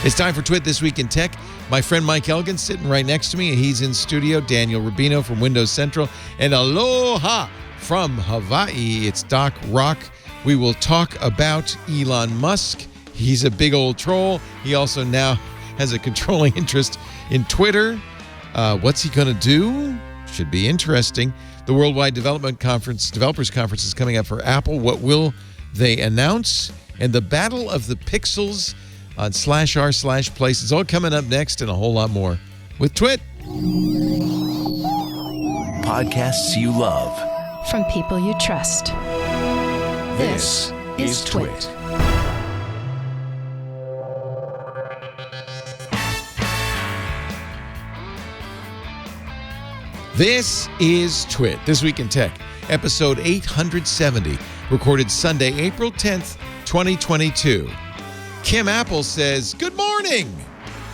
It's time for TWiT This Week in Tech. My friend Mike Elgin sitting right next to me. He's in studio. Daniel Rubino from Windows Central. And aloha from Hawaii. It's Doc Rock. We will talk about Elon Musk. He's a big old troll. He also now has a controlling interest in Twitter. What's he going to do? Should be interesting. The Worldwide Developers Conference is coming up for Apple. What will they announce? And the Battle of the Pixels on /r/place. It's all coming up next and a whole lot more with TWiT. Podcasts you love. From people you trust. This is TWiT. This is TWiT, This Week in Tech, episode 870, recorded Sunday, April 10th, 2022. Kim Apple says, good morning.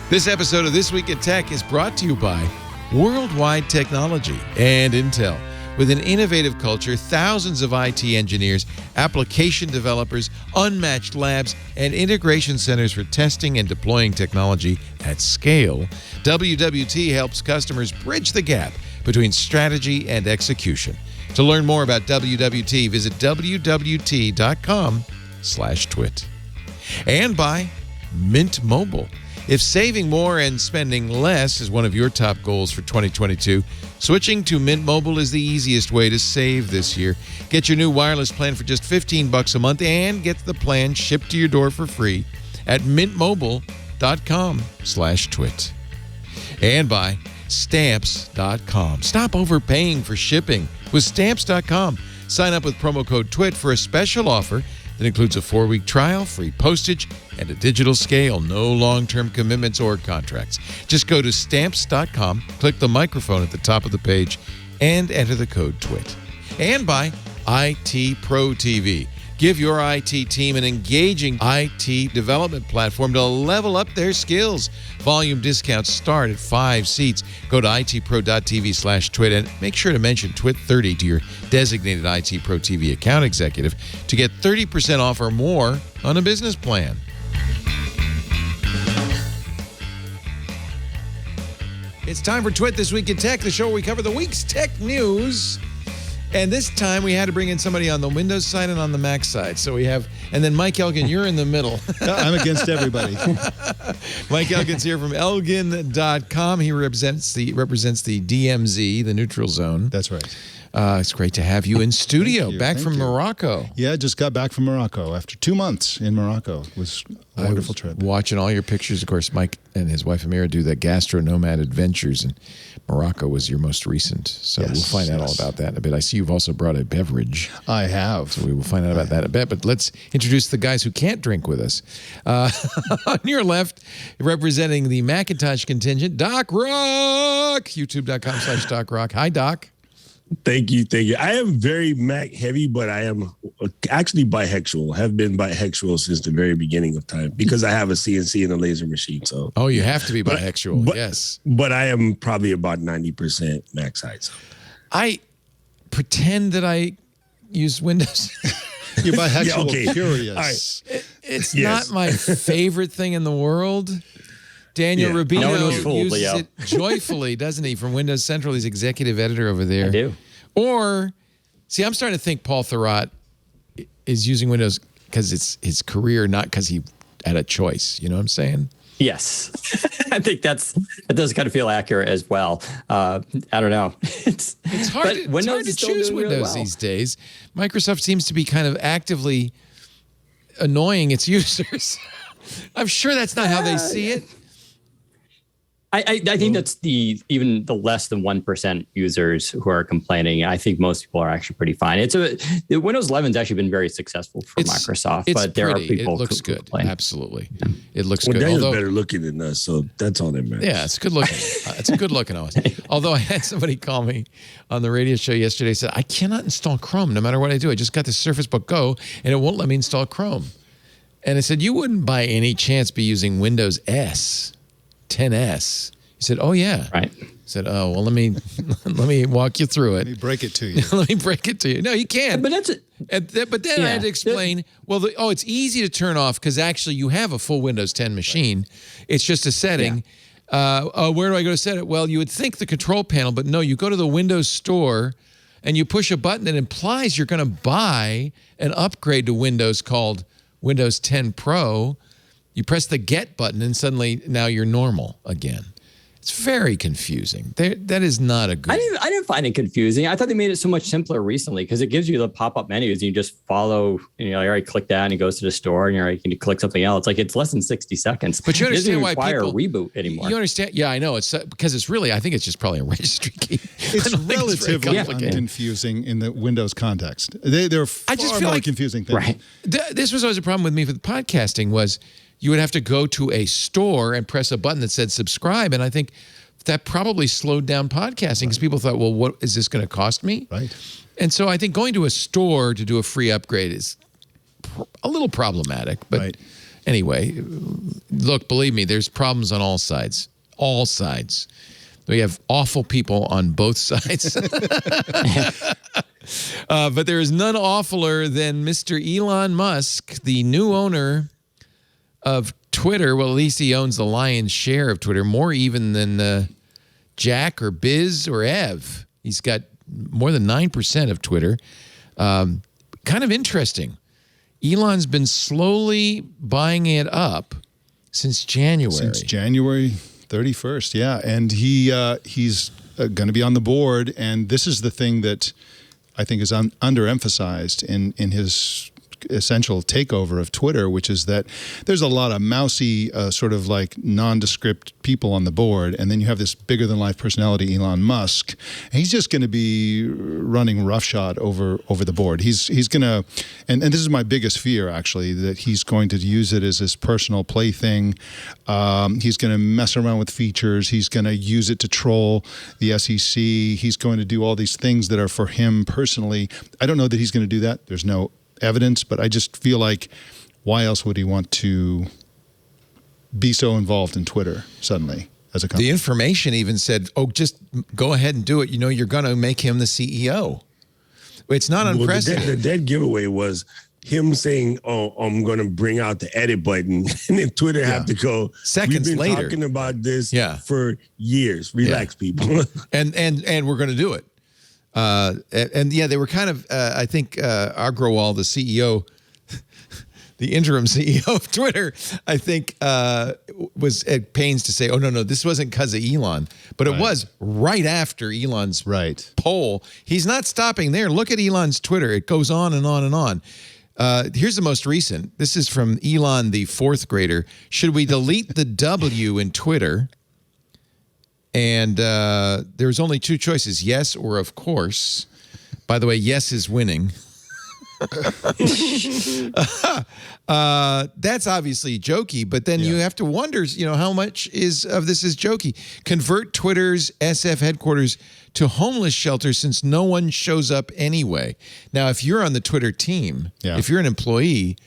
This episode of This Week in Tech is brought to you by Worldwide Technology and Intel. With an innovative culture, thousands of IT engineers, application developers, unmatched labs, and integration centers for testing and deploying technology at scale, WWT helps customers bridge the gap between strategy and execution. To learn more about WWT, visit wwt.com/twit. And by Mint Mobile. If saving more and spending less is one of your top goals for 2022, switching to Mint Mobile is the easiest way to save this year. Get your new wireless plan for just $15 a month and get the plan shipped to your door for free at mintmobile.com/twit. And by Stamps.com. Stop overpaying for shipping with Stamps.com. Sign up with promo code TWIT for a special offer that includes a 4-week trial, free postage, and a digital scale. No long-term commitments or contracts. Just go to Stamps.com, click the microphone at the top of the page, and enter the code TWIT. And by IT Pro TV. Give your IT team an engaging IT development platform to level up their skills. Volume discounts start at 5 seats. Go to itpro.tv/twit and make sure to mention TWIT30 to your designated IT Pro TV account executive to get 30% off or more on a business plan. It's time for TWiT This Week in Tech, the show where we cover the week's tech news. And this time we had to bring in somebody on the Windows side and on the Mac side. So we have, and then Mike Elgin, you're in the middle. I'm against everybody. Mike Elgin's here from Elgin.com. He represents the DMZ, the neutral zone. That's right. It's great to have you in studio, back from you. Morocco. Yeah, just got back from Morocco after 2 months in Morocco. It was a wonderful trip. Watching all your pictures, of course, Mike and his wife Amira do the Gastronomad adventures, and Morocco was your most recent. So we'll find out all about that in a bit. I see you've also brought a beverage. I have. So we will find out about that in a bit. But let's introduce the guys who can't drink with us. On your left, representing the Macintosh contingent, Doc Rock, youtube.com/Doc Rock. Hi, Doc. Thank you. I am very Mac heavy, but I am actually bisexual. Have been bisexual since the very beginning of time because I have a CNC and a laser machine. So you have to be bisexual. Yes, but I am probably about 90% Mac side. So. I pretend that I use Windows. You're bisexual, Yeah, okay. curious. All right. It's not my favorite thing in the world. Daniel Rubino uses it joyfully, doesn't he? From Windows Central, he's executive editor over there. I do. Or, see, I'm starting to think Paul Thurrott is using Windows because it's his career, not because he had a choice. You know what I'm saying? Yes. I think that does kind of feel accurate as well. I don't know. It's hard to choose Windows these days. Microsoft seems to be kind of actively annoying its users. I'm sure that's not how they see it. I think that's even the less than 1% users who are complaining. I think most people are actually pretty fine. The Windows 11 has actually been very successful for Microsoft, but there are people it looks who good. complain. Absolutely, it looks well, good. Daniel's better looking than us, so that's all that matters. Yeah, it's good looking. It's a good looking OS. Although I had somebody call me on the radio show yesterday, said I cannot install Chrome no matter what I do. I just got the Surface Book Go and it won't let me install Chrome. And I said, you wouldn't by any chance be using Windows S, 10S. He said, "Oh yeah." Right. I said, "Oh well, let me walk you through it. Let me break it to you. Let me break it to you." No, you can't. But that's it. But then I had to explain. Well, it's easy to turn off because actually you have a full Windows 10 machine. It's just a setting. Where do I go to set it? Well, you would think the control panel, but no, you go to the Windows Store and you push a button that implies you're going to buy an upgrade to Windows called Windows 10 Pro. You press the Get button and suddenly now you're normal again. It's very confusing. That is not a good. I didn't find it confusing. I thought they made it so much simpler recently because it gives you the pop-up menus and you just follow. And you're like, all right, click that, and it goes to the store, and you're like, you click something else. Like it's less than 60 seconds. But you understand why people a reboot anymore. You understand? Yeah, I know. It's because it's really. I think it's just probably a registry key. It's relatively unconfusing in the Windows context. They're far more confusing things. Right. This was always a problem with me with podcasting was you would have to go to a store and press a button that said subscribe, and I think that probably slowed down podcasting because people thought, well, what is this going to cost me? Right. And so I think going to a store to do a free upgrade is a little problematic. But anyway, look, believe me, there's problems on all sides. All sides. We have awful people on both sides. But there is none awfuler than Mr. Elon Musk, the new owner of Twitter. Well, at least he owns the lion's share of Twitter, more even than Jack or Biz or Ev. He's got more than 9% of Twitter. Kind of interesting. Elon's been slowly buying it up since January. Since January 31st, yeah. And he's going to be on the board. And this is the thing that I think is underemphasized in his essential takeover of Twitter, which is that there's a lot of mousy, sort of like nondescript people on the board, and then you have this bigger-than-life personality, Elon Musk. And he's just going to be running roughshod over the board. He's going to, and this is my biggest fear, actually, that he's going to use it as his personal plaything. He's going to mess around with features. He's going to use it to troll the SEC. He's going to do all these things that are for him personally. I don't know that he's going to do that. There's no evidence, but I just feel like why else would he want to be so involved in Twitter suddenly as a company? The information even said, oh, just go ahead and do it. You know, you're going to make him the CEO. It's not unprecedented. The dead giveaway was him saying, oh, I'm going to bring out the edit button. And then Twitter had to go, seconds we've been later talking about this for years. Relax, people. and we're going to do it. They were kind of, I think, Agrawal, the CEO, the interim CEO of Twitter, I think was at pains to say, oh, no, this wasn't because of Elon. But it was right after Elon's poll. He's not stopping there. Look at Elon's Twitter. It goes on and on and on. Here's the most recent. This is from Elon, the fourth grader. Should we delete the W in Twitter? And there's only two choices, yes or of course. By the way, yes is winning. That's obviously jokey, but then you have to wonder, how much of this is jokey? Convert Twitter's SF headquarters to homeless shelters since no one shows up anyway. Now, if you're on the Twitter team, if you're an employee,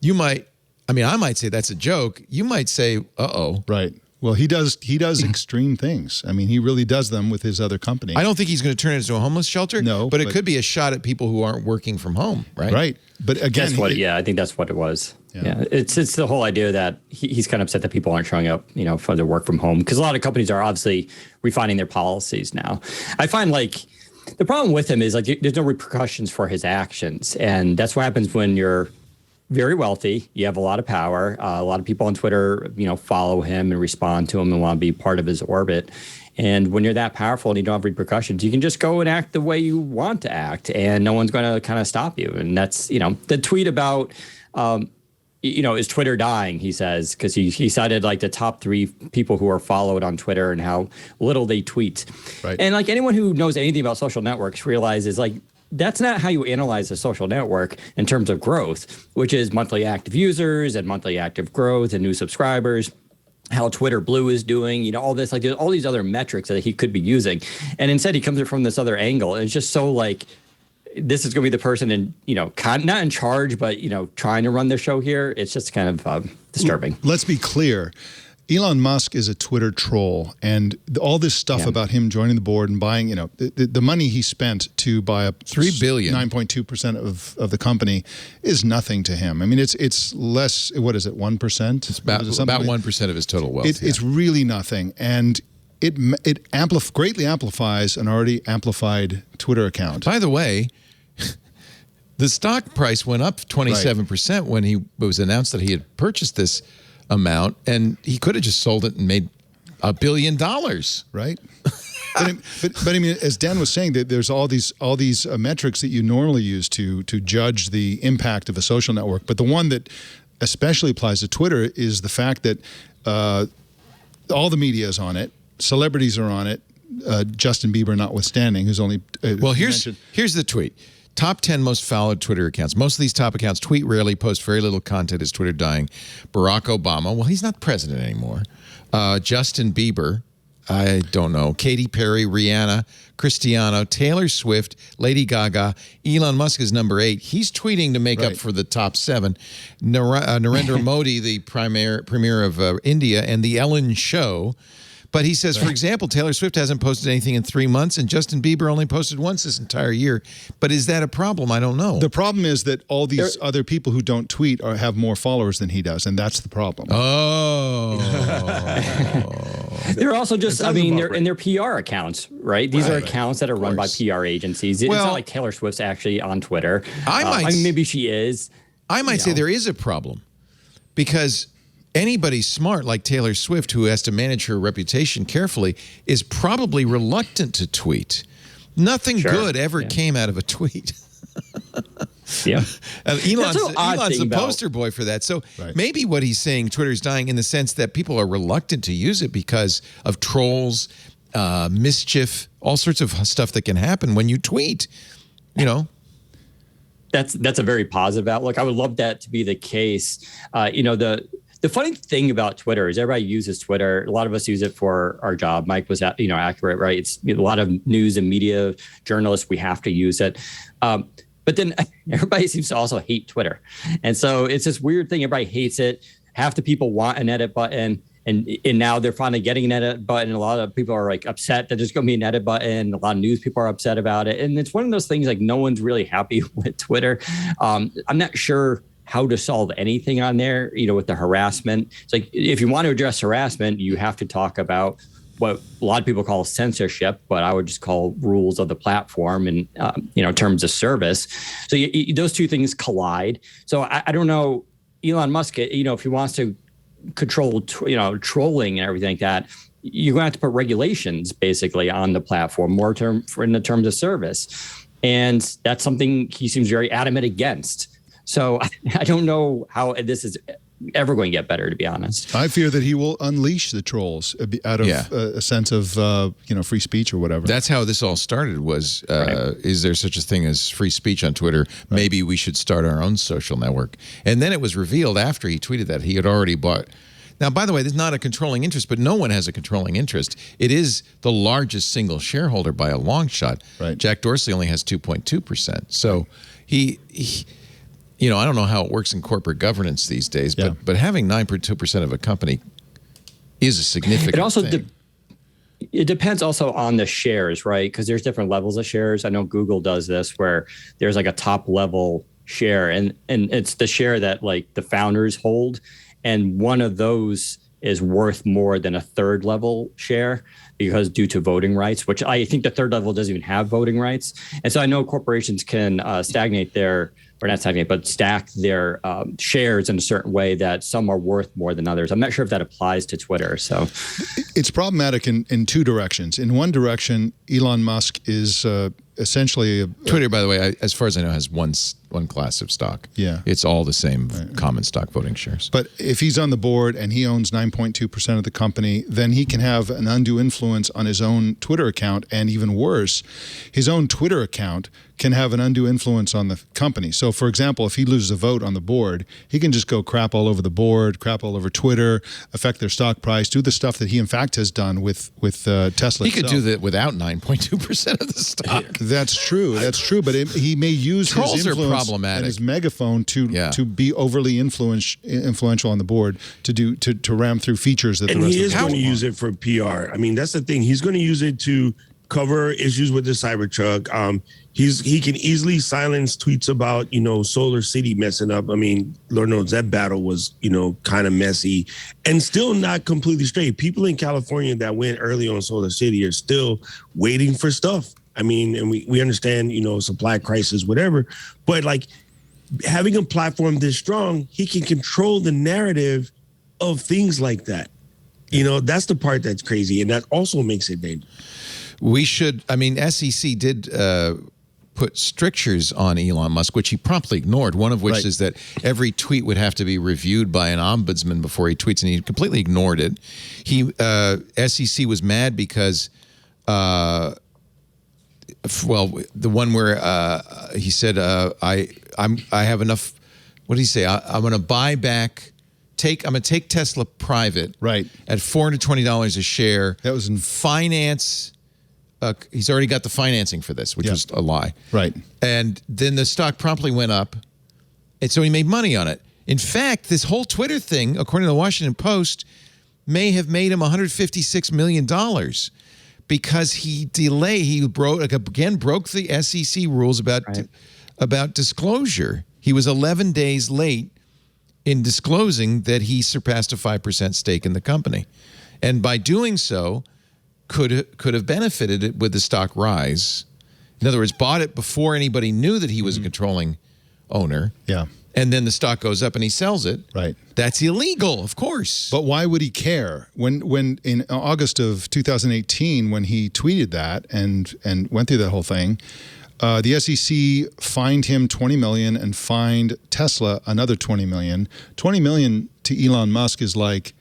you might, I might say that's a joke. You might say, uh-oh. Right. Well, he does extreme things. I mean, he really does them with his other company. I don't think he's going to turn it into a homeless shelter. No, but it could be a shot at people who aren't working from home, right? Right. But again, I think that's what it was. Yeah. It's the whole idea that he's kind of upset that people aren't showing up, for their work from home, because a lot of companies are obviously refining their policies now. I find the problem with him is there's no repercussions for his actions, and that's what happens when you're very wealthy. You have a lot of power. A lot of people on Twitter, follow him and respond to him and want to be part of his orbit. And when you're that powerful and you don't have repercussions, you can just go and act the way you want to act, and no one's going to kind of stop you. And that's, the tweet about, is Twitter dying? He says, because he cited the top 3 people who are followed on Twitter and how little they tweet. Right. And anyone who knows anything about social networks realizes that's not how you analyze a social network in terms of growth, which is monthly active users and monthly active growth and new subscribers, how Twitter Blue is doing, all this, there's all these other metrics that he could be using. And instead he comes from this other angle. And it's just so this is going to be the person in, not in charge, but, trying to run the show here. It's just kind of disturbing. Let's be clear. Elon Musk is a Twitter troll, and all this stuff about him joining the board and buying, the money he spent to buy up $3 billion, 9.2% of the company is nothing to him. I mean, it's less. What is it? 1%? It's about 1% of his total wealth. It's really nothing, and it greatly amplifies an already amplified Twitter account. By the way, the stock price went up 27% when it was announced that he had purchased this amount, and he could have just sold it and made $1 billion. Right. But I mean, as Dan was saying, that there's all these metrics that you normally use to judge the impact of a social network. But the one that especially applies to Twitter is the fact that all the media is on it, celebrities are on it, Justin Bieber notwithstanding, who's only here's the tweet. Top 10 most followed Twitter accounts. Most of these top accounts tweet rarely, post very little content. Is Twitter dying? Barack Obama. Well, he's not president anymore. Justin Bieber. I don't know. Katy Perry, Rihanna, Cristiano, Taylor Swift, Lady Gaga. Elon Musk is number 8. He's tweeting to make up for the top 7. Narendra Modi, the premier of India, and The Ellen Show. But he says, for example, Taylor Swift hasn't posted anything in 3 months, and Justin Bieber only posted once this entire year. But is that a problem? I don't know. The problem is that all these other people who don't tweet have more followers than he does, and that's the problem. Oh. They're also just, they're in their PR accounts, right? These are accounts that are run by PR agencies. It's not like Taylor Swift's actually on Twitter. Maybe she is. I might say there is a problem because anybody smart like Taylor Swift who has to manage her reputation carefully is probably reluctant to tweet. Nothing good ever came out of a tweet. Elon's the poster boy for that. So maybe what he's saying, Twitter's dying in the sense that people are reluctant to use it because of trolls, mischief, all sorts of stuff that can happen when you tweet, That's a very positive outlook. I would love that to be the case. The funny thing about Twitter is everybody uses Twitter. A lot of us use it for our job. Mike was, accurate, right? It's a lot of news and media journalists. We have to use it. But then everybody seems to also hate Twitter. And so it's this weird thing. Everybody hates it. Half the people want an edit button. And now they're finally getting an edit button. A lot of people are upset that there's going to be an edit button. A lot of news people are upset about it. And it's one of those things no one's really happy with Twitter. I'm not sure how to solve anything on there, with the harassment. It's if you want to address harassment, you have to talk about what a lot of people call censorship, but I would just call rules of the platform and, terms of service. So those two things collide. So I don't know, Elon Musk, if he wants to control, trolling and everything like that, you're going to have to put regulations basically on the platform, more in the terms of service. And that's something he seems very adamant against. So I don't know how this is ever going to get better, to be honest. I fear that he will unleash the trolls out of a sense of free speech or whatever. That's how this all started. Was is there such a thing as free speech on Twitter? Right. Maybe we should start our own social network. And then it was revealed after he tweeted that he had already bought. Now, by the way, this is not a controlling interest, but no one has a controlling interest. It is the largest single shareholder by a long shot. Right. Jack Dorsey only has 2.2%. So he I don't know how it works in corporate governance these days, but having 9.2% of a company is a significant thing. It depends also on the shares, right? Because there's different levels of shares. I know Google does this where there's a top level share and it's the share that the founders hold. And one of those is worth more than a third level share because due to voting rights, which I think the third level doesn't even have voting rights. And so I know corporations can stack their shares in a certain way that some are worth more than others. I'm not sure if that applies to Twitter. So it's problematic in two directions. In one direction, Elon Musk is essentially Twitter, by the way, as far as I know, has one class of stock. Yeah. It's all the same common stock voting shares. But if he's on the board and he owns 9.2% of the company, then he can have an undue influence on his own Twitter account. And even worse, his own Twitter account can have an undue influence on the company. So, for example, if he loses a vote on the board, he can just go crap all over the board, crap all over Twitter, affect their stock price, do the stuff that he, in fact, has done with Tesla. He could do that without 9.2% of the stock. That's true. That's true. But he may use his influence problematic. And his megaphone to be overly influential on the board to ram through features that and the rest he of is the going to board use it for PR. I mean, that's the thing. He's going to use it to cover issues with the Cybertruck. He can easily silence tweets about, Solar City messing up. I mean, Lord knows that battle was, kind of messy and still not completely straight. People in California that went early on Solar City are still waiting for stuff. I mean, and we understand, supply crisis, whatever, but like having a platform this strong, he can control the narrative of things like that. That's the part that's crazy. And that also makes it dangerous. SEC did put strictures on Elon Musk, which he promptly ignored, one of which is that every tweet would have to be reviewed by an ombudsman before he tweets, and he completely ignored it. SEC was mad because, the one where he said, I have enough, what did he say? I'm going to buy back... I'm going to take Tesla private at $420 a share. That was in finance... he's already got the financing for this, which was a lie. Right. And then the stock promptly went up, and so he made money on it. In fact, this whole Twitter thing, according to the Washington Post, may have made him $156 million because he broke the SEC rules about disclosure. He was 11 days late in disclosing that he surpassed a 5% stake in the company. And by doing so... could have benefited it with the stock rise. In other words, bought it before anybody knew that he was a controlling owner. Yeah. And then the stock goes up and he sells it. Right. That's illegal, of course. But why would he care? When in August of 2018, when he tweeted that and went through that whole thing, the SEC fined him $20 million and fined Tesla another $20 million. $20 million to Elon Musk is like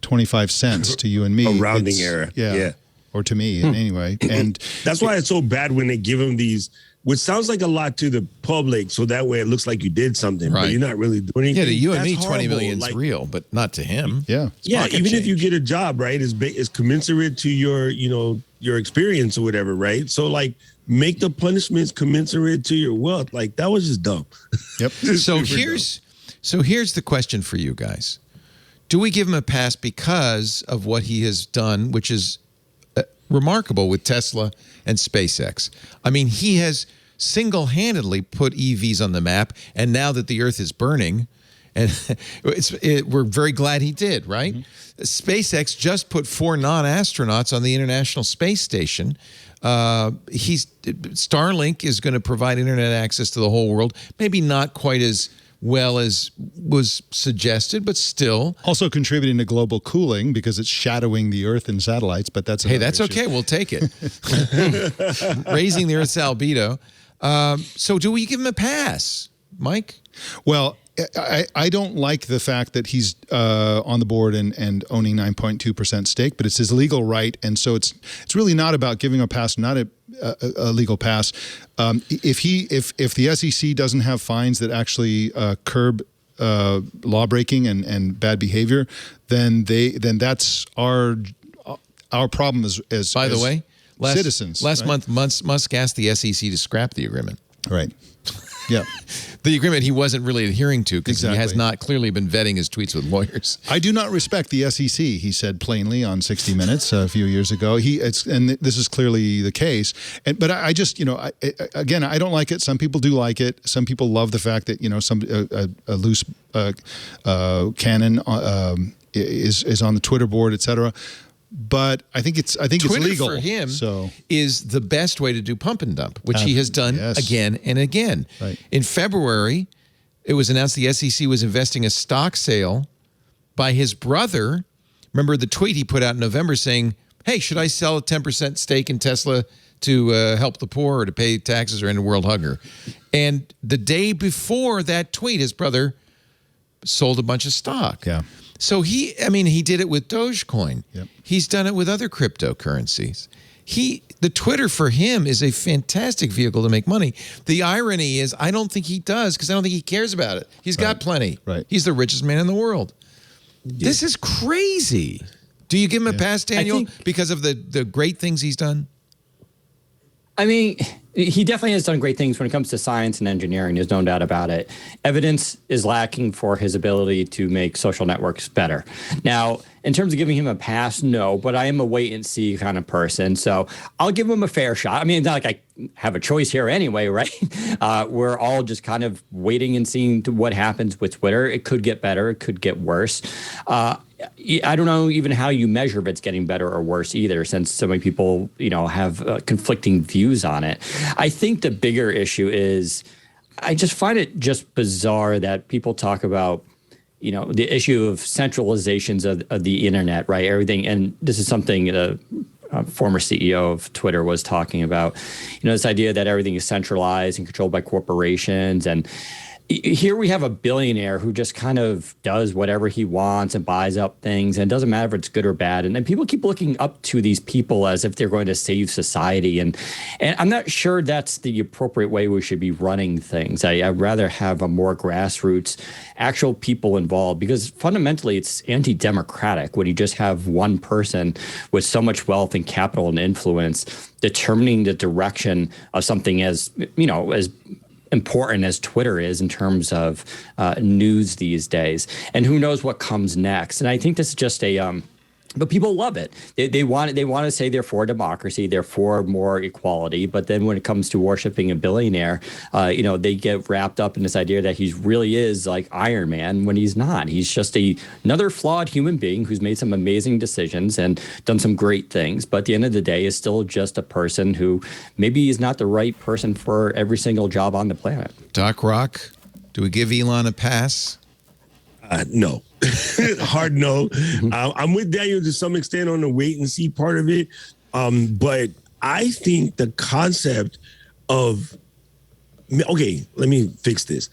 25 cents to you and me. A rounding error. Yeah. Or to me, anyway. And that's why it's so bad when they give him these, which sounds like a lot to the public, so that way it looks like you did something, but you're not really doing anything. Yeah, to you and That's me, 20 million is real, but not to him. Yeah. Yeah, even if you get a job, right, is commensurate to your experience or whatever, right? So like make the punishments commensurate to your wealth. Like that was just dumb. Yep. So here's the question for you guys. Do we give him a pass because of what he has done, which is remarkable with Tesla and SpaceX? I mean, he has single-handedly put EVs on the map, and now that the Earth is burning, and we're very glad he did, right? Mm-hmm. SpaceX just put 4 non-astronauts on the International Space Station. Starlink is going to provide internet access to the whole world, maybe not quite as well as was suggested, but still. Also contributing to global cooling because it's shadowing the Earth and satellites, but that's issue. Okay. We'll take it. Raising the Earth's albedo. So do we give him a pass, Mike? Well, I don't like the fact that he's on the board and owning 9.2% stake, but it's his legal right, and so it's really not about giving a pass, not a legal pass. If the SEC doesn't have fines that actually curb law breaking and bad behavior, then that's our problem as by the way, citizens. Last month, Musk asked the SEC to scrap the agreement. Right. Yeah. The agreement he wasn't really adhering to because he has not clearly been vetting his tweets with lawyers. I do not respect the SEC, he said plainly on 60 Minutes a few years ago. And this is clearly the case. But I just, again, I don't like it. Some people do like it. Some people love the fact that, a loose cannon is on the Twitter board, et cetera. But I think it's legal. For him is the best way to do pump and dump, which he has done again and again. Right. In February, it was announced the SEC was investing a stock sale by his brother. Remember the tweet he put out in November saying, hey, should I sell a 10% stake in Tesla to help the poor or to pay taxes or end a world hunger? And the day before that tweet, his brother sold a bunch of stock. Yeah. So he did it with Dogecoin. Yep. He's done it with other cryptocurrencies. The Twitter for him is a fantastic vehicle to make money. The irony is I don't think he does because I don't think he cares about it. He's got plenty. Right. He's the richest man in the world. Yeah. This is crazy. Do you give him a pass, Daniel, because of the great things he's done? I mean, he definitely has done great things when it comes to science and engineering. There's no doubt about it. Evidence is lacking for his ability to make social networks better. Now, in terms of giving him a pass, no, but I am a wait and see kind of person. So I'll give him a fair shot. I mean, it's not like I have a choice here anyway, right? We're all just kind of waiting and seeing what happens with Twitter. It could get better. It could get worse. I don't know even how you measure if it's getting better or worse either, since so many people, have conflicting views on it. I think the bigger issue is I just find it just bizarre that people talk about, the issue of centralizations of the internet, right? Everything. And this is something the former CEO of Twitter was talking about, this idea that everything is centralized and controlled by corporations. And here we have a billionaire who just kind of does whatever he wants and buys up things, and it doesn't matter if it's good or bad. And then people keep looking up to these people as if they're going to save society. And I'm not sure that's the appropriate way we should be running things. I'd rather have a more grassroots, actual people involved, because fundamentally it's anti-democratic when you just have one person with so much wealth and capital and influence determining the direction of something as important as Twitter is in terms of news these days. And who knows what comes next. And I think this is just but people love it. They want to say they're for democracy, they're for more equality. But then when it comes to worshiping a billionaire, they get wrapped up in this idea that he really is like Iron Man when he's not. He's just another flawed human being who's made some amazing decisions and done some great things. But at the end of the day, is still just a person who maybe is not the right person for every single job on the planet. Doc Rock, do we give Elon a pass? No. Hard no. I'm with Daniel to some extent on the wait and see part of it. But I think the concept of, okay, let me fix this.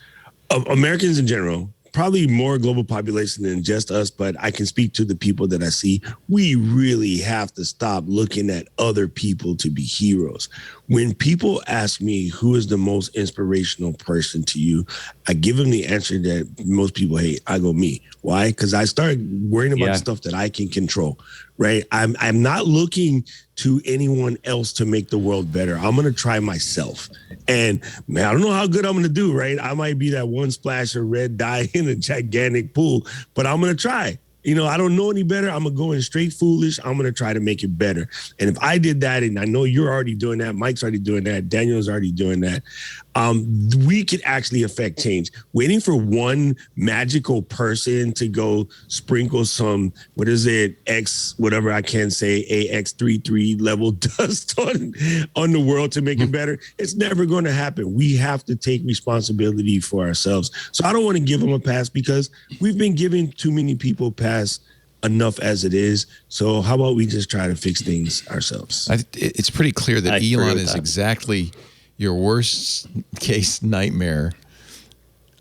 Of Americans in general, probably more global population than just us, but I can speak to the people that I see. We really have to stop looking at other people to be heroes. When people ask me who is the most inspirational person to you, I give them the answer that most people hate. I go, me. Why? Because I start worrying about stuff that I can control, right? I'm not looking to anyone else to make the world better. I'm going to try myself. And man, I don't know how good I'm going to do, right? I might be that one splash of red dye in a gigantic pool, but I'm going to try. I don't know any better. I'm going to go in straight foolish. I'm going to try to make it better. And if I did that, and I know you're already doing that, Mike's already doing that, Daniel's already doing that, we could actually affect change. Waiting for one magical person to go sprinkle some, X, whatever I can say, AX33 level dust on the world to make it better, it's never going to happen. We have to take responsibility for ourselves. So I don't want to give them a pass because we've been giving too many people pass enough as it is. So how about we just try to fix things ourselves? It's pretty clear that Elon is exactly your worst case nightmare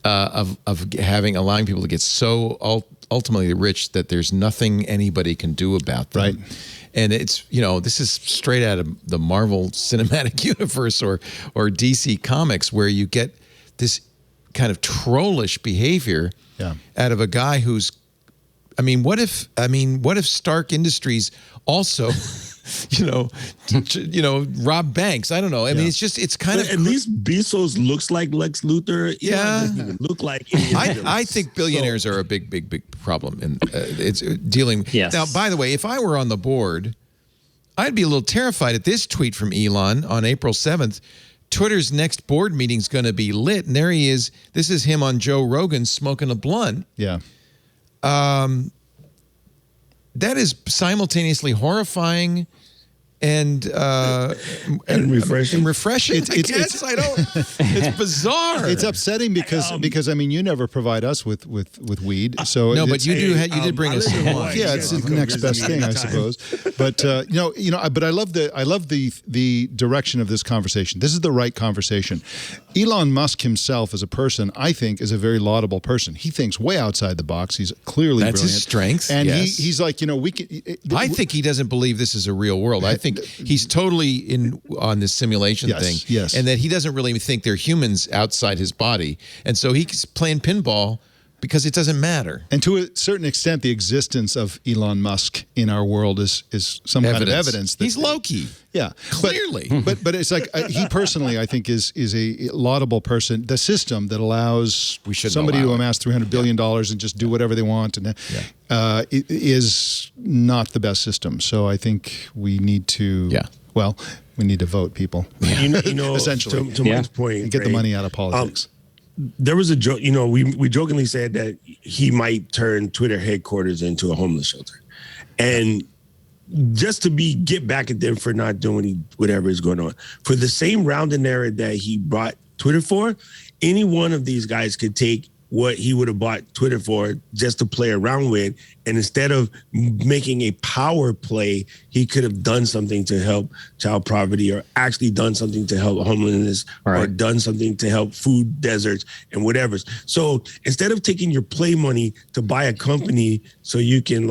of allowing people to get so ultimately rich that there's nothing anybody can do about them. Right. And it's, this is straight out of the Marvel Cinematic Universe or DC Comics, where you get this kind of trollish behavior out of a guy who's, what if Stark Industries also, rob banks? I don't know. It's kind of. At least Bezos looks like Lex Luthor. Yeah. Doesn't even look like. I think billionaires are a big problem, and it's dealing. Yes. Now, by the way, if I were on the board, I'd be a little terrified at this tweet from Elon on April 7th. Twitter's next board meeting's going to be lit, and there he is. This is him on Joe Rogan smoking a blunt. Yeah. That is simultaneously horrifying and refreshing. It's bizarre. It's upsetting because you never provide us with weed. So no, but you did bring us some wine. Yeah, it's the next best thing, I suppose. But but I love the direction of this conversation. This is the right conversation. Elon Musk himself as a person, I think, is a very laudable person. He thinks way outside the box. He's clearly That's brilliant. his strength. And yes. he's like, we can. I think he doesn't believe this is a real world. I think he's totally on this simulation thing. Yes. And that he doesn't really think they're humans outside his body. And so he's playing pinball because it doesn't matter. And to a certain extent, the existence of Elon Musk in our world is some kind of evidence. That he's Loki. Yeah, clearly. But it's like he personally, I think, is a laudable person. The system that allows somebody to amass $300 billion and just do whatever they want and it is not the best system. So I think we need to. Yeah. Well, we need to vote, people. You know essentially, to Mike's point, and get the money out of politics. There was a joke, we jokingly said that he might turn Twitter headquarters into a homeless shelter. And just to get back at them for not doing whatever is going on. For the same round and error that he bought Twitter for, any one of these guys could take what he would have bought Twitter for just to play around with. And instead of making a power play, he could have done something to help child poverty, or actually done something to help homelessness, or done something to help food deserts and whatever. So instead of taking your play money to buy a company so you can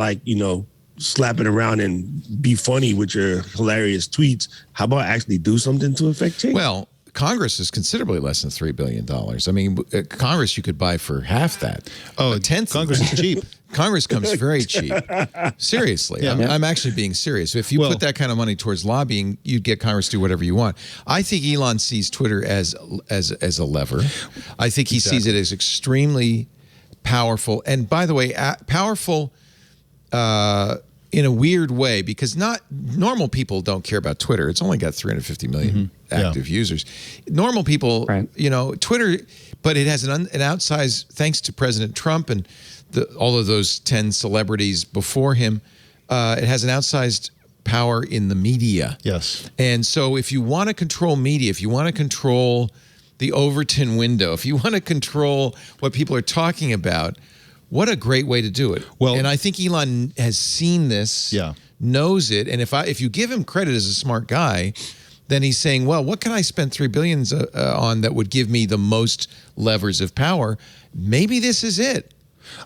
slap it around and be funny with your hilarious tweets, how about actually do something to affect change? Well, Congress is considerably less than $3 billion. I mean, Congress you could buy for half that. Oh, a tenth. Congress is cheap. Congress comes very cheap. Seriously. Yeah. I'm actually being serious. If you put that kind of money towards lobbying, you'd get Congress to do whatever you want. I think Elon sees Twitter as a lever. I think he sees it as extremely powerful. And by the way, powerful in a weird way, because normal people don't care about Twitter. It's only got 350 million active users. Normal people, Twitter, but it has an outsized, thanks to President Trump and all of those 10 celebrities before him, it has an outsized power in the media. Yes. And so if you want to control media, if you want to control the Overton window, if you want to control what people are talking about, what a great way to do it. Well, and I think Elon has seen this, knows it, and if you give him credit as a smart guy, then he's saying, well, what can I spend $3 billion on that would give me the most levers of power? Maybe this is it.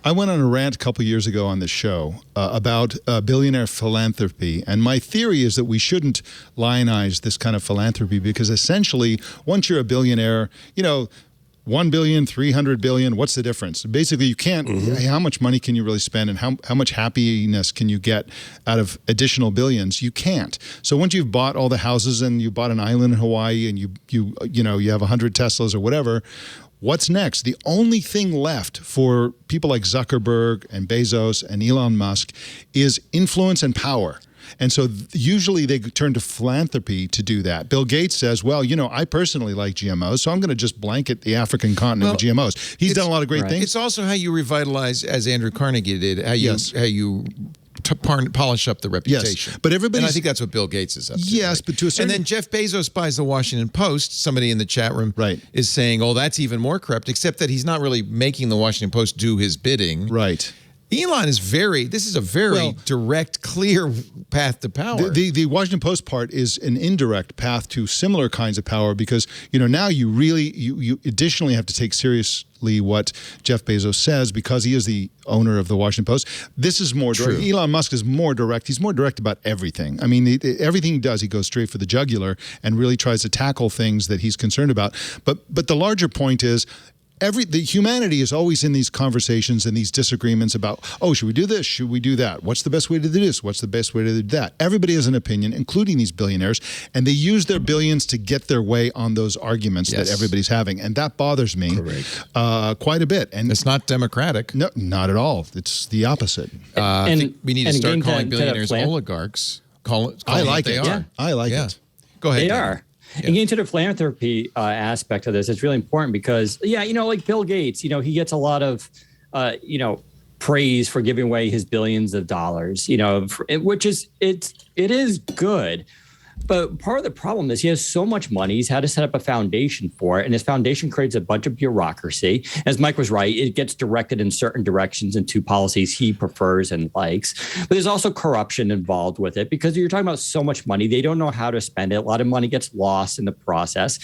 I went on a rant a couple years ago on this show about billionaire philanthropy, and my theory is that we shouldn't lionize this kind of philanthropy, because essentially, once you're a billionaire, 1 billion, 300 billion, what's the difference? Basically, you can't, how much money can you really spend, and how much happiness can you get out of additional billions? You can't. So once you've bought all the houses and you bought an island in Hawaii and you have 100 Teslas or whatever, what's next? The only thing left for people like Zuckerberg and Bezos and Elon Musk is influence and power. And so usually they turn to philanthropy to do that. Bill Gates says, well, I personally like GMOs, so I'm going to just blanket the African continent with GMOs. He's done a lot of great things. It's also how you revitalize, as Andrew Carnegie did, how you polish up the reputation. Yes, but and I think that's what Bill Gates is up to. Yes, but to a certain... And then Jeff Bezos buys the Washington Post. Somebody in the chat room is saying, oh, that's even more corrupt, except that he's not really making the Washington Post do his bidding. Right. Elon is this is a very direct, clear path to power. The Washington Post part is an indirect path to similar kinds of power, because, now you additionally have to take seriously what Jeff Bezos says, because he is the owner of the Washington Post. This is more direct. Elon Musk is more direct. He's more direct about everything. I mean, everything he does, he goes straight for the jugular and really tries to tackle things that he's concerned about. But the larger point is, the humanity is always in these conversations and these disagreements about, oh, should we do this? Should we do that? What's the best way to do this? What's the best way to do that? Everybody has an opinion, including these billionaires, and they use their billions to get their way on those arguments that everybody's having, and that bothers me quite a bit. And it's not democratic. No, not at all. It's the opposite. I think we need to start calling billionaires oligarchs. I like it. Yeah. I like it. Go ahead. They are. Yeah. And getting to the philanthropy aspect of this, it's really important because, like Bill Gates, he gets a lot of, praise for giving away his billions of dollars, which is, it is good. But part of the problem is he has so much money. He's had to set up a foundation for it. And his foundation creates a bunch of bureaucracy. As Mike was right, it gets directed in certain directions into policies he prefers and likes. But there's also corruption involved with it because you're talking about so much money. They don't know how to spend it. A lot of money gets lost in the process.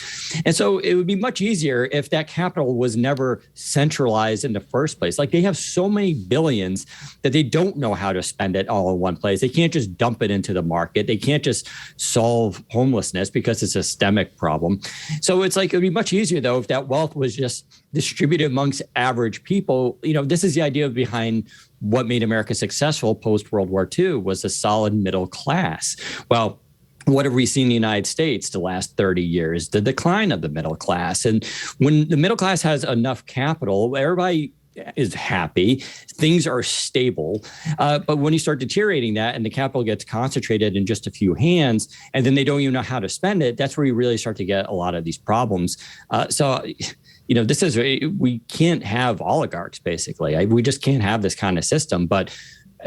And so it would be much easier if that capital was never centralized in the first place. Like they have so many billions that they don't know how to spend it all in one place. They can't just dump it into the market. They can't just solve solve homelessness because it's a systemic problem. So it's like, it'd be much easier though if that wealth was just distributed amongst average people. This is the idea behind what made America successful post World War II was a solid middle class. Well, what have we seen in the United States the last 30 years? The decline of the middle class. And when the middle class has enough capital, everybody is happy, things are stable. But when you start deteriorating that and the capital gets concentrated in just a few hands, and then they don't even know how to spend it, that's where you really start to get a lot of these problems. We can't have oligarchs, basically. We just can't have this kind of system. But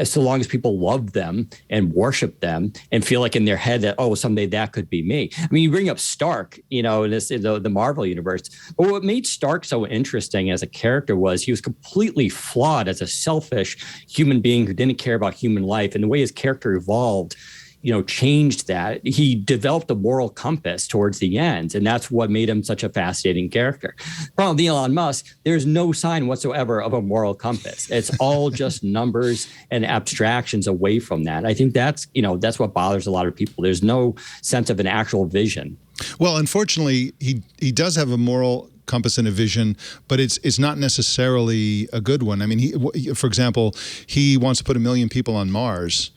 so long as people love them and worship them and feel like in their head that, oh, someday that could be me. I mean, you bring up Stark, in the Marvel universe. But what made Stark so interesting as a character was he was completely flawed as a selfish human being who didn't care about human life. And the way his character evolved, changed that. He developed a moral compass towards the end, and that's what made him such a fascinating character. Problem with Elon Musk, there's no sign whatsoever of a moral compass. It's all just numbers and abstractions away from that. I think that's what bothers a lot of people. There's no sense of an actual vision. Well, unfortunately, he does have a moral compass and a vision, but it's not necessarily a good one. I mean, for example, he wants to put 1 million people on Mars.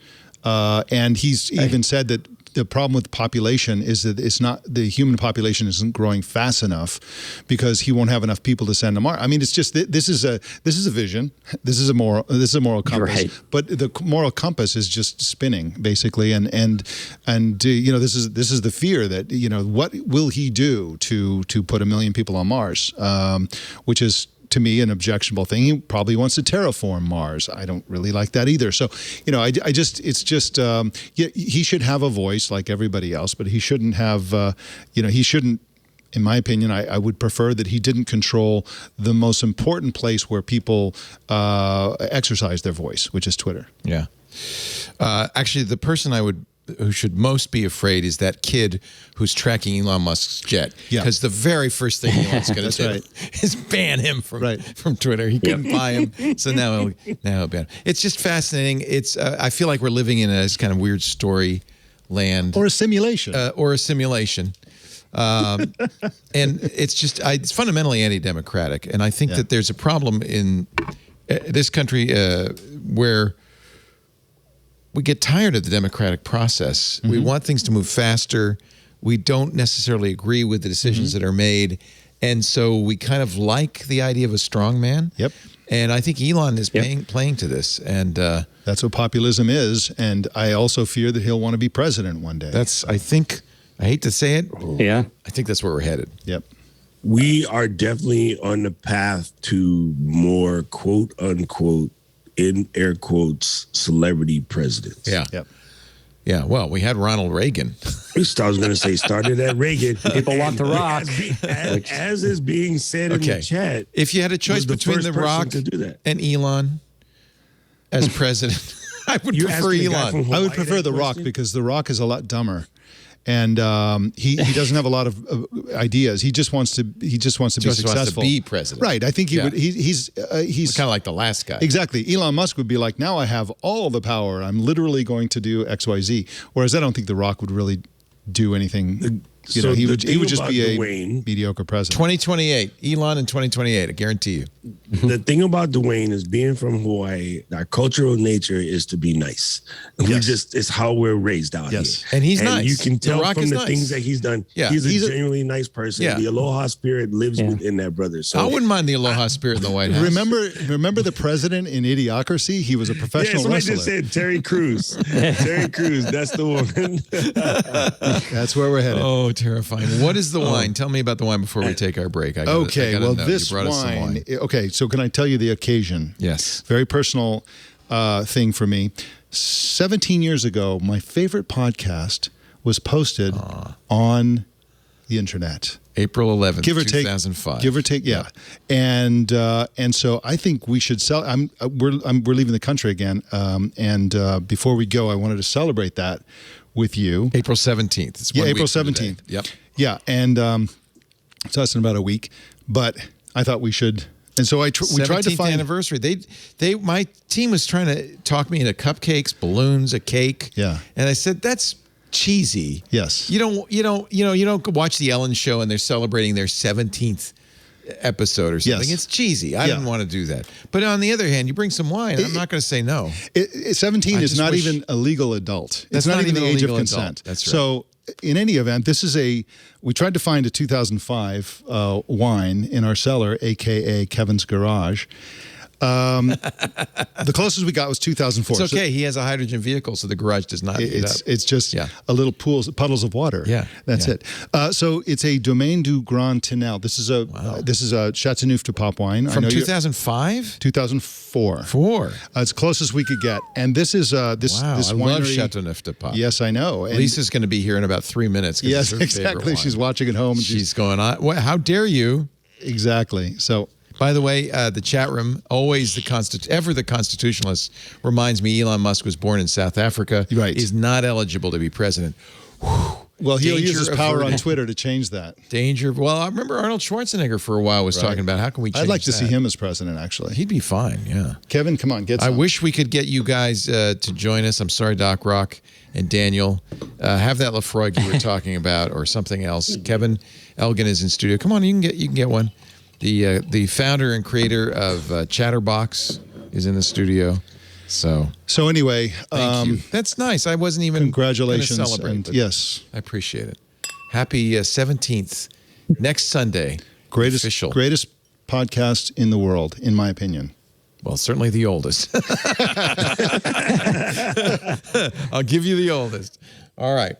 And he's even said that the problem with population is that the human population isn't growing fast enough because he won't have enough people to send to Mars. I mean, it's just this is a vision, this is a moral compass, right. But the moral compass is just spinning basically, and this is the fear that what will he do to put 1 million people on Mars, which is, to me, an objectionable thing. He probably wants to terraform Mars. I don't really like that either. So, he should have a voice like everybody else, but he shouldn't have, he shouldn't, in my opinion, I would prefer that he didn't control the most important place where people exercise their voice, which is Twitter. Yeah. Actually, the person who should most be afraid is that kid who's tracking Elon Musk's jet. Because the very first thing Elon's going to do is ban him from Twitter. He couldn't buy him, so now he'll ban him. It's just fascinating. It's I feel like we're living in a kind of weird story land. Or a simulation. And it's fundamentally anti-democratic. And I think that there's a problem in this country where we get tired of the democratic process. Mm-hmm. We want things to move faster. We don't necessarily agree with the decisions that are made. And so we kind of like the idea of a strong man. Yep. And I think Elon is playing to this. And that's what populism is. And I also fear that he'll want to be president one day. I hate to say it. Yeah. I think that's where we're headed. Yep. We are definitely on the path to more quote unquote, in air quotes, celebrity presidents. Yeah. Yep. Yeah. Well, we had Ronald Reagan. I was going to say started at Reagan. People want The Rock. As is being said in the chat. If you had a choice between The Rock and Elon as president, I would prefer Elon. I would prefer The Rock because The Rock is a lot dumber. And he doesn't have a lot of ideas. He just wants to be successful. Wants to be president, right? I think he would. He's kind of like the last guy. Exactly. Elon Musk would be like, now I have all the power. I'm literally going to do X, Y, Z. Whereas I don't think The Rock would really do anything. He would just be a mediocre president. 2028, Elon in 2028. I guarantee you. The thing about Dwayne is being from Hawaii, our cultural nature is to be nice. It's how we're raised out here. And he's nice. You can tell from the nice. things that he's done. Yeah. He's a genuinely nice person. The Aloha spirit lives within that brother. So I wouldn't mind the Aloha spirit in the White House. Remember the president in Idiocracy? He was a professional wrestler. Just said Terry Crews. Terry Crews, that's the one. That's where we're headed. Oh, terrifying. What is the wine? Tell me about the wine before we take our break. This wine. Okay, so can I tell you the occasion? Yes. Very personal thing for me. 17 years ago, my favorite podcast was posted on the internet. April 11th, 2005. Give or take, yeah. And so I think we should sell. We're leaving the country again, and before we go, I wanted to celebrate that with you. April 17th. It's April 17th. Yep. Yeah, and so that's in about a week. But I thought we should. And so we tried to find anniversary. My team was trying to talk me into cupcakes, balloons, a cake. Yeah. And I said, that's cheesy. Yes. You don't watch the Ellen show and they're celebrating their 17th episode or something. Yes. It's cheesy. I didn't want to do that. But on the other hand, you bring some wine, I'm not going to say no. 17 is not even a legal adult. It's not even the age of consent. That's right. So in any event, we tried to find a 2005 wine in our cellar, AKA Kevin's Garage. The closest we got was 2004. It's okay. He has a hydrogen vehicle, so the garage does not heat up. It's just a little puddles of water. Yeah, that's it. So it's a Domaine du Grand Tinel. This is a Chateauneuf-du-Pape wine From 2005. 2004. It's closest we could get, and this is this winery. I love Chateauneuf-du-Pape. Yes, I know. And Lisa's going to be here in about 3 minutes. Yes, exactly. She's watching at home. And she's going on. How dare you? Exactly. So. By the way, the chat room, always ever the constitutionalist, reminds me Elon Musk was born in South Africa. Right. Is not eligible to be president. Well, he'll use his power on Twitter to change that. Well, I remember Arnold Schwarzenegger for a while was talking about how can we change that. I'd like to see him as president, actually. He'd be fine, yeah. Kevin, come on, get some. I wish we could get you guys to join us. I'm sorry, Doc Rock and Daniel. Have that Lafroig you were talking about or something else. Kevin Elgin is in studio. Come on, you can get one. The founder and creator of Chatterbox is in the studio. So anyway, thank you. That's nice. I wasn't even congratulations. Gonna celebrate, yes, I appreciate it. Happy 17th next Sunday. Greatest podcast in the world, in my opinion. Well, certainly the oldest. I'll give you the oldest. All right.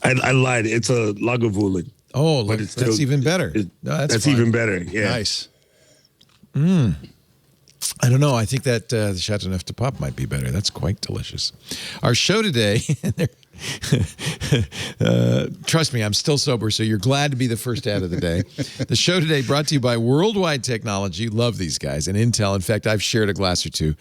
I lied. It's a Lagavulin. Oh, that's even better. That's even better. Yeah. Nice. I don't know. I think that the Chateauneuf-du-Pape might be better. That's quite delicious. Our show today, trust me, I'm still sober, so you're glad to be the first ad of the day. The show today brought to you by Worldwide Technology. Love these guys. And Intel. In fact, I've shared a glass or two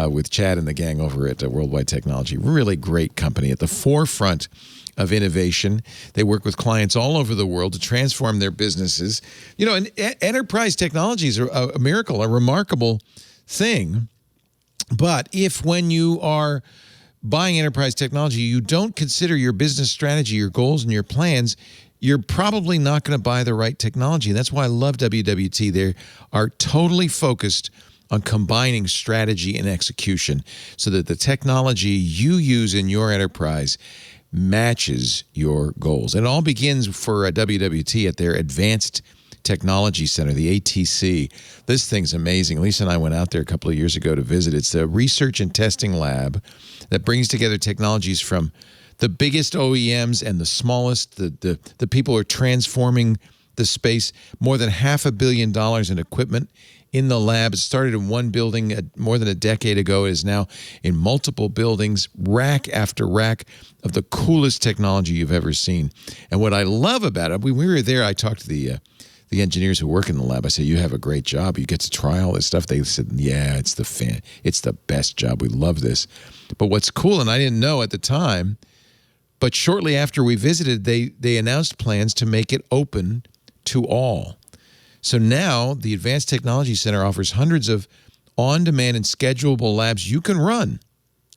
with Chad and the gang over at Worldwide Technology. Really great company at the forefront of innovation. They work with clients all over the world to transform their businesses. You know, and enterprise technologies are a miracle, a remarkable thing. But if when you are buying enterprise technology, you don't consider your business strategy, your goals, and your plans, you're probably not going to buy the right technology. And that's why I love WWT. They are totally focused on combining strategy and execution so that the technology you use in your enterprise matches your goals. And it all begins for WWT at their Advanced Technology Center, the ATC. This thing's amazing. Lisa and I went out there a couple of years ago to visit. It's a research and testing lab that brings together technologies from the biggest OEMs and the smallest. The people who are transforming the space. More than $500 million in equipment in the lab. It started in one building more than a decade ago. It is now in multiple buildings, rack after rack of the coolest technology you've ever seen. And what I love about it, when we were there, I talked to the engineers who work in the lab. I said, "You have a great job. You get to try all this stuff." They said, "Yeah, it's the best job. We love this." But what's cool, and I didn't know at the time, but shortly after we visited, they announced plans to make it open to all. So now the Advanced Technology Center offers hundreds of on-demand and schedulable labs you can run.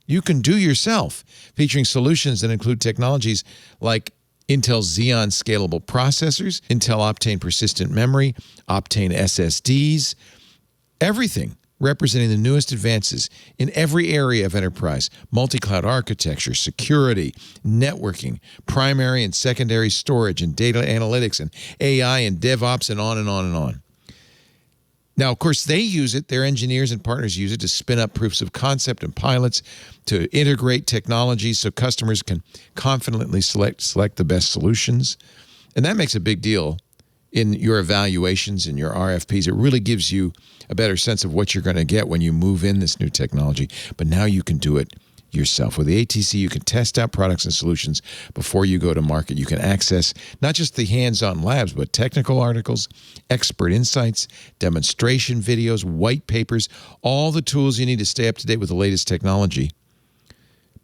You can do yourself, featuring solutions that include technologies like Intel Xeon scalable processors, Intel Optane persistent memory, Optane SSDs, everything representing the newest advances in every area of enterprise, multi-cloud architecture, security, networking, primary and secondary storage, and data analytics, and AI and DevOps, and on and on and on. Now, of course, they use it, their engineers and partners use it to spin up proofs of concept and pilots, to integrate technologies so customers can confidently select the best solutions. And that makes a big deal in your evaluations and your RFPs. It really gives you a better sense of what you're going to get when you move in this new technology. But now you can do it yourself. With the ATC, you can test out products and solutions before you go to market. You can access not just the hands-on labs, but technical articles, expert insights, demonstration videos, white papers, all the tools you need to stay up to date with the latest technology.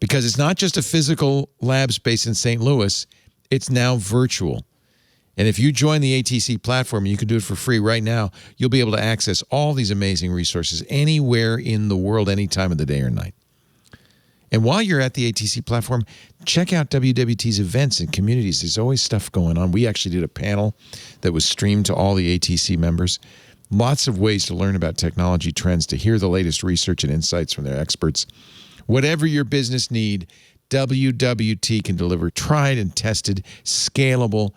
Because it's not just a physical lab space in St. Louis, it's now virtual. And if you join the ATC platform, and you can do it for free right now, you'll be able to access all these amazing resources anywhere in the world, any time of the day or night. And while you're at the ATC platform, check out WWT's events and communities. There's always stuff going on. We actually did a panel that was streamed to all the ATC members. Lots of ways to learn about technology trends, to hear the latest research and insights from their experts. Whatever your business need, WWT can deliver tried and tested, scalable,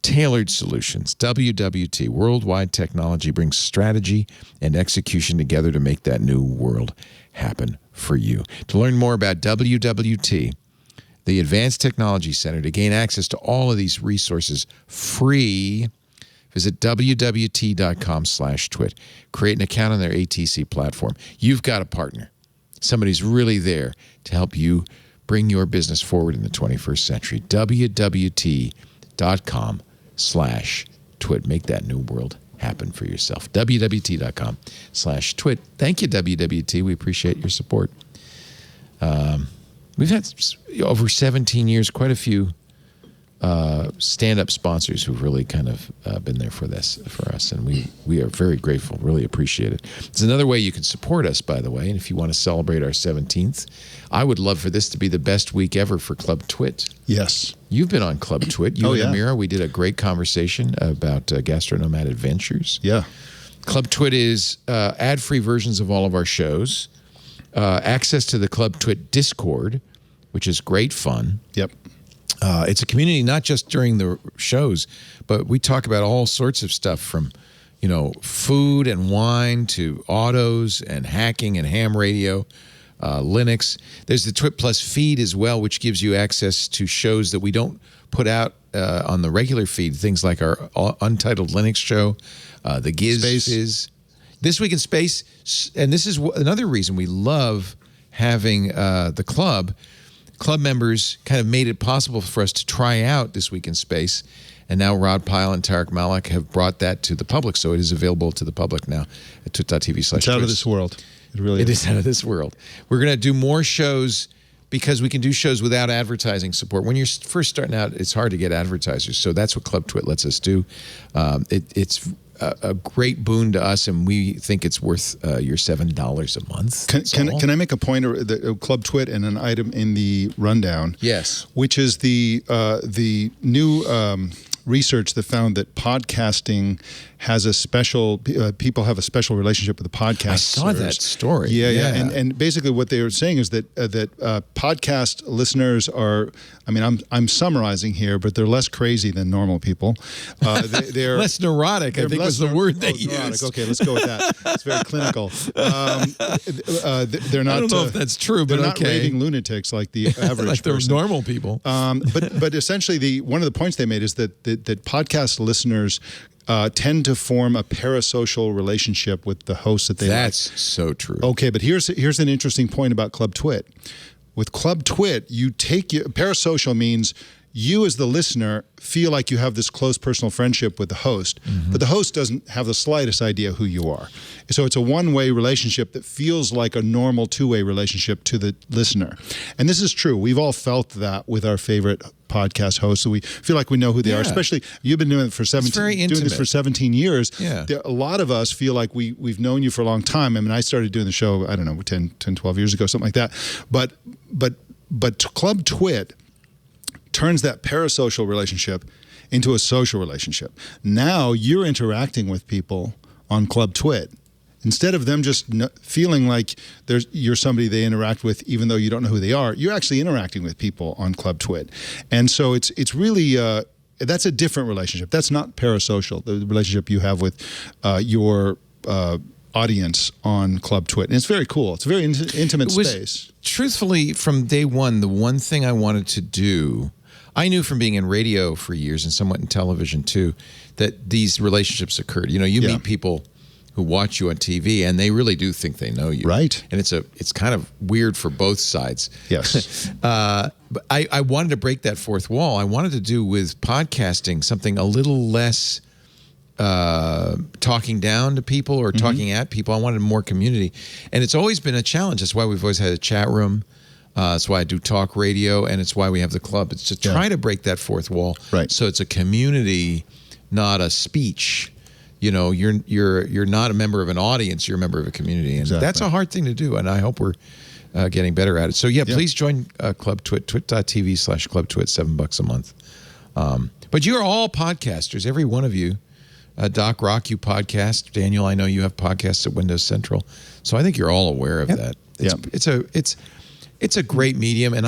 tailored solutions. WWT, worldwide technology, brings strategy and execution together to make that new world happen for you. To learn more about WWT, the Advanced Technology Center, to gain access to all of these resources free, visit wwt.com/twit. Create an account on their ATC platform. You've got a partner. Somebody's really there to help you bring your business forward in the 21st century. wwt.com/twit. Make that new world happen for yourself. wwt.com/twit. Thank you, WWT. We appreciate your support. We've had over 17 years, quite a few stand-up sponsors who've really kind of been there for us, and we are very grateful, really appreciate it. There's another way you can support us, by the way, and if you want to celebrate our 17th, I would love for this to be the best week ever for Club TWiT. Yes. You've been on Club TWiT. You and Amira, we did a great conversation about Gastronomad adventures. Yeah. Club TWiT is ad-free versions of all of our shows, access to the Club TWiT Discord, which is great fun. Yep. It's a community not just during the shows, but we talk about all sorts of stuff from, food and wine to autos and hacking and ham radio, Linux. There's the TWiT Plus feed as well, which gives you access to shows that we don't put out on the regular feed. Things like our Untitled Linux show, the Giz is This Week in Space, and this is another reason we love having the club. Club members kind of made it possible for us to try out This Week in Space, and now Rod Pyle and Tarek Malik have brought that to the public, so it is available to the public now at twit.tv/. It's out of this world. It really is. It is out of this world. We're going to do more shows because we can do shows without advertising support. When you're first starting out, it's hard to get advertisers, so that's what Club TWiT lets us do. It's a great boon to us, and we think it's worth your $7 a month. Can I make a point of Club TWiT and an item in the rundown? Yes. Which is the new research that found that podcasting has a special, people have a special relationship with the podcasters. I saw that story. Yeah. And basically what they were saying is that podcast listeners are, I'm summarizing here, but they're less crazy than normal people. They're less neurotic, I think was the word they used. Okay, let's go with that. It's very clinical. They're not. I don't know if that's true, but they're not raving lunatics like the average like person. They're normal people. But essentially, one of the points they made is that podcast listeners tend to form a parasocial relationship with the host that they like. That's so true. Okay, but here's an interesting point about Club TWiT. With Club TWiT, parasocial means you as the listener feel like you have this close personal friendship with the host, but the host doesn't have the slightest idea who you are. So it's a one-way relationship that feels like a normal two-way relationship to the listener. And this is true. We've all felt that with our favorite podcast hosts. So we feel like we know who they are, especially you've been doing it for 17 years. Yeah. A lot of us feel like we've known you for a long time. I started doing the show, 10, 12 years ago, something like that. But Club TWiT turns that parasocial relationship into a social relationship. Now you're interacting with people on Club TWiT. Instead of them just feeling like you're somebody they interact with even though you don't know who they are, you're actually interacting with people on Club TWiT. And so it's really, that's a different relationship. That's not parasocial, the relationship you have with your audience on Club TWiT. And it's very cool. It's a very intimate space. Truthfully, from day one, the one thing I wanted to do, I knew from being in radio for years and somewhat in television too, that these relationships occurred. You meet people who watch you on TV and they really do think they know you. Right. And it's kind of weird for both sides. Yes. But I wanted to break that fourth wall. I wanted to do with podcasting something a little less talking down to people or talking at people. I wanted more community. And it's always been a challenge. That's why we've always had a chat room. That's why I do talk radio, and it's why we have the club. It's to try to break that fourth wall. Right. So it's a community, not a speech. You're not a member of an audience. You're a member of a community, and that's a hard thing to do. And I hope we're getting better at it. So, please join Club Twit, twit.tv/Club Twit, $7 a month. But you're all podcasters, every one of you. Doc Rock, you podcast. Daniel, I know you have podcasts at Windows Central. So I think you're all aware of that. It's a great medium, and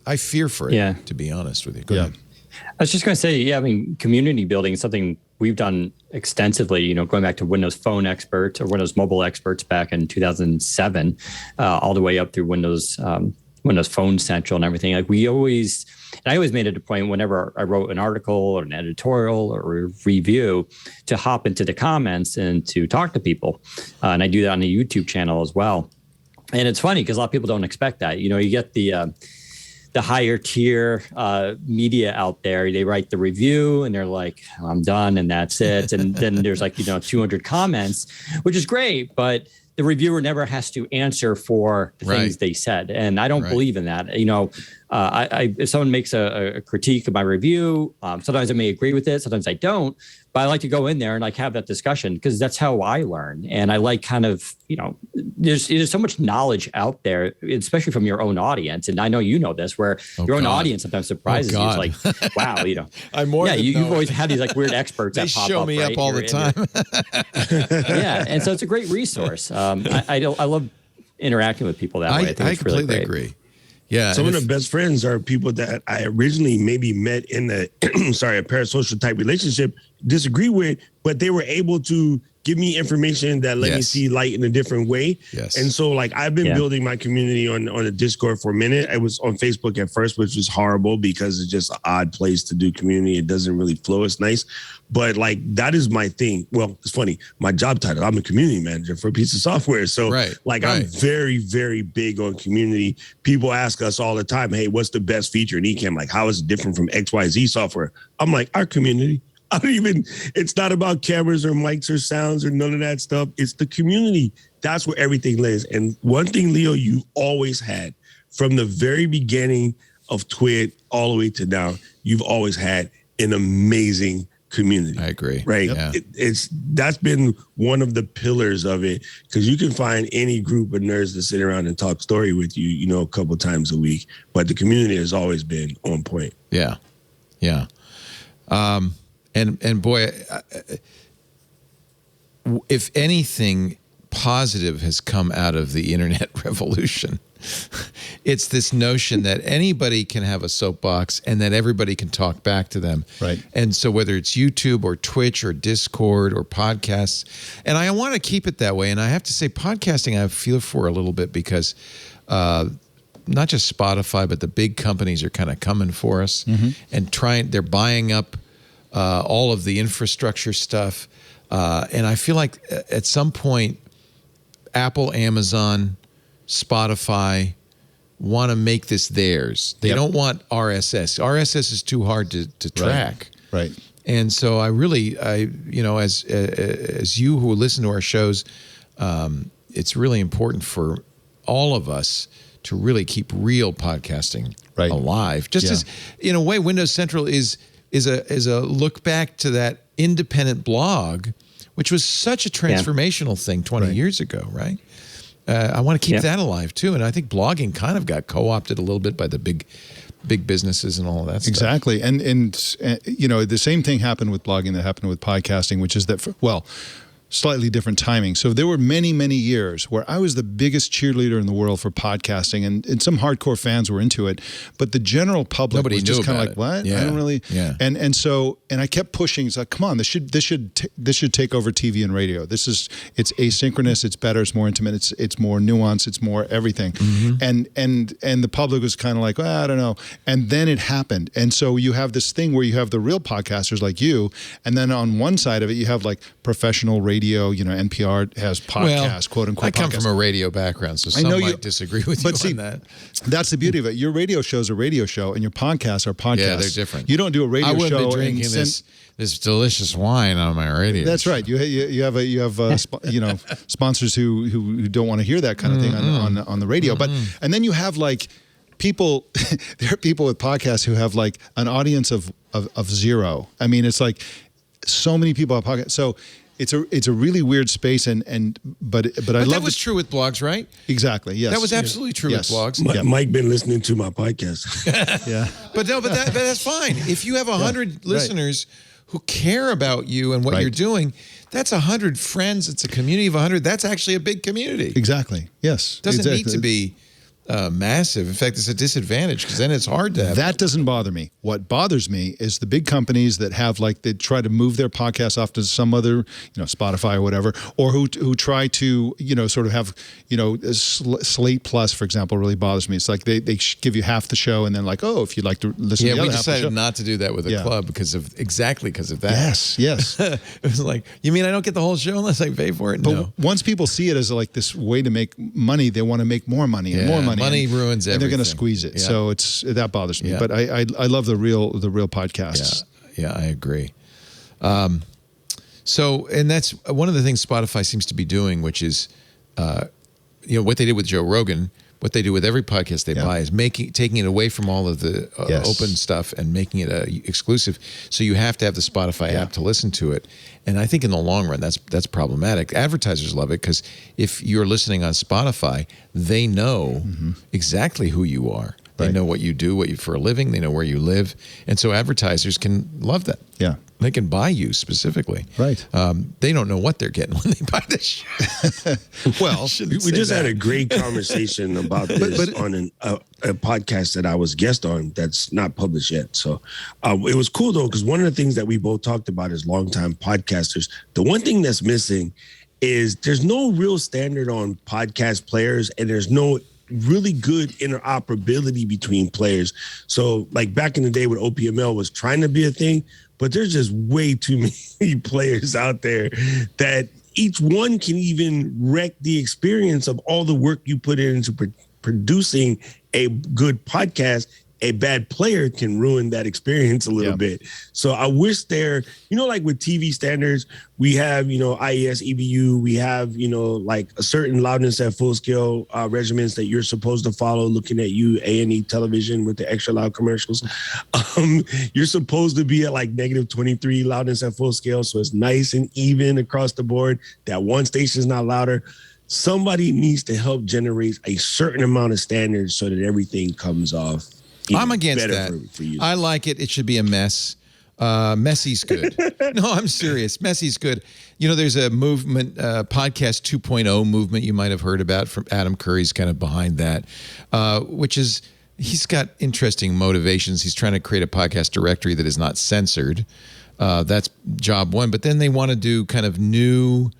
I fear for it, to be honest with you. Go ahead. I was just going to say, I mean, community building is something we've done extensively, going back to Windows Phone experts or Windows Mobile experts back in 2007, all the way up through Windows Phone Central and everything. Like I always made it a point whenever I wrote an article or an editorial or a review to hop into the comments and to talk to people. And I do that on the YouTube channel as well. And it's funny because a lot of people don't expect that. You get the higher tier media out there. They write the review and they're like, I'm done and that's it. And then there's 200 comments, which is great, but the reviewer never has to answer for the things they said. And I don't believe in that. If someone makes a critique of my review, sometimes I may agree with it, sometimes I don't, but I like to go in there and have that discussion because that's how I learn. And I like there's so much knowledge out there, especially from your own audience. And I know you know this, where your own audience sometimes surprises you. It's like, wow, I'm more you've always had these weird experts that pop up. They show me up all the time. And so it's a great resource. I love interacting with people that way. I think I it's really completely agree. Yeah. Some of the best friends are people that I originally maybe met in a parasocial type relationship, disagree with, but they were able to give me information that let me see light in a different way. Yes. And so I've been building my community on a Discord for a minute. I was on Facebook at first, which was horrible because it's just an odd place to do community. It doesn't really flow as nice. But that is my thing. Well, it's funny. My job title, I'm a community manager for a piece of software. So I'm very, very big on community. People ask us all the time, hey, what's the best feature in Ecamm? How is it different from XYZ software? I'm like, our community. It's not about cameras or mics or sounds or none of that stuff. It's the community. That's where everything lives. And one thing, Leo, you always had from the very beginning of TWiT all the way to now, you've always had an amazing community. I agree. Right. Yeah. That's been one of the pillars of it, because you can find any group of nerds to sit around and talk story with you, a couple times a week. But the community has always been on point. Yeah. Yeah. And boy, if anything positive has come out of the internet revolution, it's this notion that anybody can have a soapbox and that everybody can talk back to them. Right. And so whether it's YouTube or Twitch or Discord or podcasts, and I want to keep it that way. And I have to say podcasting I feel for a little bit because not just Spotify, but the big companies are kind of coming for us and they're buying up all of the infrastructure stuff. And I feel like at some point, Apple, Amazon, Spotify want to make this theirs. They don't want RSS. RSS is too hard to track. Right. And so as you who listen to our shows, it's really important for all of us to really keep real podcasting alive. Just as, in a way, Windows Central is a look back to that independent blog, which was such a transformational thing 20 years ago, right? I want to keep that alive too, and I think blogging kind of got co-opted a little bit by the big businesses and all of that stuff. Exactly, and the same thing happened with blogging that happened with podcasting, which is that slightly different timing. So there were many, many years where I was the biggest cheerleader in the world for podcasting, and some hardcore fans were into it, but the general public was just kind of like, what? Yeah. I don't really. Yeah. And I kept pushing. It's like, come on, this should take over TV and radio. It's asynchronous. It's better. It's more intimate. It's more nuanced. It's more everything. And the public was kind of like, well, I don't know. And then it happened. And so you have this thing where you have the real podcasters like you, and then on one side of it, you have like professional radio. NPR has podcasts, quote unquote. I come from a radio background, so some might disagrry with you on that. That's the beauty of it. Your radio show is a radio show, and your podcasts are podcasts. Yeah, they're different. You don't do a radio show. I wouldn't be drinking this delicious wine on my radio. That's right. You have sponsors who don't want to hear that kind of thing on the radio. But and then you have like people. There are people with podcasts who have like an audience of zero. I mean, it's like so many people have podcasts. So it's a really weird space, but I love that was true with blogs, right? Exactly. Yes, That was absolutely true with blogs. Mike been listening to my podcast. Yeah, but that's fine. If you have 100 listeners who care about you and what you're doing, that's 100 friends. It's a community of 100. That's actually a big community. Exactly. Yes. Doesn't need to be massive. In fact, it's a disadvantage because then it's hard to have. That doesn't bother me. What bothers me is the big companies that have they try to move their podcasts off to some other, Spotify or whatever, or who try to, sort of have, Slate Plus, for example, really bothers me. It's like they give you half the show and then oh, if you'd like to listen to the other half of the show. Yeah, we decided not to do that with a club because of that. Yes. It was like, you mean I don't get the whole show unless I pay for it? But no. Once people see it as this way to make money, they want to make more money and more money. Money ruins everything. And they're going to squeeze it. Yeah. So that bothers me. Yeah. But I love the real podcasts. Yeah, I agree. And that's one of the things Spotify seems to be doing, which is, what they did with Joe Rogan, what they do with every podcast they buy is taking it away from all of the open stuff and making it exclusive. So you have to have the Spotify app to listen to it. And I think in the long run, that's problematic. Advertisers love it because if you're listening on Spotify, they know exactly who you are. They know what you do, for a living. They know where you live. And so advertisers can love that. Yeah. They can buy you specifically. Right. They don't know what they're getting when they buy the show. Well, we just had a great conversation about this on a podcast that I was guest on that's not published yet. So it was cool, though, because one of the things that we both talked about as longtime podcasters, the one thing that's missing is there's no real standard on podcast players, and there's no really good interoperability between players. So back in the day when OPML was trying to be a thing, but there's just way too many players out there that each one can even wreck the experience of all the work you put into producing a good podcast. A bad player can ruin that experience a little bit. So I wish with TV standards, we have, IES, EBU, we have, a certain loudness at full scale regimens that you're supposed to follow, looking at A&E television with the extra loud commercials. You're supposed to be at -23 loudness at full scale. So it's nice and even across the board. That one station is not louder. Somebody needs to help generate a certain amount of standards so that everything comes off. I'm against that. For you. I like it. It should be a mess. Messy's good. No, I'm serious. Messy's good. There's a movement, podcast 2.0 movement you might have heard about from Adam Curry's kind of behind that, which is he's got interesting motivations. He's trying to create a podcast directory that is not censored. That's job one. But then they want to do kind of new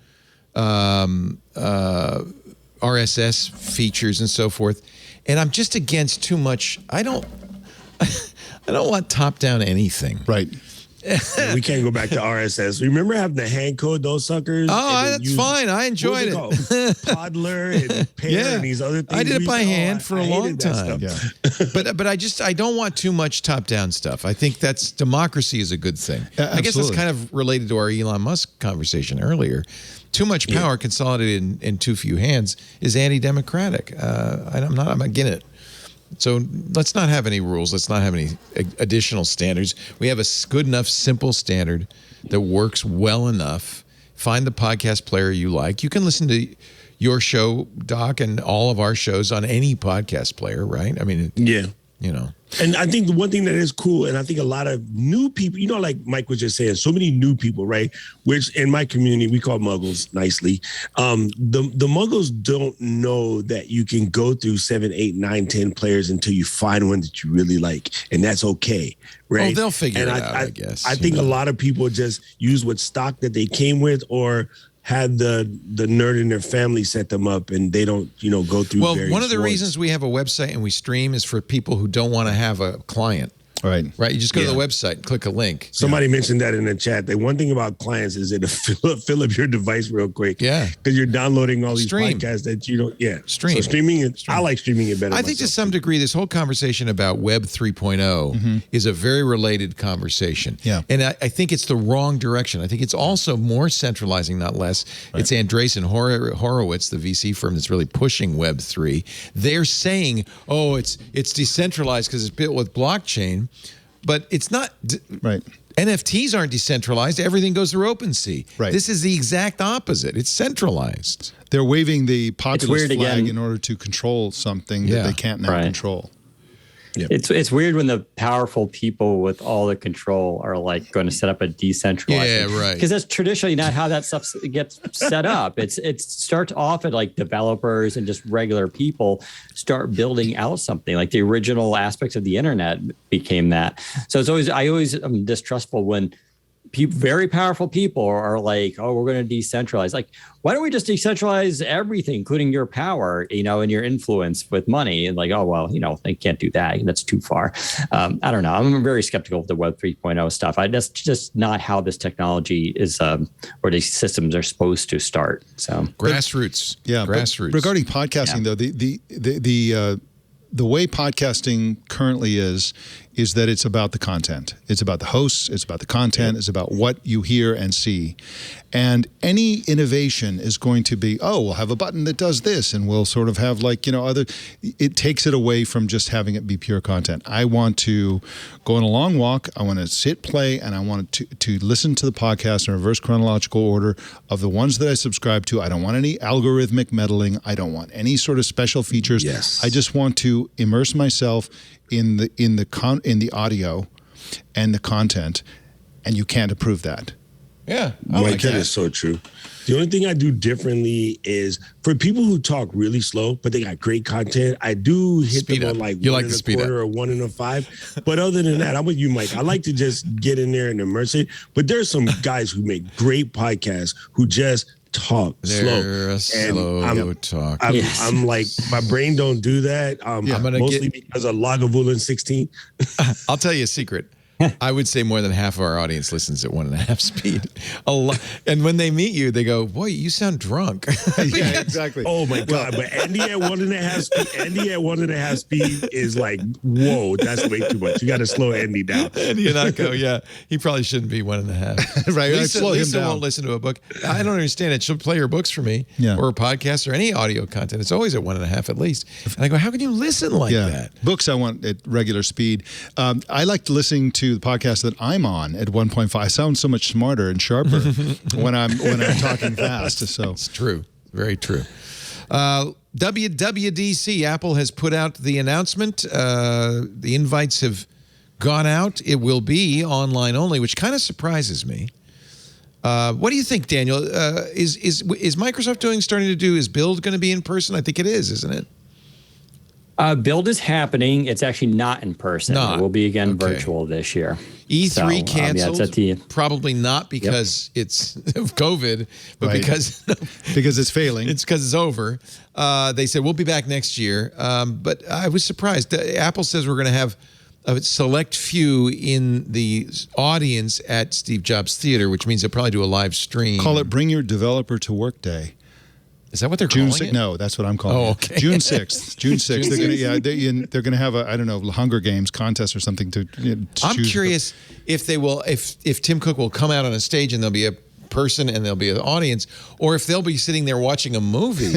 RSS features and so forth. And I'm just against too much. I don't want top-down anything. Right. We can't go back to RSS. Remember having the hand code those suckers? Oh, that's fine. I enjoyed it. Podler and Pair and these other things. I did it by hand for a long time. Yeah. But I don't want too much top-down stuff. I think democracy is a good thing. I guess that's kind of related to our Elon Musk conversation earlier. Too much power consolidated in too few hands is anti-democratic. I'm against it. So let's not have any rules. Let's not have any additional standards. We have a good enough, simple standard that works well enough. Find the podcast player you like. You can listen to your show, Doc, and all of our shows on any podcast player, right? I mean, And I think the one thing that is cool, and I think a lot of new people, like Mike was just saying, so many new people, right? Which in my community, we call muggles nicely. The muggles don't know that you can go through 7, 8, 9, 10 players until you find one that you really like. And that's okay, right? Oh, they'll figure it out, I guess. I think a lot of people just use what stock that they came with or had the nerd in their family set them up, and they don't, go through. Well, one of the reasons we have a website and we stream is for people who don't want to have a client. Right. You just go to the website and click a link. Somebody mentioned that in the chat. The one thing about clients is it'll fill up your device real quick. Yeah. Because you're downloading all these podcasts that you don't. Yeah. Stream. So streaming. I like streaming it better. I think to some degree, this whole conversation about Web 3.0 is a very related conversation. Yeah. And I think it's the wrong direction. I think it's also more centralizing, not less. Right. It's Andreessen Horowitz, the VC firm that's really pushing Web 3. They're saying, it's decentralized because it's built with blockchain. But it's not. Right. NFTs aren't decentralized. Everything goes through OpenSea. Right. This is the exact opposite. It's centralized. They're waving the populist flag again. in order to control something that they can't now control. Yep. It's weird when the powerful people with all the control are like going to set up a decentralized. Yeah, right. Because that's traditionally not how that stuff gets set up. It starts off at like developers and just regular people start building out something. Like the original aspects of the internet became that. So I always am distrustful when very powerful people are like, oh, we're going to decentralize. Like, why don't we just decentralize everything, including your power, and your influence with money? And like, oh, well, they can't do that. That's too far. I don't know. I'm very skeptical of the Web 3.0 stuff. That's just not how this technology is, or these systems are supposed to start. So grassroots. Yeah. Grassroots. Regarding podcasting, though, the way podcasting currently is that it's about the content. It's about the hosts. It's about the content. It's about what you hear and see. And any innovation is going to be, we'll have a button that does this, and we'll sort of have other. It takes it away from just having it be pure content. I want to go on a long walk. I want to sit, play, and I want to listen to the podcast in reverse chronological order of the ones that I subscribe to. I don't want any algorithmic meddling. I don't want any sort of special features. Yes. I just want to immerse myself in the audio and the content, and you can't approve that. Yeah, Mike, that is so true. The only thing I do differently is for people who talk really slow, but they got great content, I do hit them on like you 1 like and a quarter or 1 and a 5. But other than that, I'm with you, Mike. I like to just get in there and immerse it. But there's some guys who make great podcasts who just talk They're slow. talk. I'm like, my brain don't do that. I'm mostly because of Lagavulin 16. I'll tell you a secret. I would say more than half of our audience listens at 1.5 speed. A lot, and when they meet you, they go, "Boy, you sound drunk." Yeah, exactly. Oh my God! But Andy at 1.5 speed. Andy at 1.5 speed is like, whoa, that's way too much. You got to slow Andy down. Andy and Akko, yeah, he probably shouldn't be 1.5. Right. Lisa won't listen to a book. I don't understand it. She'll play her books for me, or a podcast, or any audio content. It's always at 1.5 at least. And I go, "How can you listen like that?" Books I want at regular speed. I like listening to the podcast that I'm on at 1.5. I sound so much smarter and sharper when I'm talking fast. So it's true, very true. WWDC, Apple has put out the announcement. The invites have gone out. It will be online only, which kind of surprises me. What do you think, Daniel? Is Microsoft starting to do? Is Build going to be in person? I think it is, isn't it? Build is happening. It's actually not in person. It will be again virtual this year. E3 canceled. it's probably not because it's of COVID, but because it's failing. It's because it's over. They said we'll be back next year. But I was surprised. Apple says we're going to have a select few in the audience at Steve Jobs Theater, which means they'll probably do a live stream. Call it Bring Your Developer to Work Day. Is that what they're calling it? No, that's what I'm calling it. Oh, okay. June 6th. June 6th. They're going to have a Hunger Games contest or something to I'm choose. curious if they will, if Tim Cook will come out on a stage and there'll be a person and there'll be an audience, or if they'll be sitting there watching a movie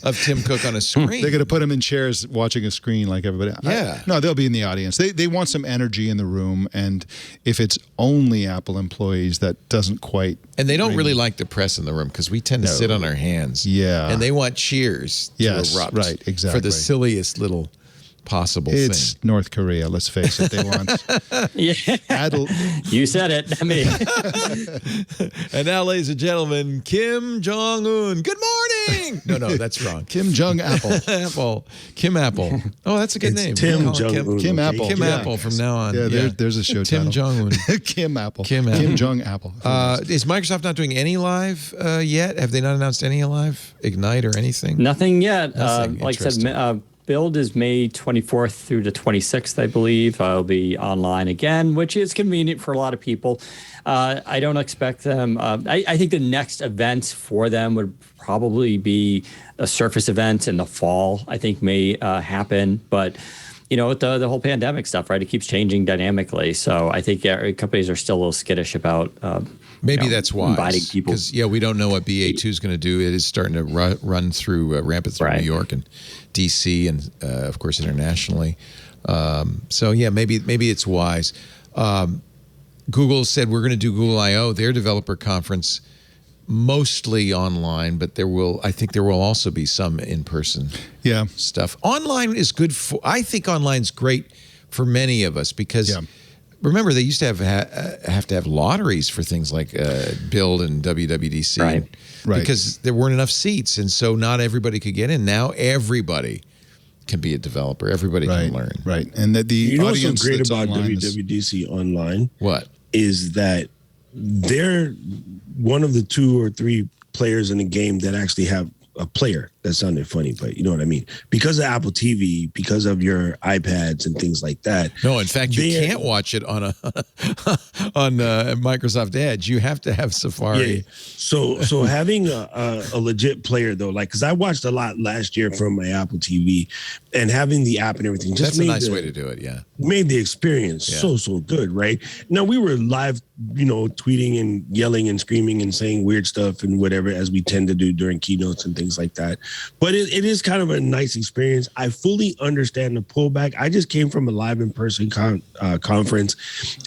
of Tim Cook on a screen. They're going to put him in chairs watching a screen like everybody. Yeah. No, they'll be in the audience. They want some energy in the room, and if it's only Apple employees, that doesn't quite. And they don't really like the press in the room because we tend to sit on our hands. Yeah. And they want cheers to erupt. Right, exactly. For the silliest little possible it's thing. North Korea, let's face it. They want You said it, not me. And now, ladies and gentlemen, Kim Jong-un. Good morning. No, that's wrong. Kim Apple. Kim Apple. Oh, that's a good name. Tim Jong-un. Kim Apple. Kim Apple from now on. Yeah, there's a show Tim title. Jong-un. Kim Apple. Kim Jong Apple. Is Microsoft not doing any live yet? Have they not announced any live Ignite or anything? Nothing yet. Nothing. Like I said, Build is May 24th through the 26th, I believe. It'll be online again, which is convenient for a lot of people. I don't expect them. I think the next events for them would probably be a Surface event in the fall, I think may happen. But, with the whole pandemic stuff, right, it keeps changing dynamically. So I think companies are still a little skittish about Maybe that's why. Inviting people. Because, we don't know what BA2 is going to do. It is starting to run through, rampant through New York and DC and, of course, internationally. So, maybe it's wise. Google said we're going to do Google I/O, their developer conference, mostly online, but I think there will also be some in-person stuff. Online is good I think online's great for many of us because remember they used to have to have lotteries for things like Build and WWDC. Right. Because there weren't enough seats, and so not everybody could get in. Now everybody can be a developer. Everybody can learn. Right. And that the audience what's so great that's about online WWDC online What? Is that they're one of the 2 or 3 players in the game that actually have a player. That sounded funny, but you know what I mean. Because of Apple TV, because of your iPads and things like that. No, in fact, you can't watch it on Microsoft Edge. You have to have Safari. Yeah. So having a legit player though, like because I watched a lot last year from my Apple TV, and having the app and everything just that's a nice way to do it. Yeah, made the experience so good. Right now we were live, tweeting and yelling and screaming and saying weird stuff and whatever as we tend to do during keynotes and things like that. But it is kind of a nice experience. I fully understand the pullback. I just came from a live in-person conference,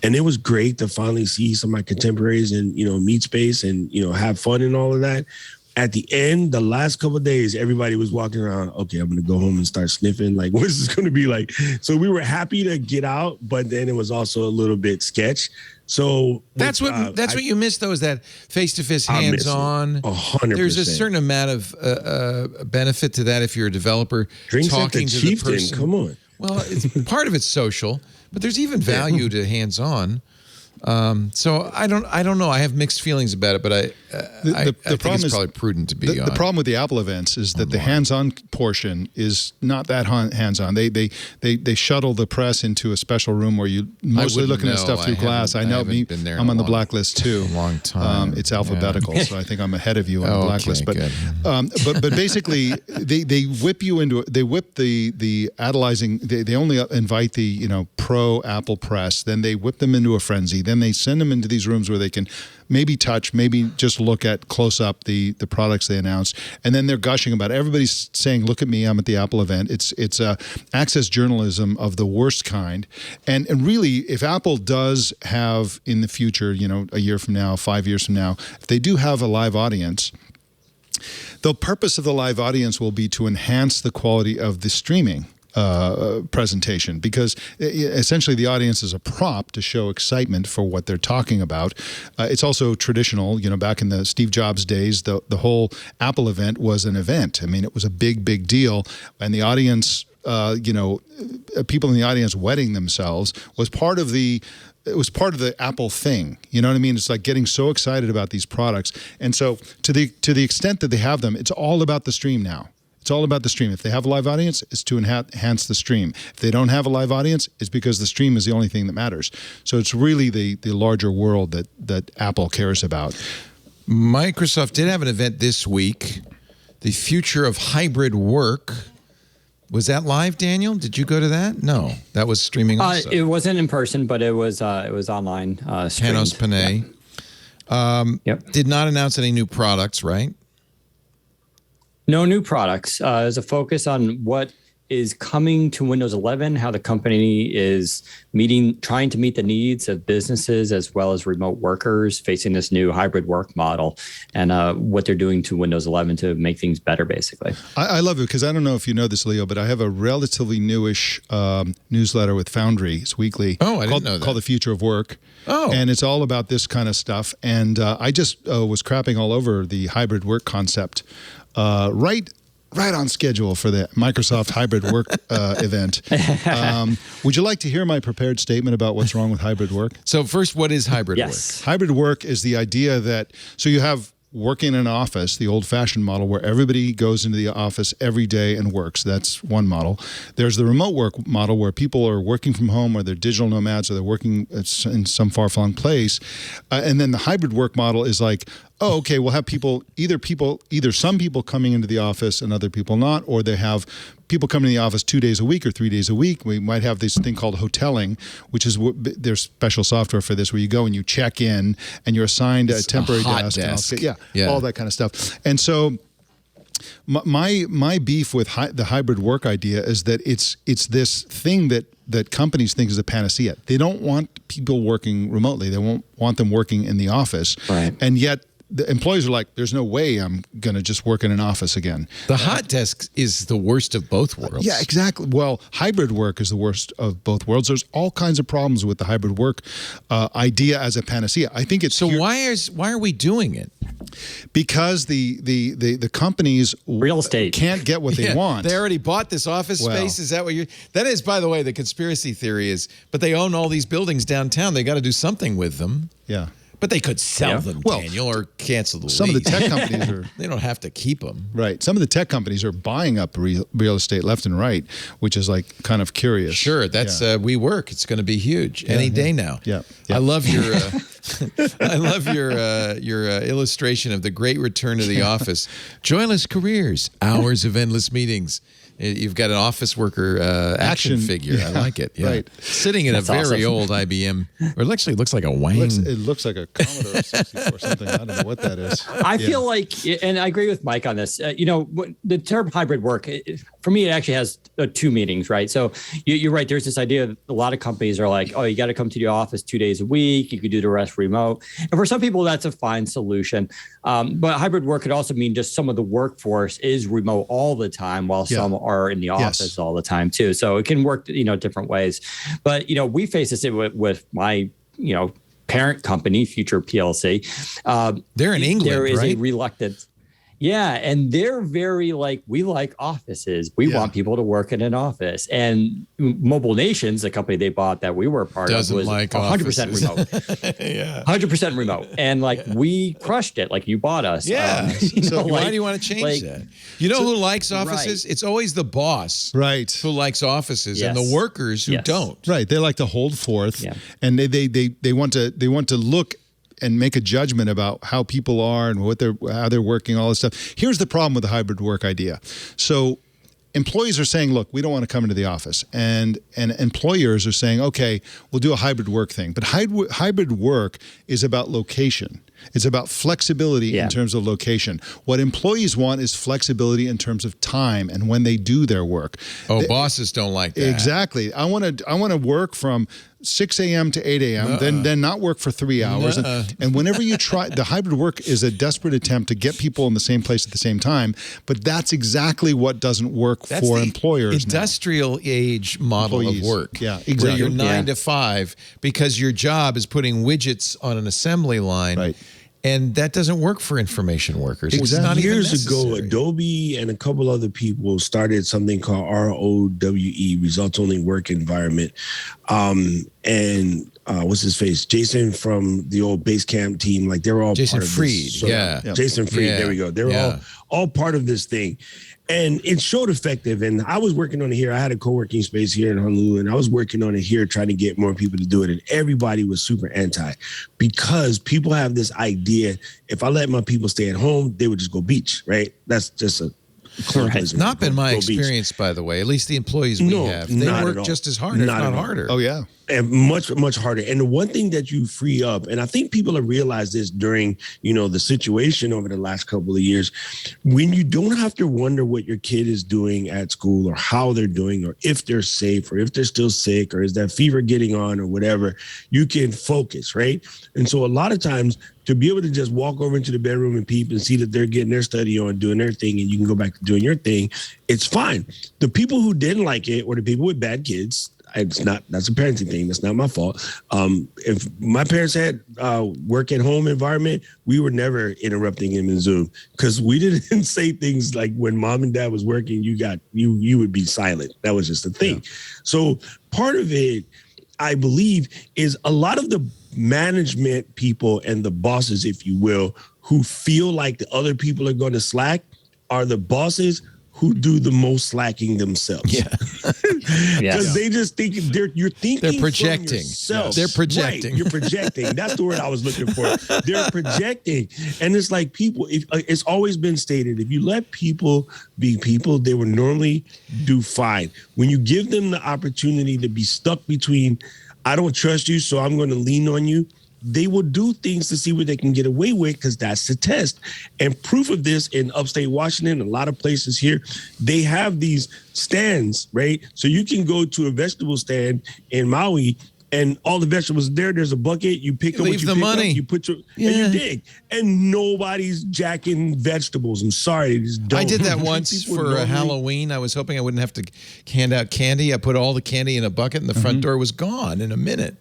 and it was great to finally see some of my contemporaries and, meet space and, have fun and all of that. At the end, the last couple of days, everybody was walking around, okay, I'm going to go home and start sniffing. Like, what's this going to be like? So we were happy to get out, but then it was also a little bit sketch. So that's what you miss though, is that face-to-face hands-on. 100%. There's a certain amount of benefit to that if you're a developer talking to the person. Come on. Well, part of it's social, but there's even value to hands-on. So I don't know. I have mixed feelings about it, but I think it's probably prudent to be the problem with the Apple events is that the hands-on portion is not that hands-on. They shuttle the press into a special room where you mostly looking at stuff through glass. I know me. I'm on the blacklist too. A long time. It's alphabetical, so I think I'm ahead of you on the blacklist. But basically, they whip you into they whip the idolizing. They only invite the pro Apple press. Then they whip them into a frenzy. Then they send them into these rooms where they can maybe touch, maybe just look at close up the products they announced, and then they're gushing about it. Everybody's saying, "Look at me, I'm at the Apple event." It's access journalism of the worst kind. And really, if Apple does have in the future, a year from now, 5 years from now, if they do have a live audience, the purpose of the live audience will be to enhance the quality of the streaming presentation, because essentially the audience is a prop to show excitement for what they're talking about. It's also traditional, back in the Steve Jobs days, the whole Apple event was an event. I mean, it was a big deal, and the audience, people in the audience wetting themselves was part of the Apple thing. You know what I mean? It's like getting so excited about these products. And so to the extent that they have them, it's all about the stream now. It's all about the stream. If they have a live audience, it's to enhance the stream. If they don't have a live audience, it's because the stream is the only thing that matters. So it's really the larger world that Apple cares about. Microsoft did have an event this week, the future of hybrid work. Was that live, Daniel? Did you go to that? No, that was streaming also. It wasn't in person, but it was online. Panos Panay. Did not announce any new products, right? No new products. There's a focus on what is coming to Windows 11, how the company is trying to meet the needs of businesses as well as remote workers facing this new hybrid work model, and what they're doing to Windows 11 to make things better, basically. I love it because I don't know if you know this, Leo, but I have a relatively newish newsletter with Foundry. It's weekly. Oh, I didn't know that. Called The Future of Work. Oh. And it's all about this kind of stuff. And I just was crapping all over the hybrid work concept. Right on schedule for the Microsoft hybrid work event. Would you like to hear my prepared statement about what's wrong with hybrid work? So first, what is hybrid work? Hybrid work is the idea that, so you have working in an office, the old-fashioned model where everybody goes into the office every day and works. That's one model. There's the remote work model where people are working from home, or they're digital nomads, or they're working in some far-flung place. And then the hybrid work model is like, oh, okay, we'll have either some people coming into the office and other people not, or they have people coming to the office 2 days a week or 3 days a week. We might have this thing called hoteling, which is there's special software for this, where you go and you check in and you're assigned a temporary desk. Desk. All that kind of stuff. And so My beef with the hybrid work idea is that it's this thing that companies think is a panacea. They don't want people working remotely. They won't want them working in the office. Right. And yet the employees are like, there's no way I'm going to just work in an office again. The hot desk is the worst of both worlds. Yeah, exactly. Well, hybrid work is the worst of both worlds. There's all kinds of problems with the hybrid work idea as a panacea. I think it's so. Why are we doing it? Because the companies real estate can't get what they want. They already bought this office space. Is that what you're? That is, by the way, the conspiracy theory is. But they own all these buildings downtown. They got to do something with them. Yeah. But they could sell them, Daniel, or cancel the lease. Some of the tech companies are... They don't have to keep them. Right. Some of the tech companies are buying up real estate left and right, which is like kind of curious. Sure. That's WeWork. It's going to be huge any day now. Yeah. I love your your illustration of the great return to the office. Joyless careers, hours of endless meetings. You've got an office worker action figure. Yeah, I like it. Yeah. Right. Sitting in a very old IBM, or it actually looks like a Wang. It looks like a Commodore 64 or something. I don't know what that is. I feel like, and I agree with Mike on this, the term hybrid work, for me, it actually has two meanings, right? So you're right. There's this idea that a lot of companies are like, oh, you got to come to the office 2 days a week. You could do the rest remote. And for some people, that's a fine solution. But hybrid work could also mean just some of the workforce is remote all the time while some are in the office all the time too. So it can work, different ways. But, we face this with my, parent company, Future PLC. They're in England, there is right? a reluctance. Yeah. And they're very we like offices. We want people to work in an office. And Mobile Nations, the company they bought that we were a part of, was like 100% remote. Yeah. 100% remote. And we crushed it. You bought us. Yeah. So why do you want to change that? You know who likes offices? Right. It's always the boss. Right. Who likes offices and the workers who don't. Right. They like to hold forth and they want to look and make a judgment about how people are and how they're working, all this stuff. Here's the problem with the hybrid work idea. So employees are saying, look, we don't want to come into the office. And employers are saying, okay, we'll do a hybrid work thing. But hybrid work is about location. It's about flexibility in terms of location. What employees want is flexibility in terms of time and when they do their work. Bosses don't like that. Exactly. I want to work from 6 a.m. to 8 a.m., then not work for 3 hours. And whenever you try, the hybrid work is a desperate attempt to get people in the same place at the same time, but that's exactly what doesn't work for employers industrial age model of work. Yeah, exactly. Where you're 9 to 5 because your job is putting widgets on an assembly line. Right. And that doesn't work for information workers. Exactly. It's not Years even ago, Adobe and a couple other people started something called ROWE, Results Only Work Environment. What's his face? Jason from the old Basecamp team. They're all Jason part of Fried. this. Jason Fried. Yeah. There we go. They're all part of this thing. And it showed effective. And I was working on it here. I had a co-working space here in Honolulu, and I was working on it here, trying to get more people to do it. And everybody was super anti, because people have this idea, if I let my people stay at home, they would just go beach, right? That's just a It's not been my experience, by the way. At least the employees we have. They work just as hard, if not harder. Oh, yeah. And much, much harder. And the one thing that you free up, and I think people have realized this during, the situation over the last couple of years, when you don't have to wonder what your kid is doing at school or how they're doing or if they're safe or if they're still sick or is that fever getting on or whatever, you can focus, right? And so a lot of times to be able to just walk over into the bedroom and peep and see that they're getting their study on, doing their thing, and you can go back to doing your thing, it's fine. The people who didn't like it were the people with bad kids. That's a parenting thing. That's not my fault. If my parents had work at home environment, we were never interrupting him in Zoom because we didn't say things like when mom and dad was working, you would be silent. That was just a thing. Yeah. So part of it, I believe, is a lot of the management people and the bosses, if you will, who feel like the other people are going to slack are the bosses who do the most slacking themselves. Yeah. Because they just think you're thinking. They're projecting. From yourself. They're projecting. Right, you're projecting. That's the word I was looking for. They're projecting. And it's like people, it's always been stated, if you let people be people, they will normally do fine. When you give them the opportunity to be stuck between, I don't trust you, so I'm going to lean on you, they will do things to see what they can get away with because that's the test. And proof of this in upstate Washington, a lot of places here, they have these stands, right? So you can go to a vegetable stand in Maui and all the vegetables there. There's a bucket. You pick up what you the pick money. Up, you put your and you dig, and nobody's jacking vegetables. I'm sorry, they just don't. I did that once for Halloween. I was hoping I wouldn't have to hand out candy. I put all the candy in a bucket, and the front door was gone in a minute.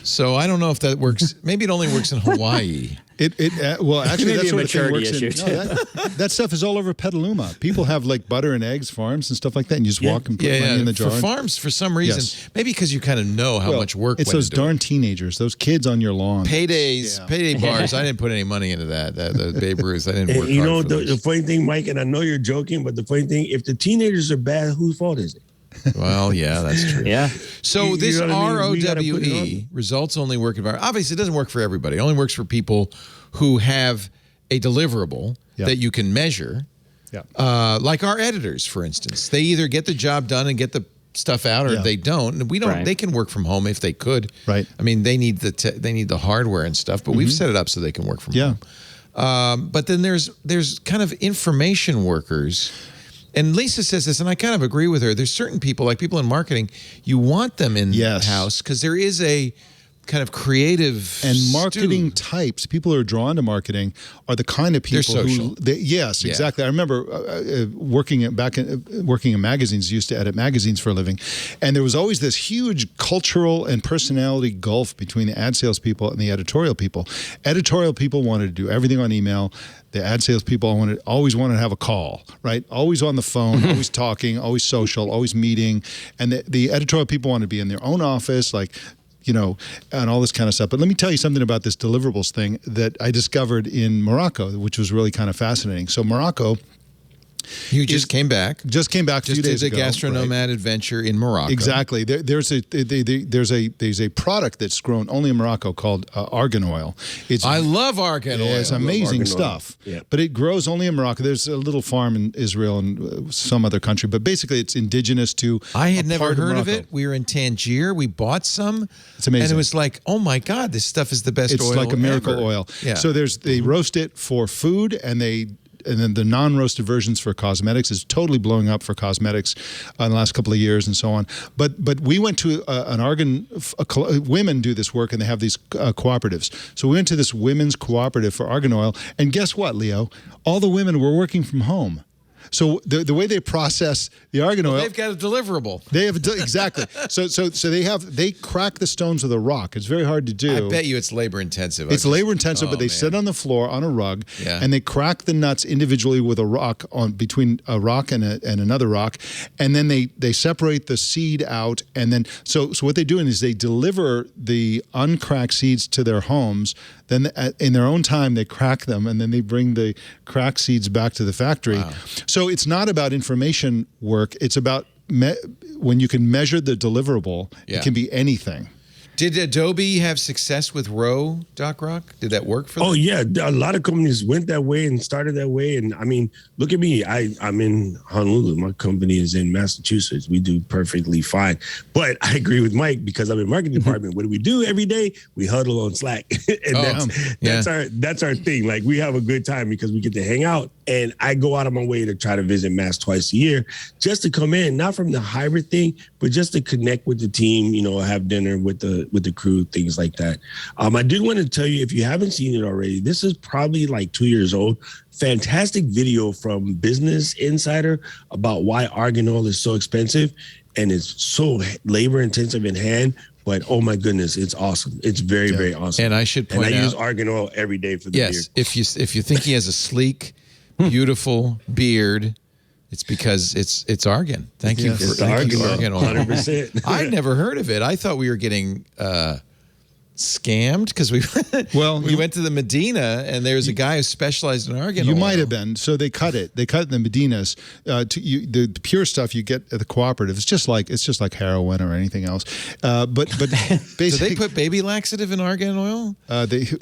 So I don't know if that works. Maybe it only works in Hawaii. Well, actually, that Maybe a sort of thing maturity works issue. that stuff is all over Petaluma. People have like butter and eggs farms and stuff like that, and you just walk and put money in the jar. For farms, for some reason, maybe because you kind of know how much work it's went those into darn it. teenagers, those kids on your lawn. Paydays, payday bars. I didn't put any money into that. The Babe Ruth. I didn't work You know, hard for the those. funny thing, Mike, and I know you're joking, but the funny thing, if the teenagers are bad, whose fault is it? Well, yeah, that's true. Yeah. So You this know what I mean? We gotta put it ROWE, results only work environment. Obviously, it doesn't work for everybody. It only works for people who have a deliverable that you can measure. Yeah. Like our editors, for instance. They either get the job done and get the stuff out, or they don't. And we don't. Right. They can work from home if they could. Right. I mean, they need the hardware and stuff, but we've set it up so they can work from home. But then there's kind of information workers. And Lisa says this, and I kind of agree with her. There's certain people, like people in marketing, you want them in house because there is a kind of creative and marketing types. People who are drawn to marketing are the kind of people who. Exactly. I remember working in magazines. Used to edit magazines for a living, and there was always this huge cultural and personality gulf between the ad sales people and the editorial people. Editorial people wanted to do everything on email. The ad sales people always wanted to have a call, right? Always on the phone, always talking, always social, always meeting. And the editorial people wanted to be in their own office, like, you know, and all this kind of stuff. But let me tell you something about this deliverables thing that I discovered in Morocco, which was really kind of fascinating. So Morocco... You just came back. Just came back a few days ago. Just did a Gastronomad adventure in Morocco. Exactly. There's a product that's grown only in Morocco called argan oil. I love argan oil. It's amazing stuff. Yeah. But it grows only in Morocco. There's a little farm in Israel and some other country, but basically it's indigenous to. I had a never part heard of Morocco. it. We were in Tangier. We bought some. It's amazing. And it was like, oh my God, this stuff is the best oil. It's like a miracle ever. oil. Yeah. So they roast it for food, and then the non-roasted versions for cosmetics is totally blowing up for cosmetics in the last couple of years and so on. But we went to an Argan, women do this work and they have these cooperatives. So we went to this women's cooperative for argan oil, and guess what, Leo? All the women were working from home. So the way they process the argan oil, they've got a deliverable. They have exactly. So they crack the stones with a rock. It's very hard to do. I bet you it's labor intensive. It's labor intensive, but they sit on the floor on a rug, and they crack the nuts individually with a rock between a rock and another rock, and then they separate the seed out, and then so what they're doing is they deliver the uncracked seeds to their homes. Then in their own time they crack them, and then they bring the cracked seeds back to the factory. Wow. So it's not about information work. It's about when you can measure the deliverable. It can be anything. Did Adobe have success with Row, Doc Rock? Did that work for them? Oh, yeah. A lot of companies went that way and started that way. And I mean, look at me. I'm in Honolulu. My company is in Massachusetts. We do perfectly fine. But I agree with Mike because I'm in marketing department. What do we do every day? We huddle on Slack. And that's our thing. Like, we have a good time because we get to hang out. And I go out of my way to try to visit Mass twice a year just to come in, not from the hybrid thing, but just to connect with the team, you know, have dinner with the crew, things like that. I did want to tell you, if you haven't seen it already, this is probably like 2 years old. Fantastic video from Business Insider about why argan oil is so expensive and it's so labor intensive in hand. But oh my goodness, it's awesome. It's very, very awesome. And I should point out, I use argan oil every day for the beard. Yes, if you think he has a sleek, beautiful beard, it's because it's argan. Thank you for argan oil. 100%. I'd never heard of it. I thought we were getting scammed because we went to the Medina and there's a guy who specialized in argan oil. You might have been. So they cut it. They cut it in the Medinas. The pure stuff you get at the cooperative. It's just like heroin or anything else. But basically, do they put baby laxative in argan oil?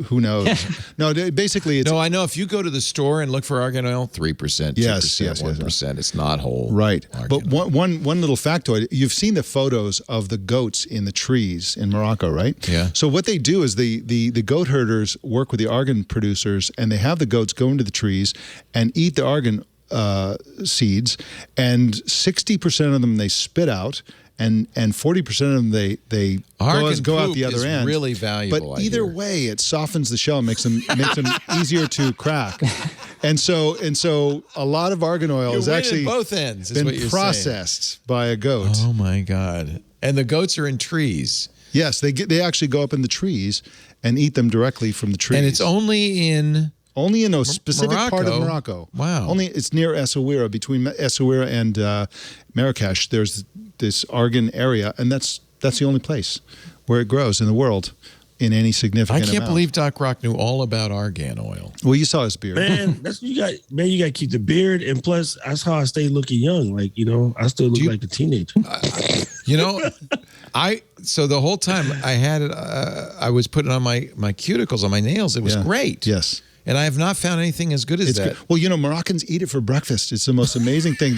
Who knows? No, basically it's. No, I know if you go to the store and look for argan oil, 3%, 2%, yes, 1%. It's not whole. Right. But oil. one little factoid. You've seen the photos of the goats in the trees in Morocco, right? Yeah. So what they do is the goat herders work with the argan producers, and they have the goats go into the trees and eat the argan seeds, and 60% of them they spit out, and 40% of them they go out the other end. Really valuable. But either way, it softens the shell, makes them easier to crack. And so a lot of argan oil has actually both ends, been processed by a goat. Oh my God! And the goats are in trees. Yes, they actually go up in the trees and eat them directly from the trees. And it's only in a specific part of Morocco. Wow. It's near Essaouira, between Essaouira and Marrakesh. There's this argan area, and that's the only place where it grows in the world in any significant amount. I can't believe Doc Rock knew all about argan oil. Well, you saw his beard. Man, that's what you got. Man, you got to keep the beard, and plus, that's how I stay looking young. Like, I still look like a teenager. So the whole time I had it, I was putting on my cuticles on my nails. It was great. Yes. And I have not found anything as good as that. Good. Well, Moroccans eat it for breakfast. It's the most amazing thing.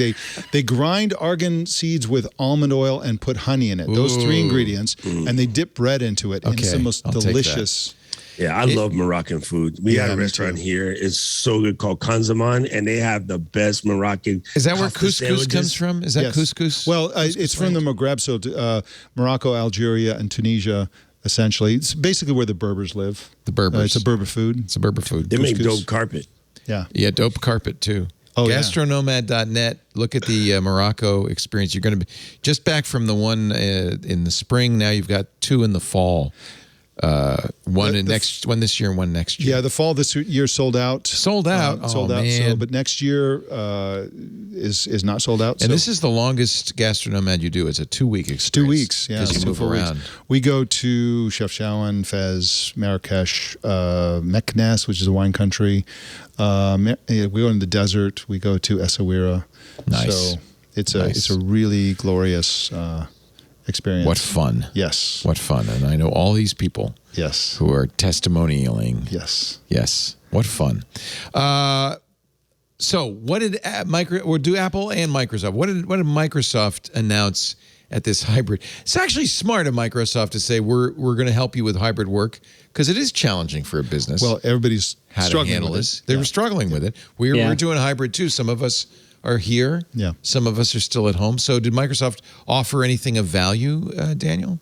They grind argan seeds with almond oil and put honey in it. Those 3 ingredients, and they dip bread into it. And it's the most delicious. Yeah, I love Moroccan food. We have a restaurant here. It's so good called Kanzaman, and they have the best Moroccan. Is that where couscous comes from? Is that couscous? Well, it's from the Maghreb, so Morocco, Algeria, and Tunisia. Essentially, it's basically where the Berbers live. The Berbers. It's a Berber food. It's a Berber food. They make dope carpet. Yeah. Yeah, dope carpet too. Oh, Gastronomad.net. Look at the Morocco experience. You're going to be just back from the one in the spring. Now you've got 2 in the fall. One this year and one next year. Yeah, the fall this year sold out. Sold out. Sold out. Man. But next year is not sold out. And this is the longest Gastronomad you do. It's a 2-week experience. 2 weeks. Yeah, because you move around. We go to Chefchaouen, Fez, Marrakesh, Meknes, which is a wine country. We go in the desert. We go to Essaouira. Nice. So it's a really glorious experience. What fun. Yes. What fun. And I know all these people. Yes. Who are testimonialing. Yes. Yes. What fun. So what did Apple and Microsoft, what did Microsoft announce at this hybrid? It's actually smart of Microsoft to say we're going to help you with hybrid work, because it is challenging for a business. Well, everybody's how struggling to handle with this. it. They were struggling with it. We're doing hybrid too. Some of us are here. Yeah. Some of us are still at home. So did Microsoft offer anything of value, Daniel?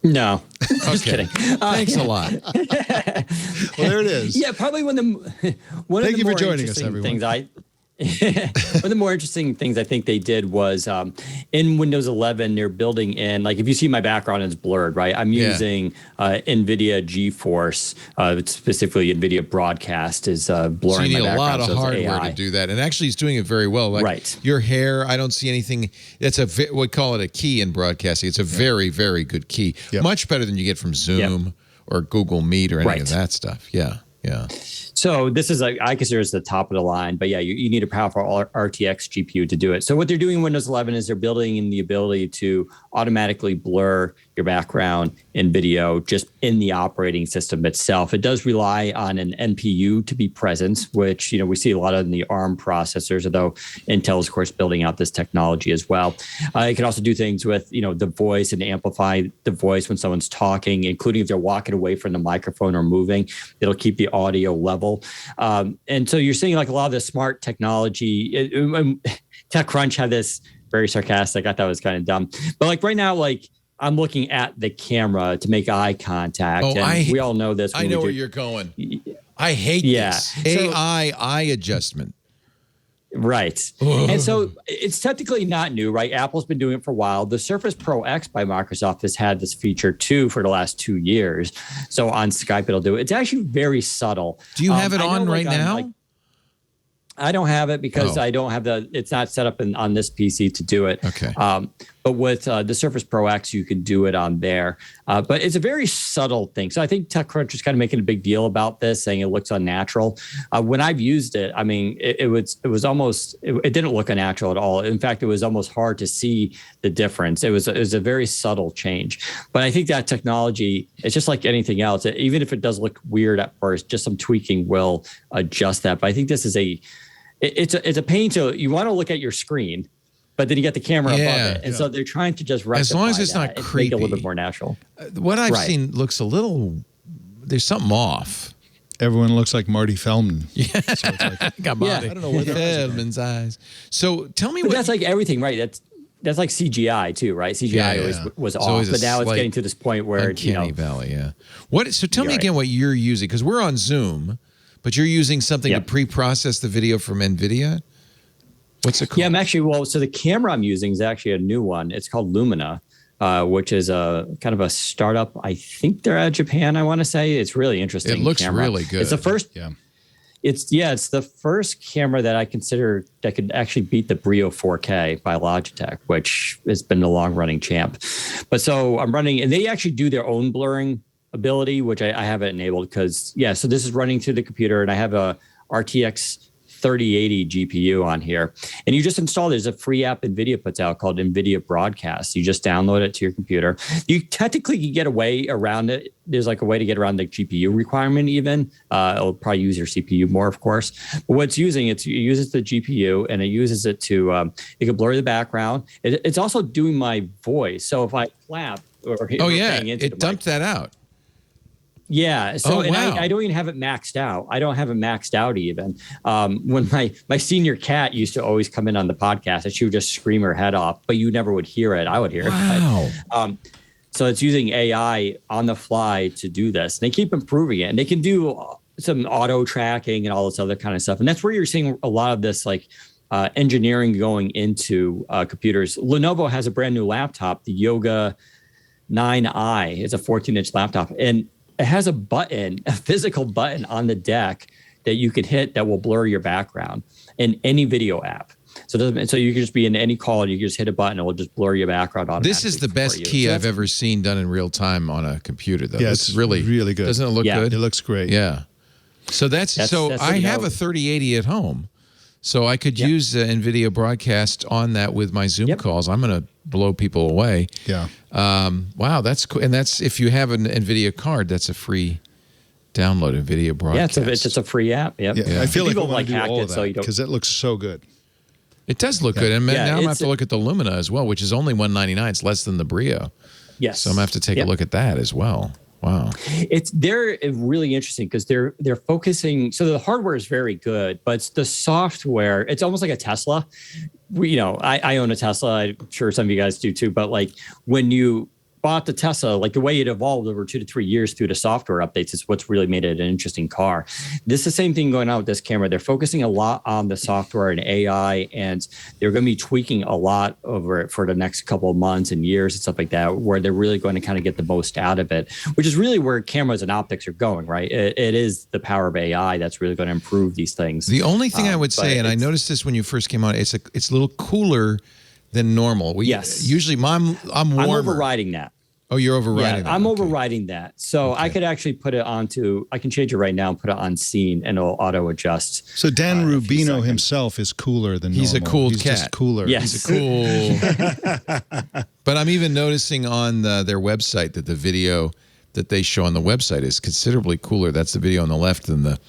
No. Just kidding. Thanks a lot. Well, there it is. Yeah, probably one of the more interesting things one of the more interesting things I think they did was in Windows 11, they're building in, like if you see my background, it's blurred, right? I'm using NVIDIA GeForce, specifically NVIDIA Broadcast is blurring so you need my a lot background, of hardware to do that. And actually he's doing it very well. Like your hair, I don't see anything. It's we call it a key in broadcasting. It's a very, very good key. Yep. Much better than you get from Zoom or Google Meet or any of that stuff. Yeah. Yeah. So this is I consider this the top of the line, but yeah, you need a powerful RTX GPU to do it. So what they're doing in Windows 11 is they're building in the ability to automatically blur your background in video just in the operating system itself. It does rely on an NPU to be present, which we see a lot of in the ARM processors, although Intel is of course building out this technology as well. It can also do things with the voice and amplify the voice when someone's talking, including if they're walking away from the microphone or moving. It'll keep the audio level. And so you're seeing like a lot of the smart technology. TechCrunch had this very sarcastic. I thought it was kind of dumb. But like right now, like I'm looking at the camera to make eye contact. We all know this. I know where you're going. I hate this. AI eye adjustment. Right. And so it's technically not new, right? Apple's been doing it for a while. The Surface Pro X by Microsoft has had this feature too for the last 2 years. So on Skype, it'll do it. It's actually very subtle. Do you have it on right now? I don't have it because I don't have it's not set up on this PC to do it. Okay. But with the Surface Pro X, you can do it on there. But it's a very subtle thing. So I think TechCrunch is kind of making a big deal about this, saying it looks unnatural. When I've used it, I mean, it was almost, it didn't look unnatural at all. In fact, it was almost hard to see the difference. It was a very subtle change. But I think that technology, it's just like anything else. Even if it does look weird at first, just some tweaking will adjust that. But I think this is it's a pain to, you want to look at your screen but then you get the camera Yeah. above it. And so they're trying to just rectify As long as it's that not and creepy. make it a little bit more natural. What I've Right. seen looks a little, there's something off. Everyone looks like Marty Feldman. Yeah. So it's like, Got Yeah. Marty I don't know where their eyes are going. Feldman's eyes. So tell me But what. that's like everything, right? That's like CGI too, right? CGI Yeah, yeah. always was It's off, always a but now it's slight getting to this point where Uncanny Valley, yeah. What? So tell me You're again right. what you're using, because we're on Zoom, but you're using something Yep. to pre-process the video from NVIDIA? What's it called? Yeah, I'm actually, so the camera I'm using is actually a new one. It's called Lumina, which is a kind of a startup. I think they're out of Japan, I want to say. It's really interesting. It looks camera. really good. It's the first. yeah. It's the first camera that I consider that could actually beat the Brio 4K by Logitech, which has been the long running champ. But so I'm running, and they actually do their own blurring ability, which I have it enabled because, so this is running through the computer, and I have a RTX 3080 GPU on here. And you just install, there's a free app NVIDIA puts out called NVIDIA Broadcast. You just download it to your computer. You technically can get a way around it. There's like a way to get around the GPU requirement even. It'll probably use your CPU more, of course. But what it's using, it uses the GPU, and it uses it to, it can blur the background. It's also doing my voice. So if I clap or Oh, yeah. bang into It the dumped that out. Yeah. So, Oh, and wow. I don't even have it maxed out. I don't have it maxed out even. When my senior cat used to always come in on the podcast, and she would just scream her head off, but you never would hear it. I would hear Wow. it. But, so it's using AI on the fly to do this. And they keep improving it, and they can do some auto tracking and all this other kind of stuff. And that's where you're seeing a lot of this like engineering going into computers. Lenovo has a brand new laptop, the Yoga 9i. It's a 14-inch laptop, and it has a button, a physical button on the deck that you could hit that will blur your background in any video app. So you can just be in any call and you can just hit a button, it will just blur your background automatically. This is the for best you. key So I've ever seen done in real time on a computer, though. Yeah, It's it's really good. Doesn't it look Yeah. good? It looks great. Yeah. So that's the I have go. a 3080 at home. So I could use NVIDIA Broadcast on that with my Zoom calls. I'm going to blow people away. Yeah. Wow, that's cool. And that's if you have an NVIDIA card, that's a free download, NVIDIA Broadcast. Yeah, it's just a free app. Yep. Yeah. I feel like I People want to do hacked all it, of so you that don't. because it looks so good. It does look good. And now I'm going to have it's to look at the Lumina as well, which is only $199. It's less than the Brio. Yes. So I'm going to have to take a look at that as well. Wow. They're really interesting because they're focusing. So the hardware is very good, but it's the software. It's almost like a Tesla. I own a Tesla. I'm sure some of you guys do too. But like when you bought the Tesla, like the way it evolved over 2 to 3 years through the software updates is what's really made it an interesting car. This is the same thing going on with this camera. They're focusing a lot on the software and AI, and they're going to be tweaking a lot over it for the next couple of months and years and stuff like that, where they're really going to kind of get the most out of it, which is really where cameras and optics are going, right? It is the power of AI that's really going to improve these things. The only thing I would say, and I noticed this when you first came on, it's a little cooler than normal. Yes. Usually I'm warmer. I'm overriding that. Oh, you're overriding that. I'm Okay. overriding that. So I could actually put it onto, I can change it right now and put it on scene and it'll auto adjust. So Dan in a few Rubino seconds. himself is cooler than He's a normal. cool He's cat. just cooler. Yes. He's a cool. But I'm even noticing on their website that the video that they show on the website is considerably cooler. That's the video on the left than the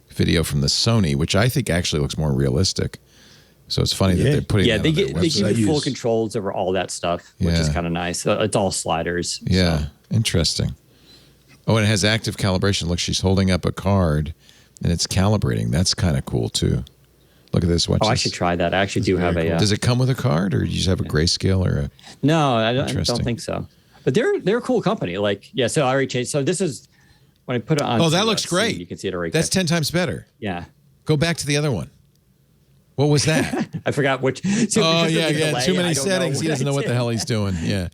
video from the Sony, which I think actually looks more realistic. So it's funny that they're putting that they on their give website. you full controls over all that stuff, which is Yeah. kind of nice. It's all sliders. Yeah, So. interesting. Oh, and it has active calibration. Look, she's holding up a card, and it's calibrating. That's kind of cool, too. Look at this. Watch Oh, I this. should try that. I actually do have a. Does it come with a card, or do you just have a grayscale or a... No, I don't Interesting. think so. But they're a cool company. Like, yeah. So I already changed. So this is when I put it on. Oh, that looks great. You can see it already. That's 10 times better. Yeah. Go back to the other one. What was that? I forgot which. Oh, because of yeah. the delay, Too many I don't know settings. He what doesn't I know what the did. hell he's doing. Yeah.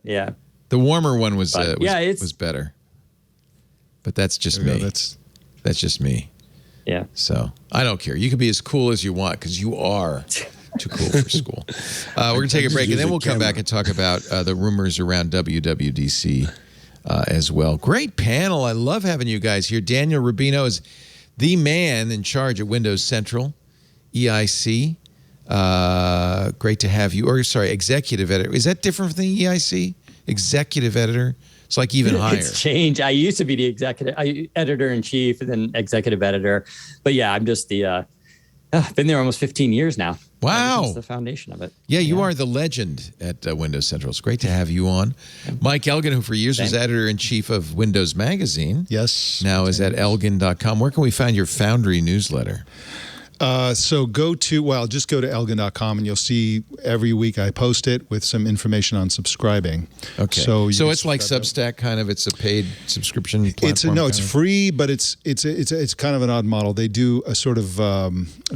Yeah. The warmer one was But, was better. But that's just me. That's just me. Yeah. So I don't care. You can be as cool as you want because you are too cool for school. We're going to take a break, and then we'll come back and talk about the rumors around WWDC as well. Great panel. I love having you guys here. Daniel Rubino is the man in charge at Windows Central, EIC. Great to have you. Or, sorry, executive editor. Is that different from the EIC? Executive editor? It's like even higher. It's changed. I used to be the editor in chief and then executive editor. But yeah, I'm just the, I've been there almost 15 years now. Wow. That's the foundation of it. Yeah, you are the legend at Windows Central. It's great to have you on. Mike Elgin, who for years was editor-in-chief of Windows Magazine. Yes. Now is at elgin.com. Where can we find your Foundry newsletter? So just go to elgin.com and you'll see every week I post it with some information on subscribing. Okay. So it's like Substack kind of. It's a paid subscription platform. It's free, but it's kind of an odd model. They do a sort of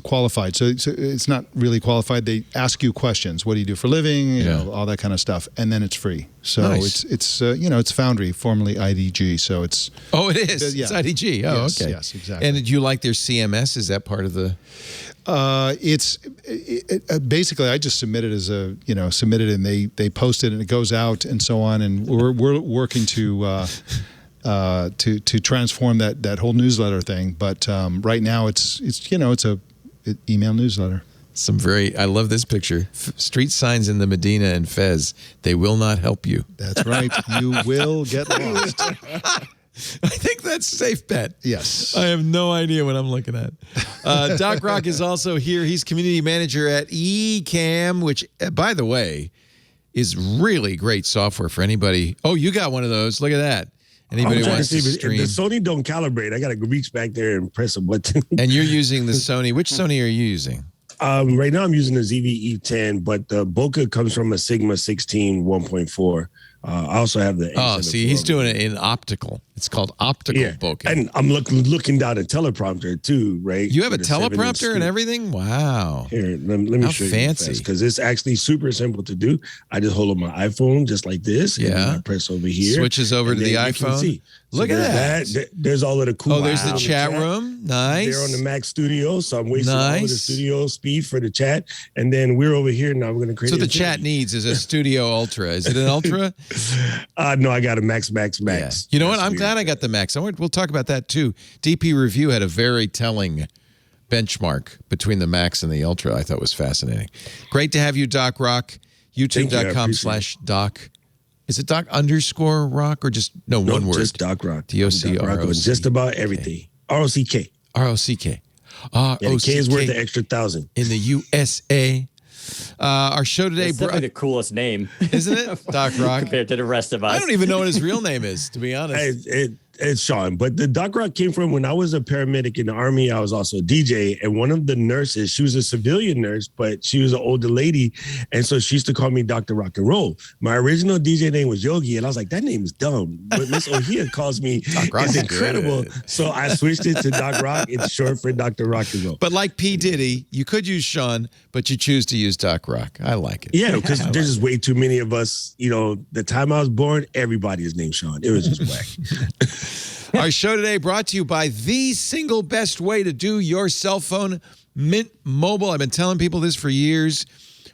qualified. So it's not really qualified. They ask you questions. What do you do for a living? You know, all that kind of stuff, and then it's free. So nice. it's Foundry, formerly IDG. So it's it is. It's IDG. Oh, yes, okay. Yes, exactly. And do you like their CMS? Is that part of the? Basically I just submit it and they post it and it goes out and so on, and we're working to transform that whole newsletter thing. But right now it's an email newsletter. I love this picture. Street signs in the Medina and Fez. They will not help you. That's right. You will get lost. I think that's a safe bet. Yes. I have no idea what I'm looking at. Doc Rock is also here. He's community manager at Ecamm, which, by the way, is really great software for anybody. Oh, you got one of those. Look at that. Anybody wants to stream. If the Sony don't calibrate, I got to reach back there and press a button. And you're using the Sony. Which Sony are you using? Right now I'm using the ZV-E10, but the bokeh comes from a Sigma 16 1.4. I also have the. He's doing it in optical. It's called optical bokeh. And I'm looking down a teleprompter too, right? You have a teleprompter and everything? Wow. Here, let me show fancy. you because it's actually super simple to do. I just hold up my iPhone just like this. And then I press over here. Switches over to the iPhone. Look at that. There's all of the cool. Oh, there's the chat room. Nice. They're on the Mac Studio, so I'm wasting all of the studio speed for the chat. And then we're over here now. We're going to create. So the chat needs is a Studio Ultra. Is it an Ultra? No, I got a Max. Yeah. You know what? I'm glad I got the Max. We'll talk about that too. DP Review had a very telling benchmark between the Max and the Ultra. I thought was fascinating. Great to have you, Doc Rock. YouTube.com/Doc. Is it Doc_Rock or just one word? Just Doc Rock. DOC. Just about everything. ROCK. ROCK. Yeah, the K is worth the extra 1,000 in the USA. Our show today, it's definitely the coolest name, isn't it? Doc Rock compared to the rest of us. I don't even know what his real name is, to be honest. It's Sean, but the Doc Rock came from when I was a paramedic in the Army. I was also a DJ, and one of the nurses, she was a civilian nurse, but she was an older lady, and so she used to call me Dr. Rock and Roll. My original DJ name was Yogi, and I was like, that name is dumb, but Miss Ohia calls me Doc Rock. It's incredible. So I switched it to Doc Rock. It's short for Dr. Rock and Roll. But like P. Diddy, you could use Sean, but you choose to use Doc Rock. I like it. Yeah, because there's just way too many of us. The time I was born, everybody is named Sean. It was just whack. Our show today brought to you by the single best way to do your cell phone, Mint Mobile. I've been telling people this for years.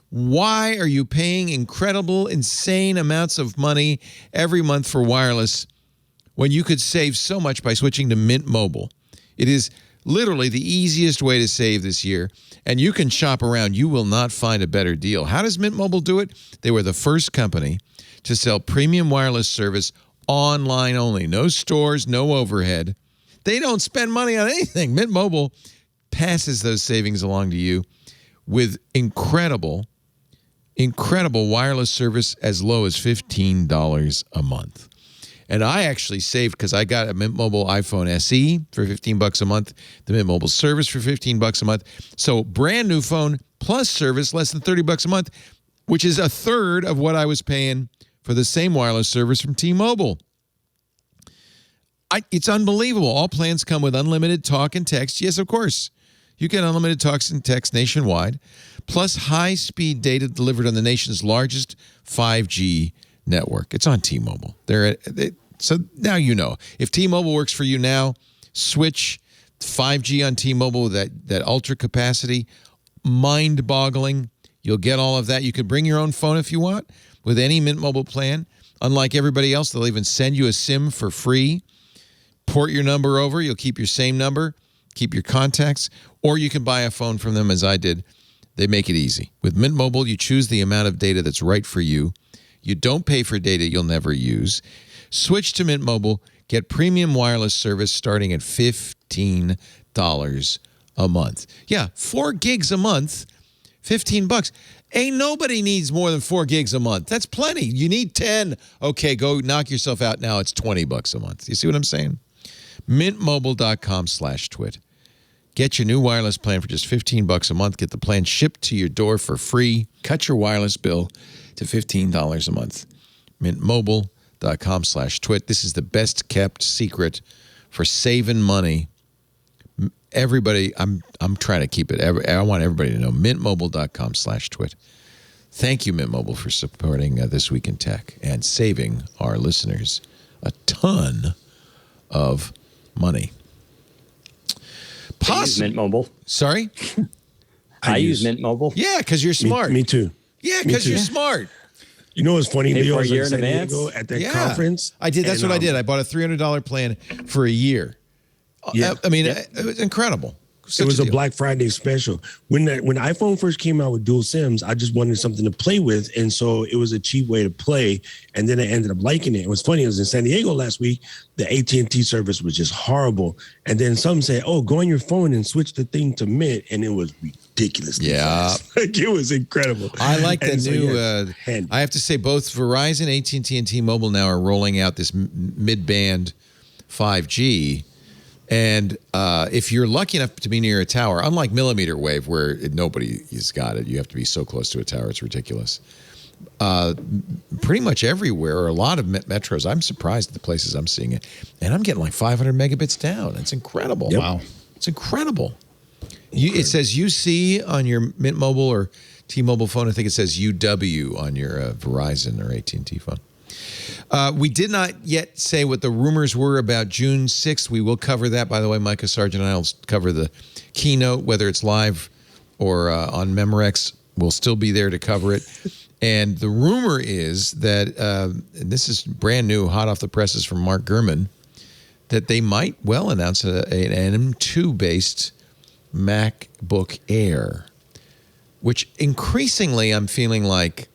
Why are you paying incredible, insane amounts of money every month for wireless when you could save so much by switching to Mint Mobile? It is literally the easiest way to save this year, and you can shop around. You will not find a better deal. How does Mint Mobile do it? They were the first company to sell premium wireless service online only. No stores, no overhead. They don't spend money on anything. Mint Mobile passes those savings along to you with incredible wireless service as low as $15 a month. And I actually saved because I got a Mint Mobile iPhone SE for $15 a month, the Mint Mobile service for $15 a month. So brand new phone plus service less than $30 a month, which is a third of what I was paying for the same wireless service from T-Mobile. It's unbelievable. All plans come with unlimited talk and text. Yes, of course. You get unlimited talks and text nationwide, plus high-speed data delivered on the nation's largest 5G network. It's on T-Mobile. So now you know. If T-Mobile works for you now, switch 5G on T-Mobile with that ultra capacity. Mind-boggling. You'll get all of that. You could bring your own phone if you want with any Mint Mobile plan. Unlike everybody else, they'll even send you a SIM for free. Port your number over. You'll keep your same number, keep your contacts, or you can buy a phone from them as I did. They make it easy. With Mint Mobile, you choose the amount of data that's right for you. You don't pay for data you'll never use. Switch to Mint Mobile. Get premium wireless service starting at $15 a month. Yeah, 4 gigs a month, $15. Ain't nobody needs more than 4 gigs a month. That's plenty. You need 10. Okay, go knock yourself out now. It's $20 a month. You see what I'm saying? Mintmobile.com/twit. Get your new wireless plan for just $15 a month. Get the plan shipped to your door for free. Cut your wireless bill to $15 a month. Mintmobile.com/twit. This is the best kept secret for saving money. Everybody, I'm trying to keep it. I want everybody to know. Mintmobile.com/twit. Thank you, Mint Mobile, for supporting This Week in Tech and saving our listeners a ton of money. I use Mint Mobile. Sorry? I use Mint Mobile. Yeah, because you're smart. Me too. Yeah, because you're smart. You know what's funny? Pay Leo, for a was year in in San advance? Diego at that conference. I did. That's what I did. I bought a $300 plan for a year. Yeah. I mean, it was incredible. It was a deal. Black Friday special. When iPhone first came out with dual SIMs, I just wanted something to play with, and so it was a cheap way to play. And then I ended up liking it. It was funny. I was in San Diego last week. The AT&T service was just horrible. And then some said, "Oh, go on your phone and switch the thing to Mint," and it was ridiculously fast. Like, it was incredible. I like the new. handy. I have to say, both Verizon, AT&T, and T-Mobile now are rolling out this mid-band 5G. And if you're lucky enough to be near a tower, unlike millimeter wave, where nobody has got it, you have to be so close to a tower, it's ridiculous. Pretty much everywhere, or a lot of metros, I'm surprised at the places I'm seeing it. And I'm getting like 500 megabits down. It's incredible. Yep. Wow. It's incredible. It says UC on your Mint Mobile or T-Mobile phone. I think it says UW on your Verizon or AT&T phone. We did not yet say what the rumors were about June 6th. We will cover that. By the way, Micah Sargent and I will cover the keynote, whether it's live or on Memorex. We'll still be there to cover it. And the rumor is that, and this is brand new, hot off the presses from Mark Gurman, that they might well announce an M2-based MacBook Air, which increasingly I'm feeling like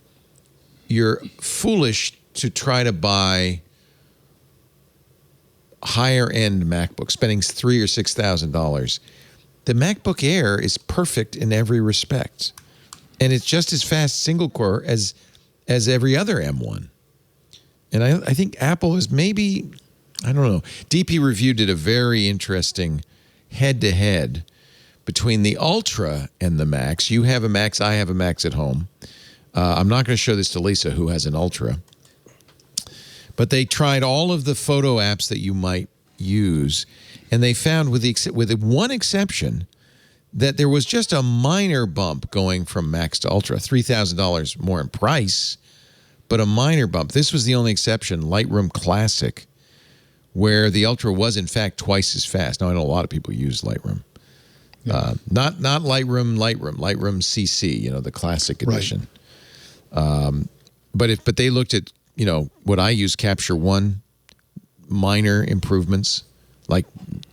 you're foolish to try to buy higher-end MacBook, spending $3,000 or $6,000. The MacBook Air is perfect in every respect, and it's just as fast single-core as every other M1. And I think Apple is maybe, I don't know. DP Review did a very interesting head-to-head between the Ultra and the Max. You have a Max, I have a Max at home. I'm not going to show this to Lisa, who has an Ultra. But they tried all of the photo apps that you might use, and they found, with one exception, that there was just a minor bump going from Max to Ultra, $3,000 more in price, but a minor bump. This was the only exception, Lightroom Classic, where the Ultra was, in fact, twice as fast. Now, I know a lot of people use Lightroom. Yeah. Not Lightroom CC, the Classic edition. Right. But they looked at, what I use, Capture One, minor improvements, like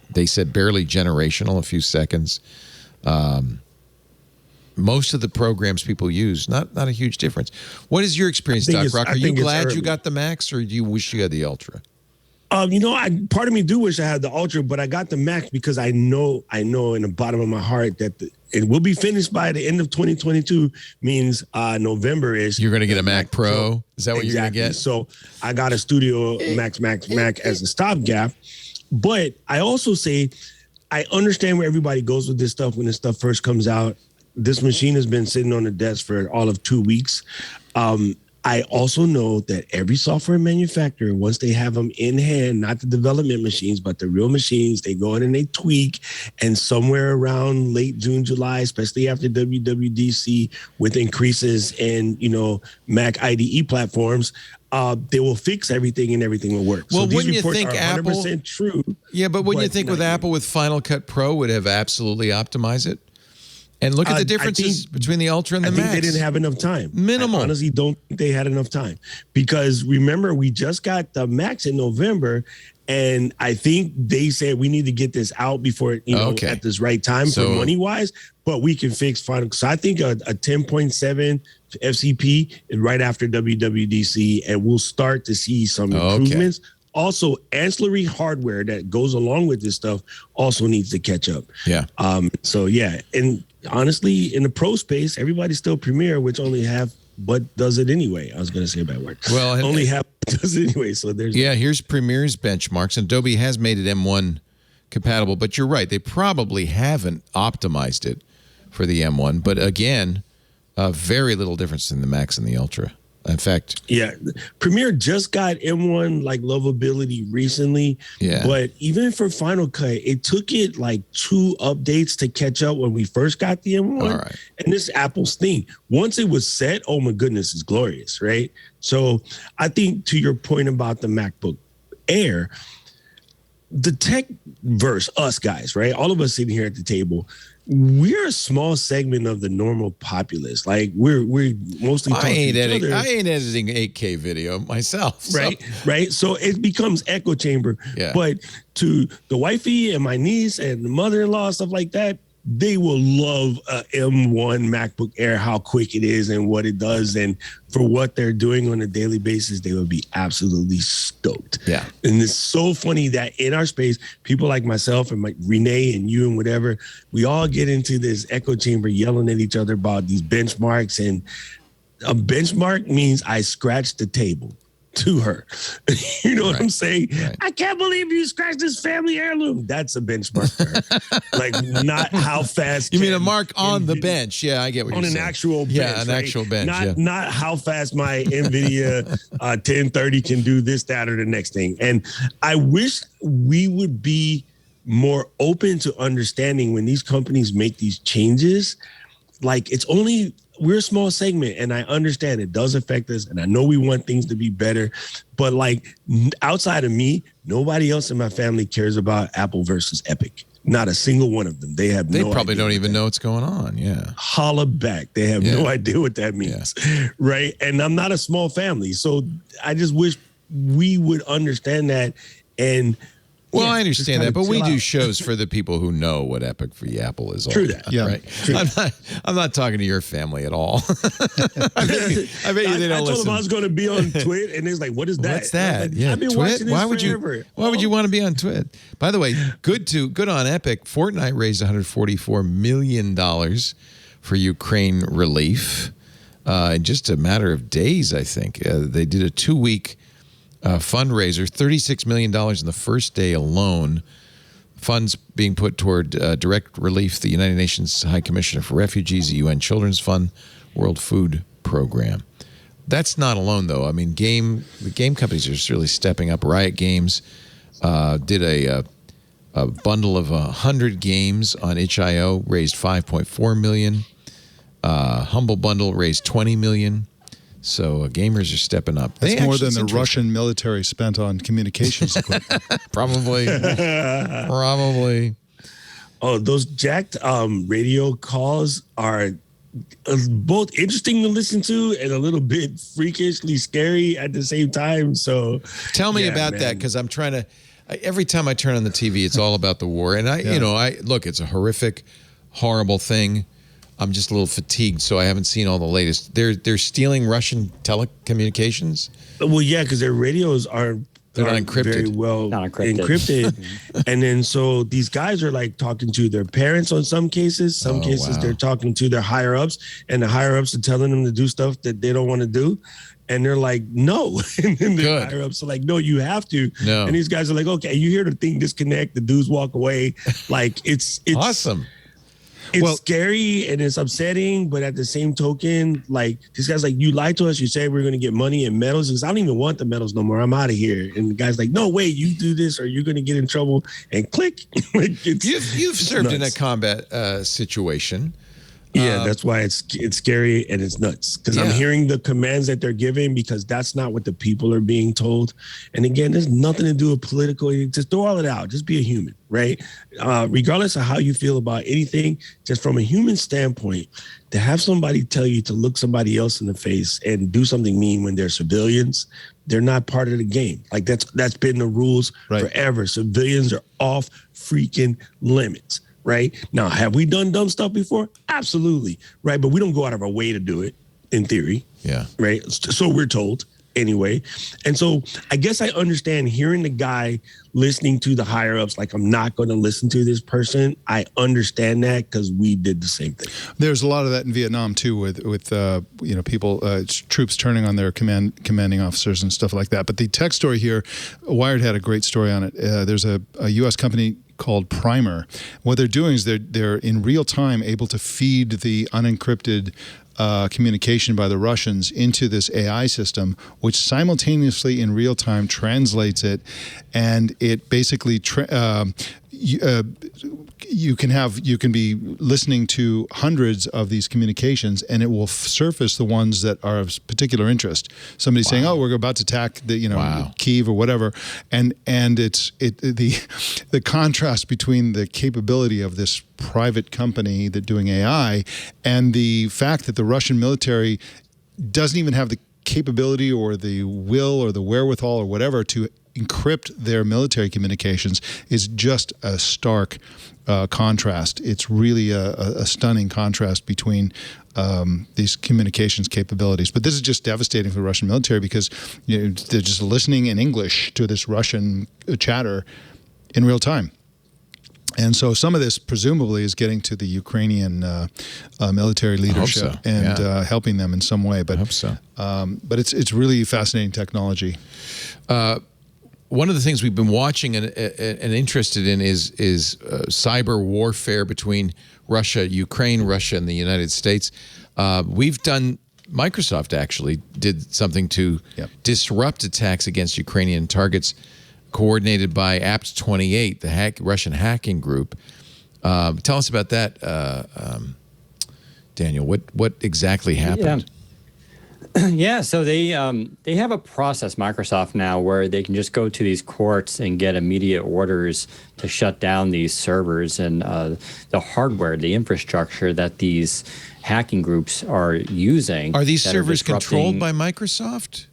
they said, barely generational, a few seconds. Most of the programs people use, not a huge difference. What is your experience, Doc Rock? Are you glad you got the Max, or do you wish you had the Ultra? Part of me do wish I had the Ultra, but I got the Max because I know in the bottom of my heart that it will be finished by the end of 2022, means November-ish. You're going to get a Mac Pro? Is that what you're going to get? So I got a Studio Mac as a stopgap. But I also say, I understand where everybody goes with this stuff when this stuff first comes out. This machine has been sitting on the desk for all of 2 weeks. I also know that every software manufacturer, once they have them in hand, not the development machines, but the real machines, they go in and they tweak. And somewhere around late June, July, especially after WWDC, with increases in, Mac IDE platforms, they will fix everything and everything will work. Well, so these wouldn't you reports think are 100% Apple, true? Yeah, but wouldn't you think with Apple, with Final Cut Pro, would have absolutely optimized it? And look at the differences between the Ultra and the Max. I think they didn't have enough time. Minimal. I honestly don't think they had enough time, because remember, we just got the Max in November, and I think they said we need to get this out before, at this right time for money wise, but we can fix Final. So I think a 10.7 FCP right after WWDC, and we'll start to see some improvements. also ancillary hardware that goes along with this stuff also needs to catch up. Yeah. So yeah, and honestly, in the pro space, everybody's still Premiere, which only half but does it anyway. I was going to say a bad word. Well, only half does it anyway. So there's here's Premiere's benchmarks, and Adobe has made it M1 compatible, but you're right, they probably haven't optimized it for the M1. But again, very little difference in the Max and the Ultra. In fact, yeah, Premiere just got M1 like lovability recently. Yeah. But even for Final Cut, it took it like 2 updates to catch up when we first got the M1. All right. And this Apple's thing, once it was set, oh my goodness, it's glorious, right? So I think to your point about the MacBook Air, the tech verse, us guys, right? All of us sitting here at the table, we're a small segment of the normal populace. Like we're mostly talking to each other. I ain't editing 8K video myself. Right, right. So it becomes echo chamber. Yeah. But to the wifey and my niece and the mother-in-law, stuff like that, they will love a M1 MacBook Air, how quick it is and what it does. And for what they're doing on a daily basis, they will be absolutely stoked. Yeah. And it's so funny that in our space, people like myself and Renee and you and whatever, we all get into this echo chamber yelling at each other about these benchmarks. And a benchmark means I scratched the table to her. You know what I'm saying? Right. I can't believe you scratched this family heirloom. That's a benchmark for her. Like not how fast. You mean a mark on the bench? Yeah, I get what you're saying. On an actual bench. Yeah, an right? actual bench. Not how fast my NVIDIA 1030 can do this, that, or the next thing. And I wish we would be more open to understanding when these companies make these changes. Like we're a small segment, and I understand it does affect us, and I know we want things to be better, but like outside of me, nobody else in my family cares about Apple versus Epic. Not a single one of them. They probably don't even know what's going on. Yeah. Holla back. They have no idea what that means. Yeah. Right. And I'm not a small family. So I just wish we would understand that. And well, I understand that, but we do shows for the people who know what Epic for the Apple is all True about. that. Yeah. Right? True. I'm not talking to your family at all. I bet you they don't I told listen. them I was going to be on TWiT, and it's like, what is that? What's that? Like, Yeah, I've been TWiT? watching this Why would forever. Why would you want to be on TWiT? By the way, good on Epic. Fortnite raised $144 million for Ukraine relief in just a matter of days, I think. They did a 2-week fundraiser, $36 million in the first day alone. Funds being put toward direct relief, the United Nations High Commissioner for Refugees, the UN Children's Fund, World Food Program. That's not alone, though. I mean, the game companies are just really stepping up. Riot Games did a bundle of 100 games on itch.io, raised $5.4 million. Humble Bundle raised $20 million. So gamers are stepping up. That's more than the Russian military spent on communications equipment. Probably. Oh, those jacked radio calls are both interesting to listen to and a little bit freakishly scary at the same time. So tell me about that, because I'm trying to. Every time I turn on the TV, it's all about the war, and I look. It's a horrific, horrible thing. I'm just a little fatigued, so I haven't seen all the latest. They're stealing Russian telecommunications. Well, yeah, because their radios aren't encrypted. Very well encrypted. And then so these guys are like talking to their parents on some cases. Some cases they're talking to their higher ups, and the higher ups are telling them to do stuff that they don't want to do. And they're like, no. And then the higher ups are like, no, you have to. No. And these guys are like, okay, you hear the thing disconnect, the dudes walk away. Like it's awesome. It's scary and it's upsetting, but at the same token, like this guy's like, you lied to us. You said we're going to get money and medals. Because I don't even want the medals no more. I'm out of here. And the guy's like, no, wait, you do this or you're going to get in trouble. And click. Like you've served in a combat situation. Yeah, that's why it's scary and it's nuts, because I'm hearing the commands that they're giving, because that's not what the people are being told. And again, there's nothing to do with political. Just throw all it out. Just be a human, right? Regardless of how you feel about anything, just from a human standpoint, to have somebody tell you to look somebody else in the face and do something mean when they're civilians, they're not part of the game. Like that's been the rules forever. Civilians are off freaking limits. Right now, have we done dumb stuff before? Absolutely. Right. But we don't go out of our way to do it, in theory. Yeah. Right. So we're told. anyway. And so I guess I understand hearing the guy listening to the higher ups, like, I'm not going to listen to this person. I understand that because we did the same thing. There's a lot of that in Vietnam too, with people, troops turning on their commanding officers and stuff like that. But the tech story here, Wired had a great story on it. There's a U.S. company called Primer. What they're doing is they're in real time able to feed the unencrypted communication by the Russians into this AI system, which simultaneously in real time translates it, and it basically you can be listening to hundreds of these communications, and it will surface the ones that are of particular interest. Somebody saying, "Oh, we're about to attack Kyiv or whatever," and the contrast between the capability of this private company that doing AI and the fact that the Russian military doesn't even have the capability or the will or the wherewithal or whatever to encrypt their military communications is just a stark contrast. It's really a stunning contrast between these communications capabilities. But this is just devastating for the Russian military because they're just listening in English to this Russian chatter in real time. And so some of this presumably is getting to the Ukrainian military leadership and helping them in some way. But I hope so. But it's really fascinating technology. One of the things we've been watching and interested in is cyber warfare between Russia, Ukraine, Russia, and the United States. Microsoft actually did something to disrupt attacks against Ukrainian targets, coordinated by Apt28, the Russian hacking group. Tell us about that, Daniel. What exactly happened? Yeah, so they have a process, Microsoft now, where they can just go to these courts and get immediate orders to shut down these servers and the hardware, the infrastructure that these hacking groups are using. Are these servers controlled by Microsoft?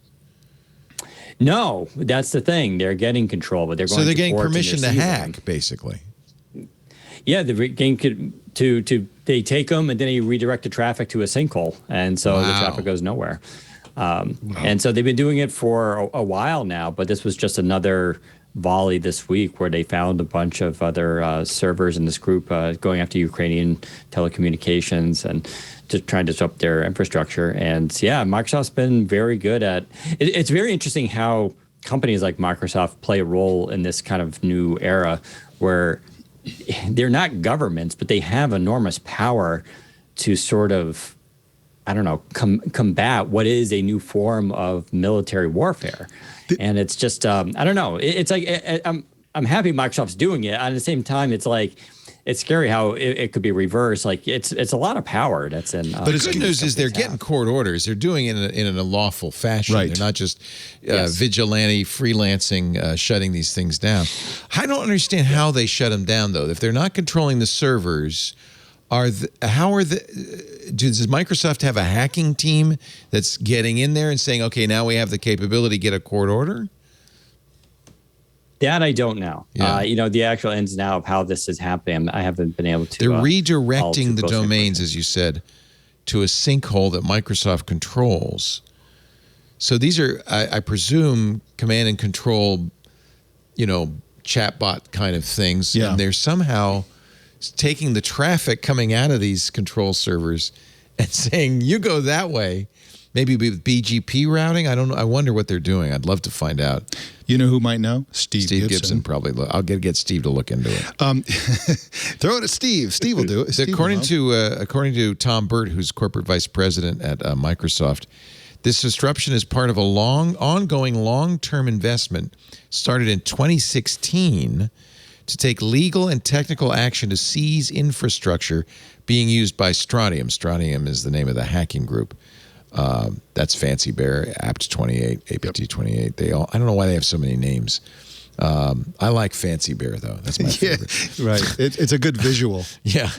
No, that's the thing. They're getting control, but they're going. So they're to getting courts permission to hack, basically. Yeah, they're getting they take them and then they redirect the traffic to a sinkhole, and so the traffic goes nowhere. And so they've been doing it for a while now, but this was just another volley this week where they found a bunch of other servers in this group going after Ukrainian telecommunications and just trying to disrupt their infrastructure. And yeah, Microsoft's been very good at it. It's very interesting how companies like Microsoft play a role in this kind of new era where they're not governments, but they have enormous power to sort of, I don't know, combat what is a new form of military warfare. And it's just, I don't know. It's like, I'm happy Microsoft's doing it. At the same time, it's like, it's scary how it could be reversed. Like it's a lot of power that's in. But the good news is they're getting court orders. They're doing it in a lawful fashion. Right. They're not just vigilante freelancing, shutting these things down. I don't understand how they shut them down, though. If they're not controlling the servers, does Microsoft have a hacking team that's getting in there and saying, okay, now we have the capability to get a court order? That I don't know. Yeah. The actual ins and outs of how this is happening, I haven't been able to. They're redirecting the domains, as you said, to a sinkhole that Microsoft controls. So these are, I presume, command and control, chatbot kind of things. Yeah. And they're somehow taking the traffic coming out of these control servers and saying, you go that way. Maybe with BGP routing. I don't know. I wonder what they're doing. I'd love to find out. You know who might know? Steve Gibson probably. I'll get Steve to look into it. Throw it at Steve. Steve will do it. According to Tom Burt, who's corporate vice president at Microsoft, this disruption is part of a ongoing long-term investment started in 2016 to take legal and technical action to seize infrastructure being used by Strontium. Strontium is the name of the hacking group. That's Fancy Bear, Apt28, APT28. I don't know why they have so many names. I like Fancy Bear, though. That's my favorite. Right. It's a good visual. Yeah.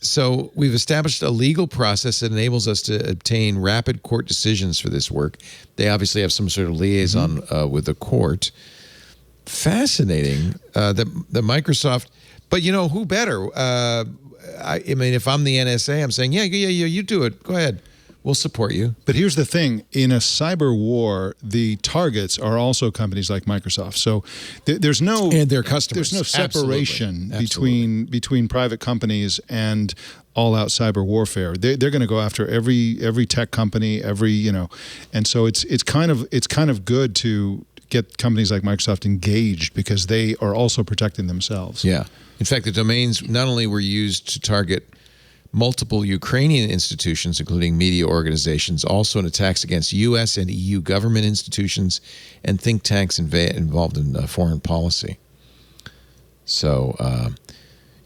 So we've established a legal process that enables us to obtain rapid court decisions for this work. They obviously have some sort of liaison with the court. Fascinating that Microsoft, but who better? I mean, if I'm the NSA, I'm saying, yeah, you do it. Go ahead. we'll support you. But here's the thing. In a cyber war, the targets are also companies like Microsoft. So there's no... And their customers. There's no separation Absolutely. between private companies and all-out cyber warfare. They're going to go after every tech company, and so it's kind of good to get companies like Microsoft engaged because they are also protecting themselves. Yeah. In fact, the domains not only were used to target multiple Ukrainian institutions, including media organizations, also in attacks against U.S. and EU government institutions and think tanks involved in foreign policy. So,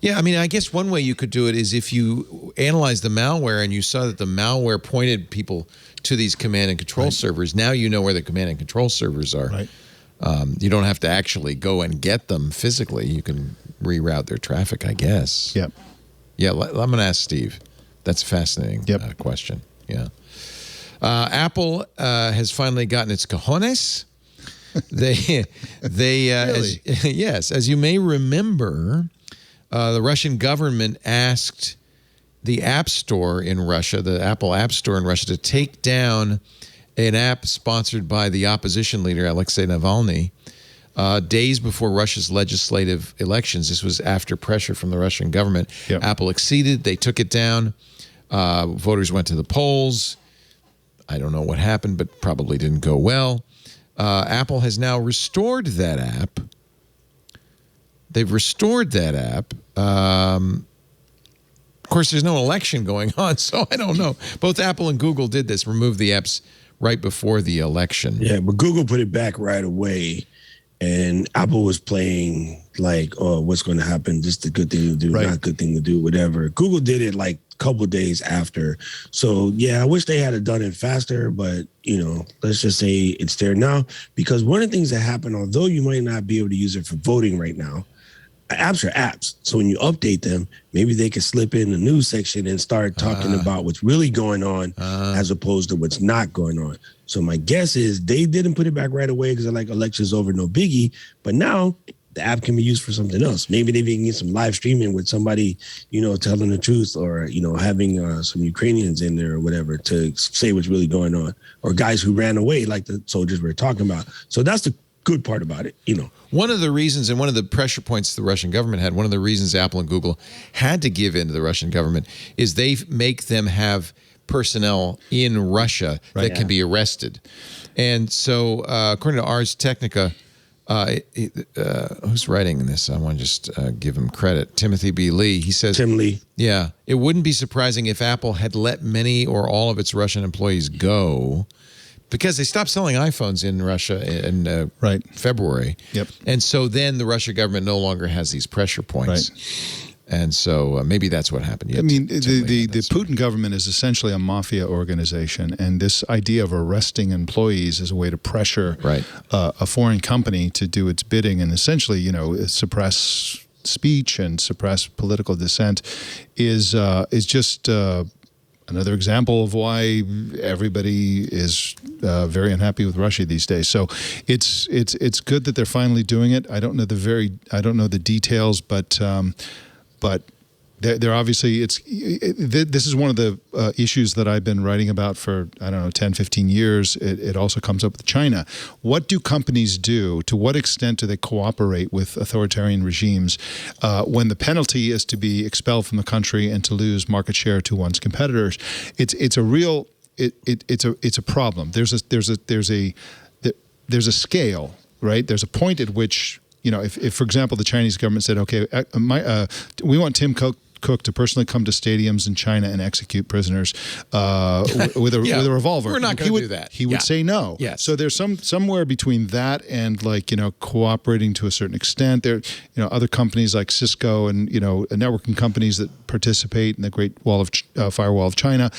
yeah, I mean, I guess one way you could do it is if you analyze the malware and you saw that the malware pointed people to these command and control servers. Now you know where the command and control servers are. Right. You don't have to actually go and get them physically. You can reroute their traffic, I guess. Yep. Yeah, I'm going to ask Steve. That's a fascinating question. Yeah. Apple has finally gotten its cojones. They Really? Yes, as you may remember, the Russian government asked the App Store in Russia, the Apple App Store in Russia, to take down an app sponsored by the opposition leader, Alexei Navalny, days before Russia's legislative elections. This was after pressure from the Russian government. Yep. Apple acceded. They took it down. Voters went to the polls. I don't know what happened, but probably didn't go well. Apple has now restored that app. They've restored that app. Of course, there's no election going on, so I don't know. Both Apple and Google did this, removed the apps right before the election. Yeah, but Google put it back right away. And Apple was playing like, oh, what's going to happen? Just a good thing to do, not a good thing to do, whatever. Google did it like a couple of days after. So, yeah, I wish they had done it faster, but, let's just say it's there now. Because one of the things that happened, although you might not be able to use it for voting right now, apps are apps. So when you update them, maybe they can slip in the news section and start talking about what's really going on as opposed to what's not going on. So my guess is they didn't put it back right away because they're like, election's over, no biggie. But now the app can be used for something else. Maybe they can get some live streaming with somebody, telling the truth or, having some Ukrainians in there or whatever to say what's really going on, or guys who ran away like the soldiers we were talking about. So that's the good part about it, One of the reasons and one of the pressure points the Russian government had, one of the reasons Apple and Google had to give in to the Russian government is they make them have personnel in Russia that can be arrested. And so according to Ars Technica, who's writing this? I want to just give him credit. Timothy B. Lee. He says, Tim Lee. Yeah, it wouldn't be surprising if Apple had let many or all of its Russian employees go because they stopped selling iPhones in Russia in February. Yep. And so then the Russian government no longer has these pressure points. And so maybe that's what happened. I mean, the Putin government is essentially a mafia organization, and this idea of arresting employees as a way to pressure a foreign company to do its bidding and essentially, suppress speech and suppress political dissent is just another example of why everybody is very unhappy with Russia these days. So it's good that they're finally doing it. I don't know the details, but they're obviously this is one of the issues that I've been writing about for 10, 15 years. It also comes up with China. What do companies do? To what extent do they cooperate with authoritarian regimes when the penalty is to be expelled from the country and to lose market share to one's competitors? It's a real it's a problem. There's a scale, right? There's a point at which, if for example, the Chinese government said, okay, we want Tim Cook to personally come to stadiums in China and execute prisoners with a revolver. We're not going to do that. He would say no. Yes. So there's somewhere between that and cooperating to a certain extent. There, other companies like Cisco and networking companies that participate in the Great Firewall of China.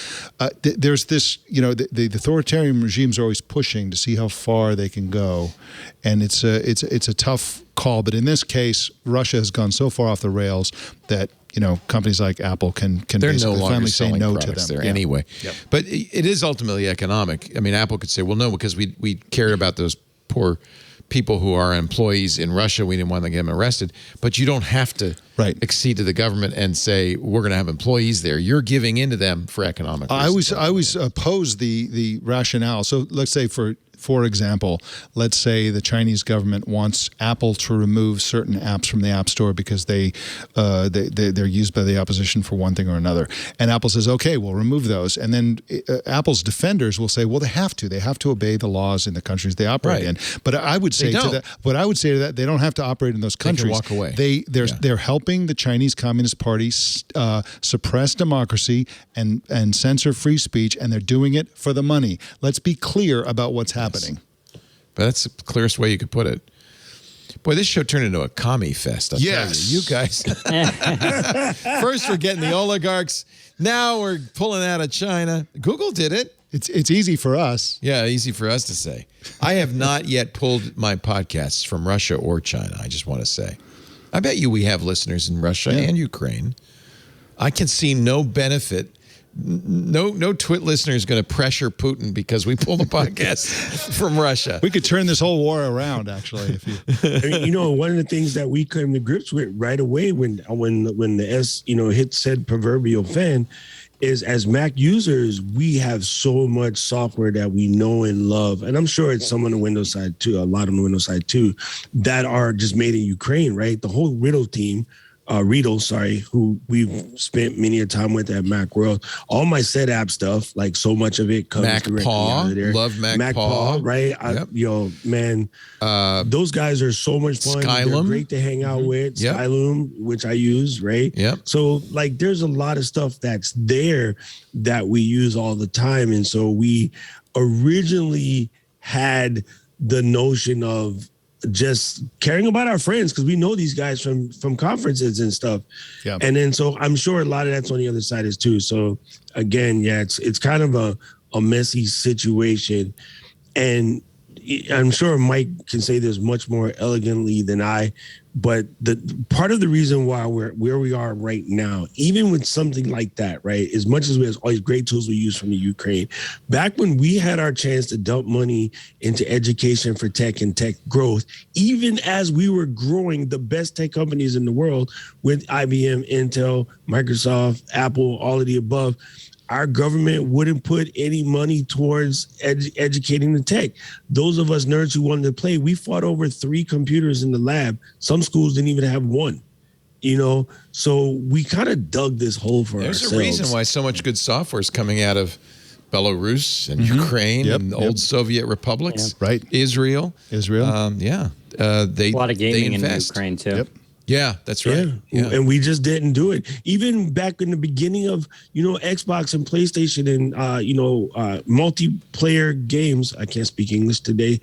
There's this, the authoritarian regimes are always pushing to see how far they can go, and it's a tough call. But in this case, Russia has gone so far off the rails that companies like Apple can basically finally say no to them there anyway. Yep. But it is ultimately economic. I mean, Apple could say, well, no, because we cared about those poor people who are employees in Russia. We didn't want to get them arrested. But you don't have to accede to the government and say we're going to have employees there. You're giving into them for economic reasons. I always oppose the rationale. So let's say for example, let's say the Chinese government wants Apple to remove certain apps from the App Store because they're used by the opposition for one thing or another. And Apple says, okay, we'll remove those. And then Apple's defenders will say, well, they have to obey the laws in the countries they operate in. But I would say to that, they don't have to operate in those countries. They can walk away. They're helping the Chinese Communist Party suppress democracy and censor free speech, and they're doing it for the money. Let's be clear about what's happening. But that's the clearest way you could put it. Boy, this show turned into a commie fest. I'll tell you guys. First, we're getting the oligarchs. Now we're pulling out of China. Google did it. It's easy for us. Yeah, easy for us to say. I have not yet pulled my podcasts from Russia or China, I just want to say. I bet you we have listeners in Russia and Ukraine. I can see no benefit. No TWiT listener is going to pressure Putin because we pull the podcast from Russia. We could turn this whole war around, actually. If I mean, one of the things that we came to grips with right away when the S hit said proverbial fan is, as Mac users, we have so much software that we know and love, and I'm sure it's some on the Windows side too, a lot on the Windows side too, that are just made in Ukraine, right? The whole Riddle team. Who we've spent many a time with at Macworld. All my set app stuff, like so much of it comes directly out of there. Love MacPaw, right? Those guys are so much fun. Skylum. They're great to hang out with. Yep. Skylum, which I use, right? Yep. So there's a lot of stuff that's there that we use all the time, and so we originally had the notion of just caring about our friends because we know these guys from conferences and stuff. Yeah. And then so I'm sure a lot of that's on the other side is too. So again, it's kind of a messy situation. And I'm sure Mike can say this much more elegantly than I, but the part of the reason why we're where we are right now, even with something like that, right, as much as we have all these great tools we use from the Ukraine, back when we had our chance to dump money into education for tech and tech growth, even as we were growing the best tech companies in the world with IBM, Intel, Microsoft, Apple, all of the above, our government wouldn't put any money towards educating the tech. Those of us nerds who wanted to play, we fought over 3 computers in the lab. Some schools didn't even have 1, So we kind of dug this hole for ourselves. There's a reason why so much good software is coming out of Belarus and Ukraine and old Soviet republics. Yeah. Right. Israel. They a lot of gaming in Ukraine too. Yep. Yeah, that's right. Yeah. And we just didn't do it. Even back in the beginning of, Xbox and PlayStation and, multiplayer games. I can't speak English today.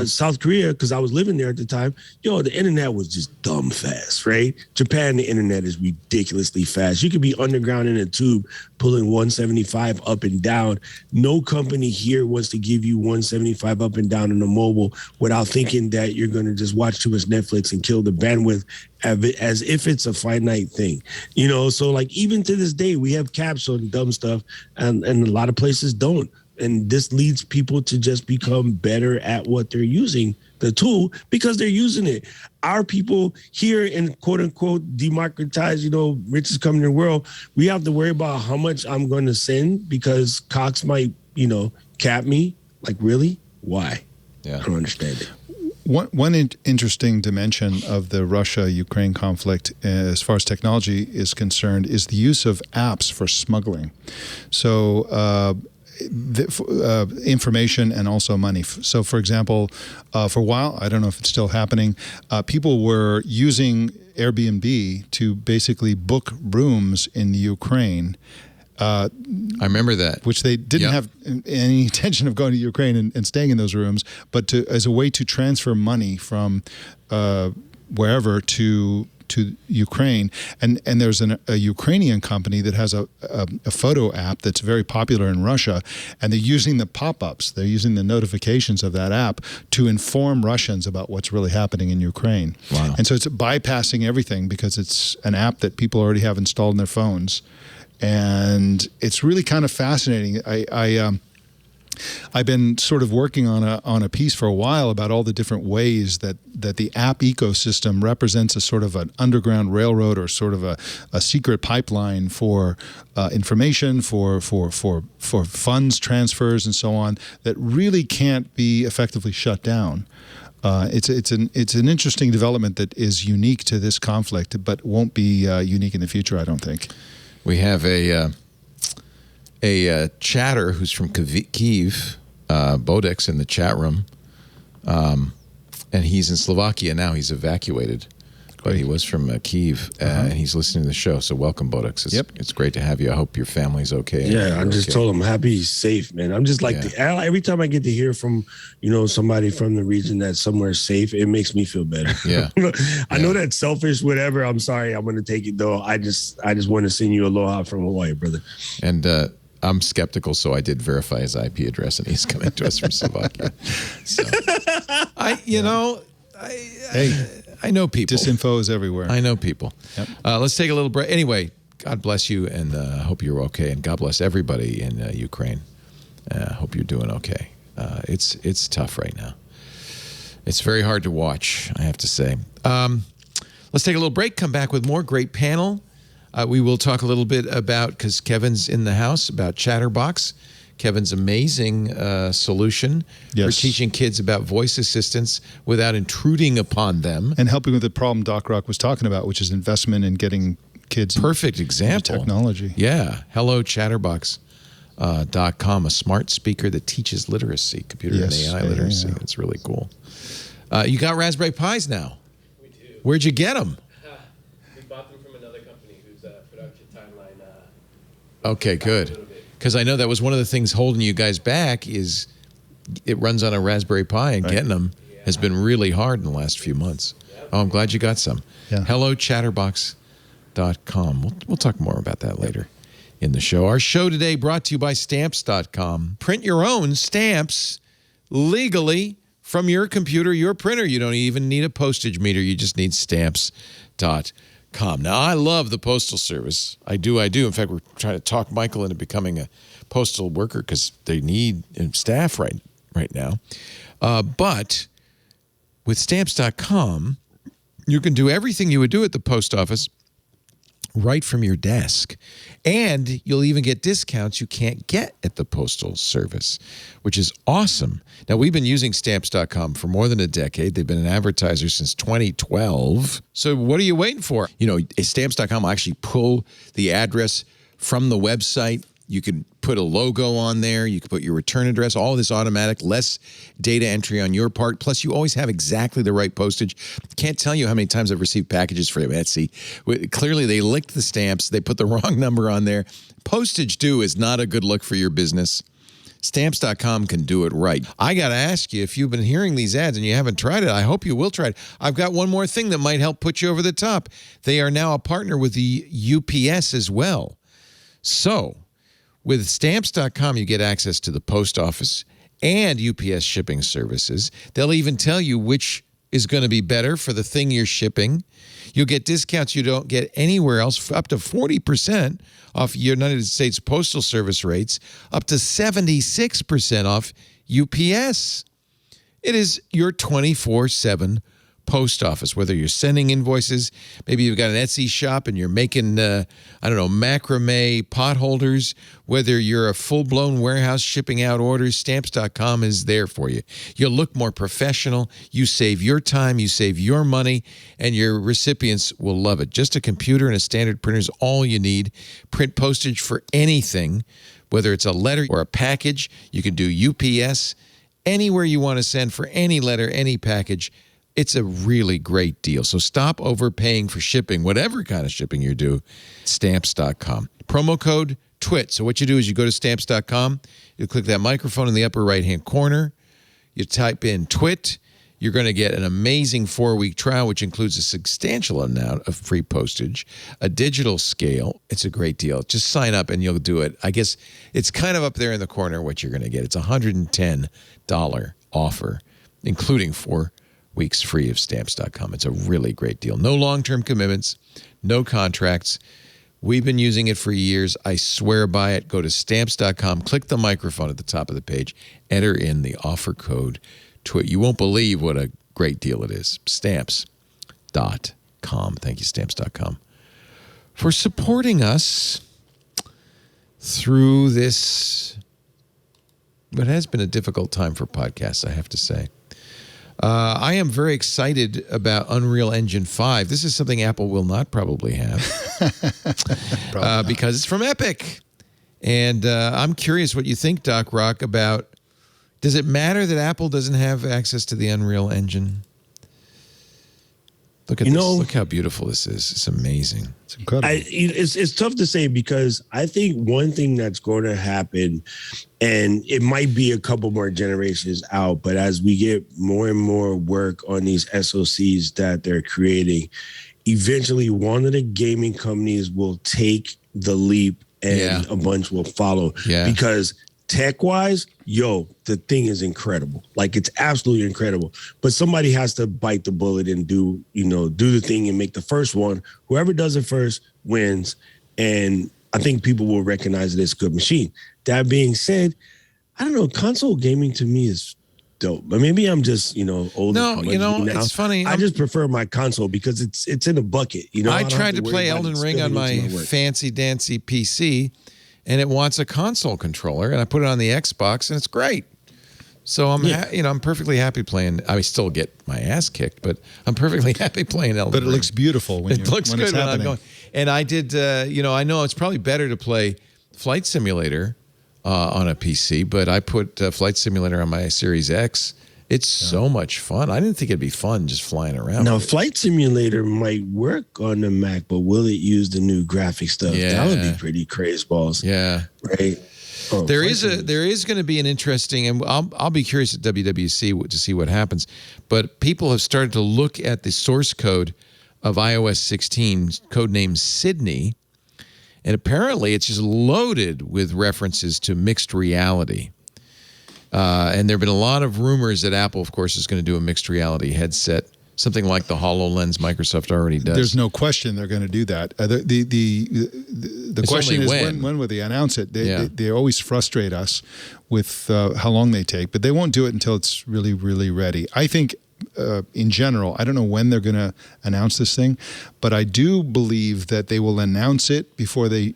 South Korea, because I was living there at the time, the internet was just dumb fast, right? Japan, the internet is ridiculously fast. You could be underground in a tube pulling 175 up and down. No company here wants to give you 175 up and down on a mobile without thinking that you're going to just watch too much Netflix and kill the bandwidth as if it's a finite thing. So even to this day, we have caps on dumb stuff and a lot of places don't. And this leads people to just become better at what they're using, the tool, because they're using it. Our people here in quote unquote democratized, richest company in the world, we have to worry about how much I'm going to send because Cox might, cap me. Like, really? Why? Yeah. I don't understand it. One interesting dimension of the Russia-Ukraine conflict, as far as technology is concerned, is the use of apps for smuggling. So, information and also money. So, for example, for a while, I don't know if it's still happening, people were using Airbnb to basically book rooms in the Ukraine. I remember that. Which they didn't have any intention of going to Ukraine and staying in those rooms, but as a way to transfer money from wherever to Ukraine, and there's a Ukrainian company that has a photo app that's very popular in Russia, and they're using the pop-ups, they're using the notifications of that app to inform Russians about what's really happening in Ukraine. Wow. And so it's bypassing everything because it's an app that people already have installed in their phones, and it's really kind of fascinating. I've been sort of working on a piece for a while about all the different ways that the app ecosystem represents a sort of an underground railroad or sort of a secret pipeline for information, for funds transfers and so on that really can't be effectively shut down. It's an interesting development that is unique to this conflict, but won't be unique in the future, I don't think. We have a chatter who's from Kyiv, Bodex, in the chat room, and he's in Slovakia now. He's evacuated, but he was from Kyiv, and he's listening to the show. So welcome, Bodex. It's great to have you. I hope your family's okay. Yeah, I just told him happy he's safe, man. I'm just like every time I get to hear from somebody from the region that's somewhere safe, it makes me feel better. Yeah, I know that's selfish, whatever. I'm sorry. I'm going to take it though. I just want to send you aloha from Hawaii, brother. And I'm skeptical, so I did verify his IP address, and he's coming to us from Slovakia. So, I know people. Disinfo is everywhere. I know people. Yep. Let's take a little break. Anyway, God bless you, and I hope you're okay, and God bless everybody in Ukraine. I hope you're doing okay. It's tough right now. It's very hard to watch, I have to say. Let's take a little break, come back with more great panel. We will talk a little bit about, because Kevin's in the house, about Chatterbox. Kevin's amazing solution for teaching kids about voice assistants without intruding upon them. And helping with the problem Doc Rock was talking about, which is investment in getting kids Perfect example. Technology. Yeah. Hello, Chatterbox.com, a smart speaker that teaches literacy, computer and AI literacy. Yeah. It's really cool. You got Raspberry Pis now. We do. Where'd you get them? We bought them from another company whose production timeline. Okay, good. Because I know that was one of the things holding you guys back is it runs on a Raspberry Pi, and getting them has been really hard in the last few months. Oh, I'm glad you got some. Yeah. Hello, Chatterbox.com. We'll talk more about that later in the show. Our show today brought to you by Stamps.com. Print your own stamps legally from your computer, your printer. You don't even need a postage meter. You just need Stamps.com. Now, I love the Postal Service. I do. In fact, we're trying to talk Michael into becoming a postal worker because they need staff right now. But with Stamps.com, you can do everything you would do at the post office right from your desk. And you'll even get discounts you can't get at the Postal Service, which is awesome. Now, we've been using Stamps.com for more than a decade. They've been an advertiser since 2012. So what are you waiting for? Stamps.com will actually pull the address from the website. You can put a logo on there. You can put your return address, all of this automatic, less data entry on your part. Plus, you always have exactly the right postage. Can't tell you how many times I've received packages from Etsy. Clearly, they licked the stamps. They put the wrong number on there. Postage due is not a good look for your business. Stamps.com can do it right. I got to ask you, if you've been hearing these ads and you haven't tried it, I hope you will try it. I've got one more thing that might help put you over the top. They are now a partner with the UPS as well. So, with Stamps.com, you get access to the post office and UPS shipping services. They'll even tell you which is going to be better for the thing you're shipping. You'll get discounts you don't get anywhere else, up to 40% off United States Postal Service rates, up to 76% off UPS. It is your 24/7 post office, whether you're sending invoices, maybe you've got an Etsy shop and you're making, macrame pot holders, whether you're a full-blown warehouse shipping out orders, Stamps.com is there for you. You'll look more professional, you save your time, you save your money, and your recipients will love it. Just a computer and a standard printer is all you need. Print postage for anything, whether it's a letter or a package. You can do UPS anywhere you want to send for any letter, any package. It's a really great deal. So stop overpaying for shipping, whatever kind of shipping you do, Stamps.com. Promo code TWiT. So what you do is you go to Stamps.com, you click that microphone in the upper right-hand corner, you type in TWiT, you're going to get an amazing 4-week trial, which includes a substantial amount of free postage, a digital scale. It's a great deal. Just sign up and you'll do it. I guess it's kind of up there in the corner what you're going to get. It's a $110 offer, including 4 weeks free of Stamps.com. It's a really great deal. No long-term commitments, no contracts. We've been using it for years. I swear by it. Go to Stamps.com, click the microphone at the top of the page, enter in the offer code TWiT. You won't believe what a great deal it is. Stamps.com. Thank you, Stamps.com, for supporting us through this, what has been a difficult time for podcasts, I have to say. I am very excited about Unreal Engine 5. This is something Apple will not probably have because it's from Epic. And I'm curious what you think, Doc Rock, about, does it matter that Apple doesn't have access to the Unreal Engine? Look at this. Look how beautiful this is. It's amazing. It's incredible. It's tough to say, because I think one thing that's going to happen, and it might be a couple more generations out, but as we get more and more work on these SoCs that they're creating, eventually one of the gaming companies will take the leap and a bunch will follow. Yeah. Because tech-wise, the thing is incredible. Like, it's absolutely incredible. But somebody has to bite the bullet and do the thing and make the first one. Whoever does it first wins. And I think people will recognize that it's a good machine. That being said, I don't know, console gaming to me is dope. But maybe I'm just, old. No, it's funny. I just prefer my console because it's in a bucket. I tried to play Elden Ring on my fancy dancy PC, and it wants a console controller, and I put it on the Xbox, and it's great. So I'm perfectly happy playing. I still get my ass kicked, but I'm perfectly happy playing Elden Ring. But it looks beautiful when it looks good it's when happening. I'm going. And I did. I know it's probably better to play Flight Simulator on a PC, but I put Flight Simulator on my Series X. It's so much fun. I didn't think it'd be fun just flying around. Now, Flight Simulator might work on the Mac, but will it use the new graphic stuff? Yeah. That would be pretty crazy balls. Yeah. Right. Oh, there is going to be an interesting, and I'll be curious at WWDC to see what happens. But people have started to look at the source code of iOS 16, codenamed Sydney, and apparently it's just loaded with references to mixed reality. And there have been a lot of rumors that Apple, of course, is going to do a mixed reality headset, something like the HoloLens Microsoft already does. There's no question they're going to do that. The question is when will they announce it? They always frustrate us with how long they take, but they won't do it until it's really, really ready. I think in general, I don't know when they're going to announce this thing, but I do believe that they will announce it before they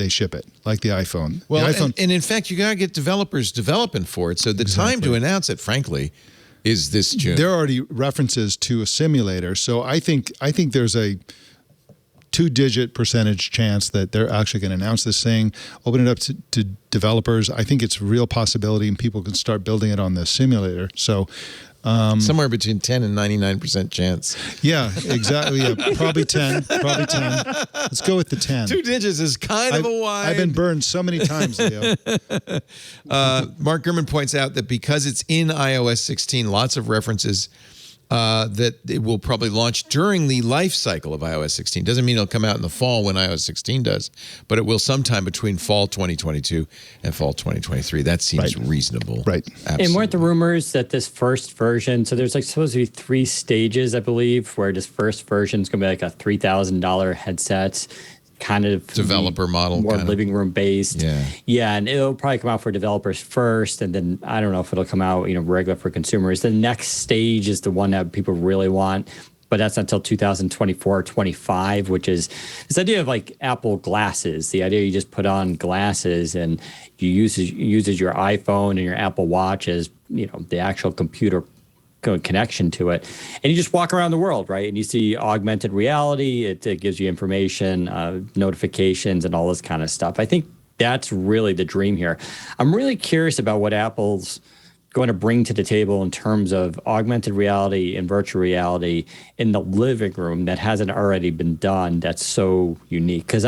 ship it, like the iPhone. Well, the iPhone, and in fact, you got to get developers developing for it. So the time to announce it, frankly, is this June. There are already references to a simulator, so I think there's a 2-digit percentage chance that they're actually going to announce this thing, open it up to developers. I think it's a real possibility, and people can start building it on the simulator. So. Somewhere between 10 and 99% chance. Yeah, exactly. Yeah, probably 10. Let's go with the 10. 2 digits is kind of a wide. I've been burned so many times, Leo. Mark Gurman points out that because it's in iOS 16, lots of references that it will probably launch during the life cycle of iOS 16. Doesn't mean it'll come out in the fall when iOS 16 does, but it will sometime between fall 2022 and fall 2023. That seems reasonable. Right. Absolutely. And weren't the rumors that this first version, so there's supposed to be 3 stages, I believe, where this first version is going to be like a $3,000 headset, kind of developer model, more living room based. Yeah, and it'll probably come out for developers first, and then I don't know if it'll come out regular for consumers. The next stage is the one that people really want, but that's not until 2024 or 25, which is this idea of like Apple glasses. The idea you just put on glasses and you uses your iPhone and your Apple Watch as the actual computer connection to it, and you just walk around the world, right? And you see augmented reality. It gives you information, notifications, and all this kind of stuff. I think that's really the dream here. I'm really curious about what Apple's going to bring to the table in terms of augmented reality and virtual reality in the living room that hasn't already been done. That's so unique, because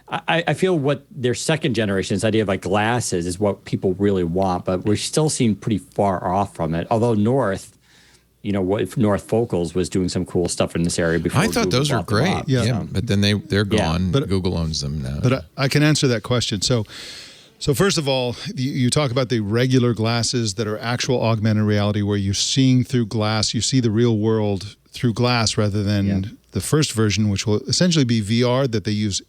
I feel what their second generation, this idea of like glasses, is what people really want, but we're still seem pretty far off from it. Although North Focals was doing some cool stuff in this area before. I thought those were great. Yeah. But then they're gone. But Google owns them now. But I can answer that question. So first of all, you talk about the regular glasses that are actual augmented reality, where you're seeing through glass. You see the real world through glass rather than the first version, which will essentially be VR that they use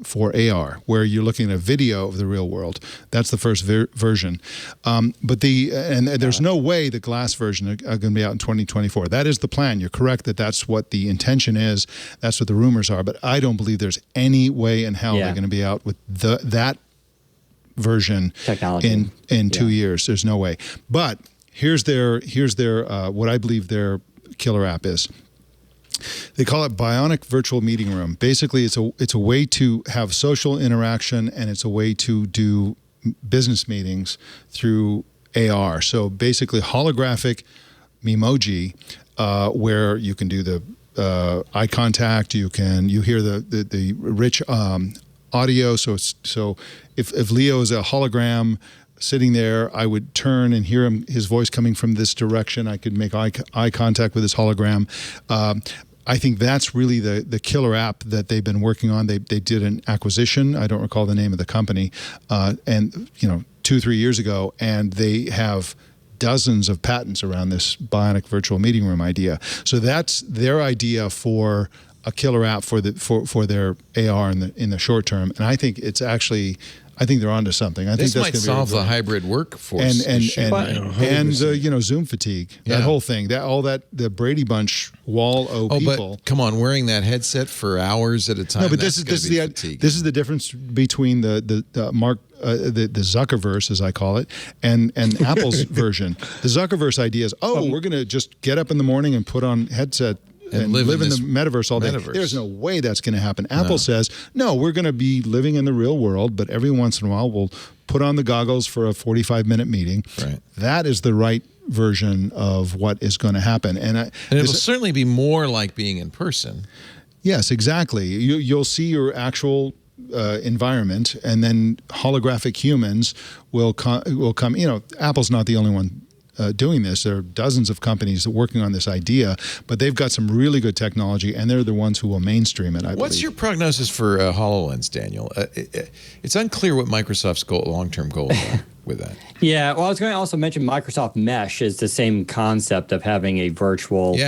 for AR, where you're looking at a video of the real world. That's the first version. But there's no way the glass version are going to be out in 2024. That is the plan. You're correct that that's what the intention is. That's what the rumors are. But I don't believe there's any way in hell they're going to be out with that version technology in 2 years. There's no way. But here's their what I believe their killer app is. They call it Bionic Virtual Meeting Room. Basically, it's a way to have social interaction, and it's a way to do business meetings through AR. So basically, holographic Memoji, where you can do the eye contact. You hear the rich audio. So if Leo is a hologram sitting there, I would turn and hear his voice coming from this direction. I could make eye contact with his hologram. I think that's really the killer app that they've been working on. They did an acquisition. I don't recall the name of the company, and 2-3 years ago, and they have dozens of patents around this bionic virtual meeting room idea. So that's their idea for a killer app for their AR in the short term. And I think I think they're onto something. I think this that's might gonna solve be the hybrid workforce and issue. Zoom fatigue. Yeah. That whole thing. The Brady Bunch wall people. But come on, wearing that headset for hours at a time. No, but this this is the difference between the Zuckerverse, as I call it, and Apple's version. The Zuckerverse idea is, we're going to just get up in the morning and put on headset and live in the metaverse all day. There's no way that's going to happen. Apple says, no, we're going to be living in the real world, but every once in a while we'll put on the goggles for a 45-minute meeting. Right. That is the right version of what is going to happen. And it will certainly be more like being in person. Yes, exactly. You'll see your actual environment, and then holographic humans will come. Apple's not the only one doing this. There are dozens of companies working on this idea, but they've got some really good technology, and they're the ones who will mainstream it, I believe. What's your prognosis for HoloLens, Daniel? It's unclear what Microsoft's long-term goals are with that. Yeah, well, I was going to also mention Microsoft Mesh is the same concept of having a virtual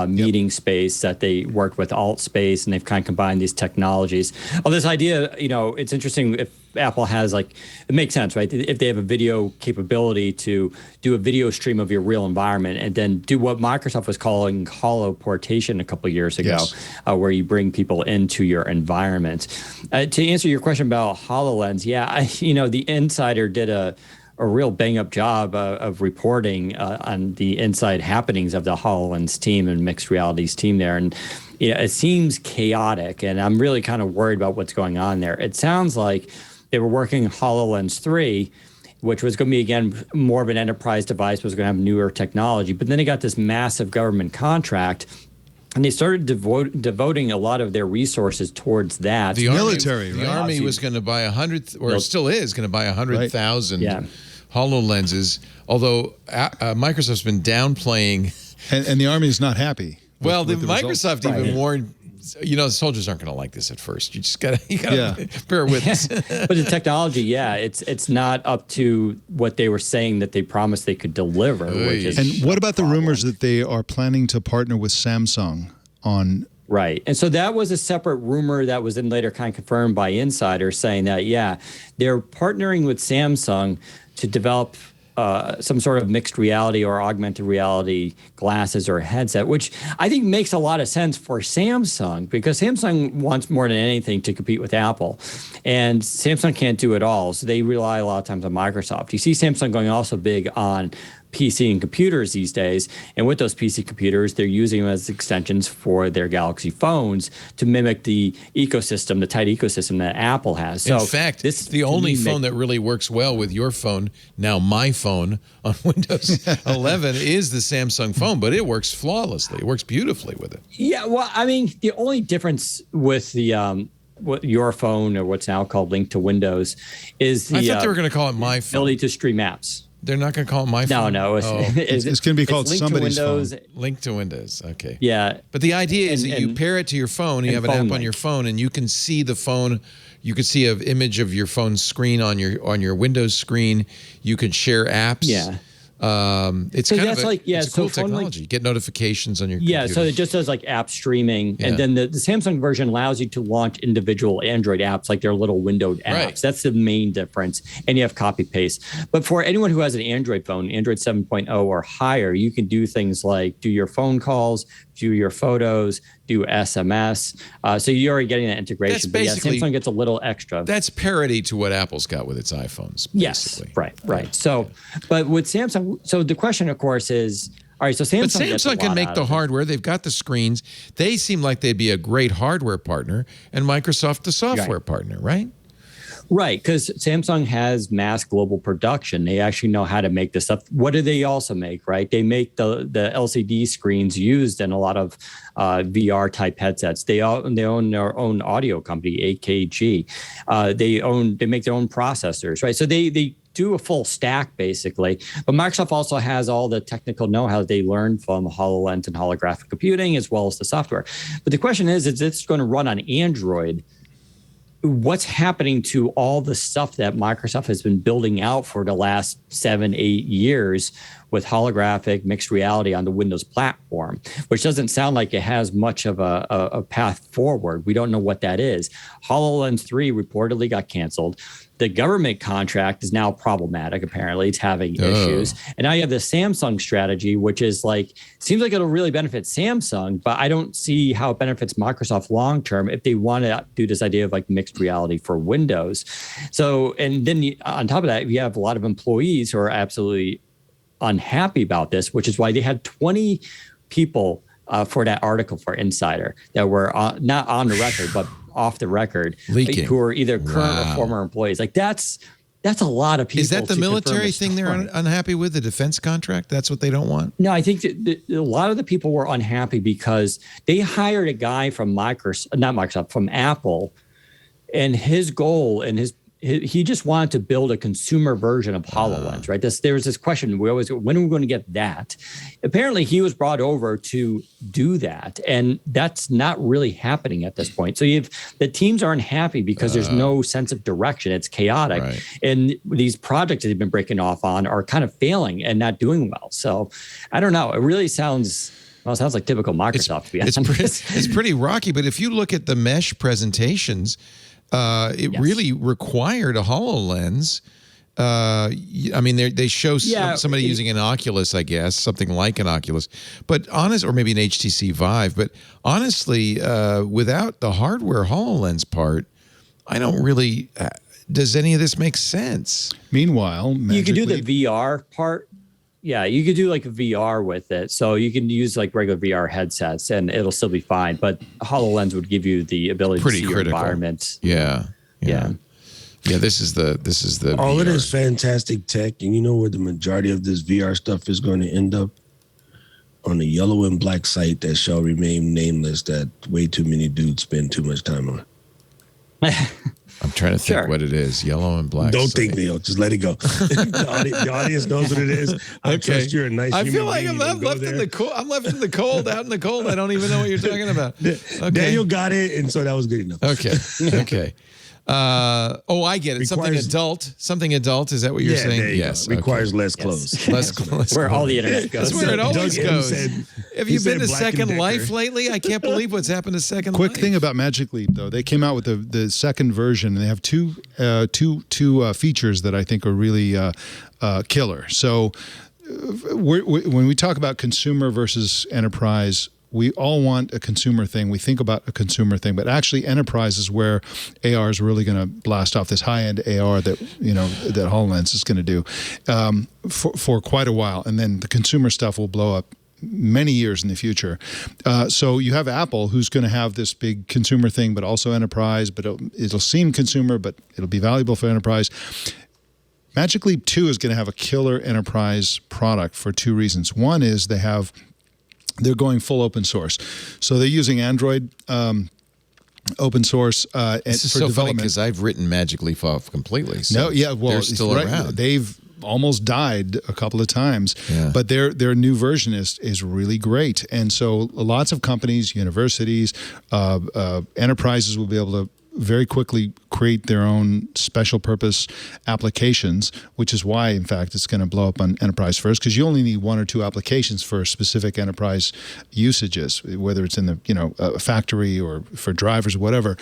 meeting space that they worked with AltSpace, and they've kind of combined these technologies. Well, this idea, it's interesting if Apple has it makes sense, right? If they have a video capability to do a video stream of your real environment and then do what Microsoft was calling holoportation a couple of years ago, where you bring people into your environment. To answer your question about HoloLens, the Insider did a real bang-up job of reporting on the inside happenings of the HoloLens team and mixed realities team there. And it seems chaotic, and I'm really kind of worried about what's going on there. It sounds like they were working HoloLens 3, which was going to be, again, more of an enterprise device, was going to have newer technology. But then they got this massive government contract, and they started devoting a lot of their resources towards that. The military, The Army was going to buy 100, or still is going to buy 100,000 HoloLenses, although Microsoft's been downplaying. And the Army is not happy. Well, Microsoft even warned, the soldiers aren't going to like this at first. You just got to bear with us. But the technology, it's not up to what they were saying that they promised they could deliver. And what about the rumors that they are planning to partner with Samsung on? Right. And so that was a separate rumor that was then later kind of confirmed by insiders saying that, they're partnering with Samsung to develop some sort of mixed reality or augmented reality glasses or headset, which I think makes a lot of sense for Samsung, because Samsung wants more than anything to compete with Apple, and Samsung can't do it all. So they rely a lot of times on Microsoft. You see Samsung going also big on PC and computers these days, and with those PC computers, they're using them as extensions for their Galaxy phones to mimic the ecosystem, the tight ecosystem that Apple has. So in fact, this the only phone that really works well with your phone, now my phone on Windows 11, is the Samsung phone, but it works flawlessly. It works beautifully with it. Yeah, well, I mean, the only difference with the your phone, or what's now called Link to Windows, is the I thought they were going to call it my phone. ability to stream apps. They're not going to call it my phone? No. It's going to be called somebody's phone. Link to Windows. Okay. Yeah. But the idea is that you pair it to your phone, you have an app on your phone, and you can see the phone. You can see an image of your phone screen on your Windows screen. You can share apps. Yeah. It's So kind that's of like, yeah, it's a so cool phone, technology. You get notifications on your computer. Yeah, so it just does like app streaming. Yeah. And then the Samsung version allows you to launch individual Android apps, like their little windowed apps. Right. That's the main difference. And you have copy paste. But for anyone who has an Android phone, Android 7.0 or higher, you can do things like do your phone calls, do your photos, do SMS. So you're already getting that integration. That's But yeah, basically- Samsung gets a little extra. That's parity to what Apple's got with its iPhones. Yes, Basically. right. So, but with Samsung, so the question, of course, is, all right, so Samsung But gets a Samsung can lot make out the of it. hardware. They've got the screens. They seem like they'd be a great hardware partner, and Microsoft the software partner, right? Right, because Samsung has mass global production. They actually know how to make this stuff. What do they also make, right? They make the LCD screens used in a lot of VR type headsets. They own their own audio company, AKG. They make their own processors, right? So they do a full stack basically. But Microsoft also has all the technical know-how they learned from HoloLens and holographic computing, as well as the software. But the question is it's going to run on Android? What's happening to all the stuff that Microsoft has been building out for the last 7-8 years with holographic mixed reality on the Windows platform, which doesn't sound like it has much of a path forward. We don't know what that is. HoloLens 3 reportedly got canceled. The government contract is now problematic. Apparently, it's having issues. And now you have the Samsung strategy, which is like, seems like it'll really benefit Samsung, but I don't see how it benefits Microsoft long term if they want to do this idea of like mixed reality for Windows. So, and then on top of that, you have a lot of employees who are absolutely unhappy about this, which is why they had 20 people for that article for Insider that were not on the record, but off the record, Leaking. who are either current or former employees. Like that's a lot of people. Is that the to military confirm thing this they're point. unhappy with, the defense contract? That's what they don't want? No, I think that a lot of the people were unhappy because they hired a guy from from Apple, and his goal and he just wanted to build a consumer version of HoloLens, right? There was this question, when are we going to get that? Apparently, he was brought over to do that, and that's not really happening at this point. So the teams aren't happy because there's no sense of direction. It's chaotic. Right. And these projects that they've been breaking off on are kind of failing and not doing well. So I don't know. It really sounds like typical Microsoft, to be honest. It's pretty rocky, but if you look at the mesh presentations, it really required a HoloLens. I mean, they show somebody using an Oculus, I guess, something like an Oculus, but or maybe an HTC Vive. But honestly, without the hardware HoloLens part, I don't really. Does any of this make sense? Meanwhile, you could do the VR part. Yeah, you could do like a VR with it. So you can use like regular VR headsets and it'll still be fine. But HoloLens would give you the ability to see your environment. Yeah. This is the all VR. of this fantastic tech, and you know where the majority of this VR stuff is going to end up? On the yellow and black site that shall remain nameless that way too many dudes spend too much time on. I'm trying to think what it is. Yellow and black. Don't think, Neil. Just let it go. the audience knows what it is. I trust you're a nice human feel like being. I'm left in the cold. I'm left in the cold, out in the cold. I don't even know what you're talking about. Okay. Daniel got it, and so that was good enough. Okay. I get it. Something adult. Is that what you're saying? Yes. Requires less clothes. Less clothes. Where all the internet goes. That's where it always Doug M goes. Have you been to Second Life Decker. lately? I can't believe what's happened to Second Quick Life. thing about Magic Leap, though, they came out with the second version, and they have two features that I think are really killer. So when we talk about consumer versus enterprise, we all want a consumer thing. We think about a consumer thing, but actually enterprise is where AR is really going to blast off this high-end AR that HoloLens is going to do for quite a while. And then the consumer stuff will blow up many years in the future. So you have Apple, who's going to have this big consumer thing, but also enterprise, but it'll seem consumer, but it'll be valuable for enterprise. Magic Leap 2 is going to have a killer enterprise product for two reasons. One is they're going full open source. So they're using Android open source This is for so funny development. because I've written Magic Leap off completely. So they're still around. They've almost died a couple of times, but their new version is really great. And so lots of companies, universities, enterprises will be able to very quickly create their own special purpose applications, which is why, in fact, it's going to blow up on enterprise first, because you only need one or two applications for specific enterprise usages, whether it's in the a factory or for drivers or whatever.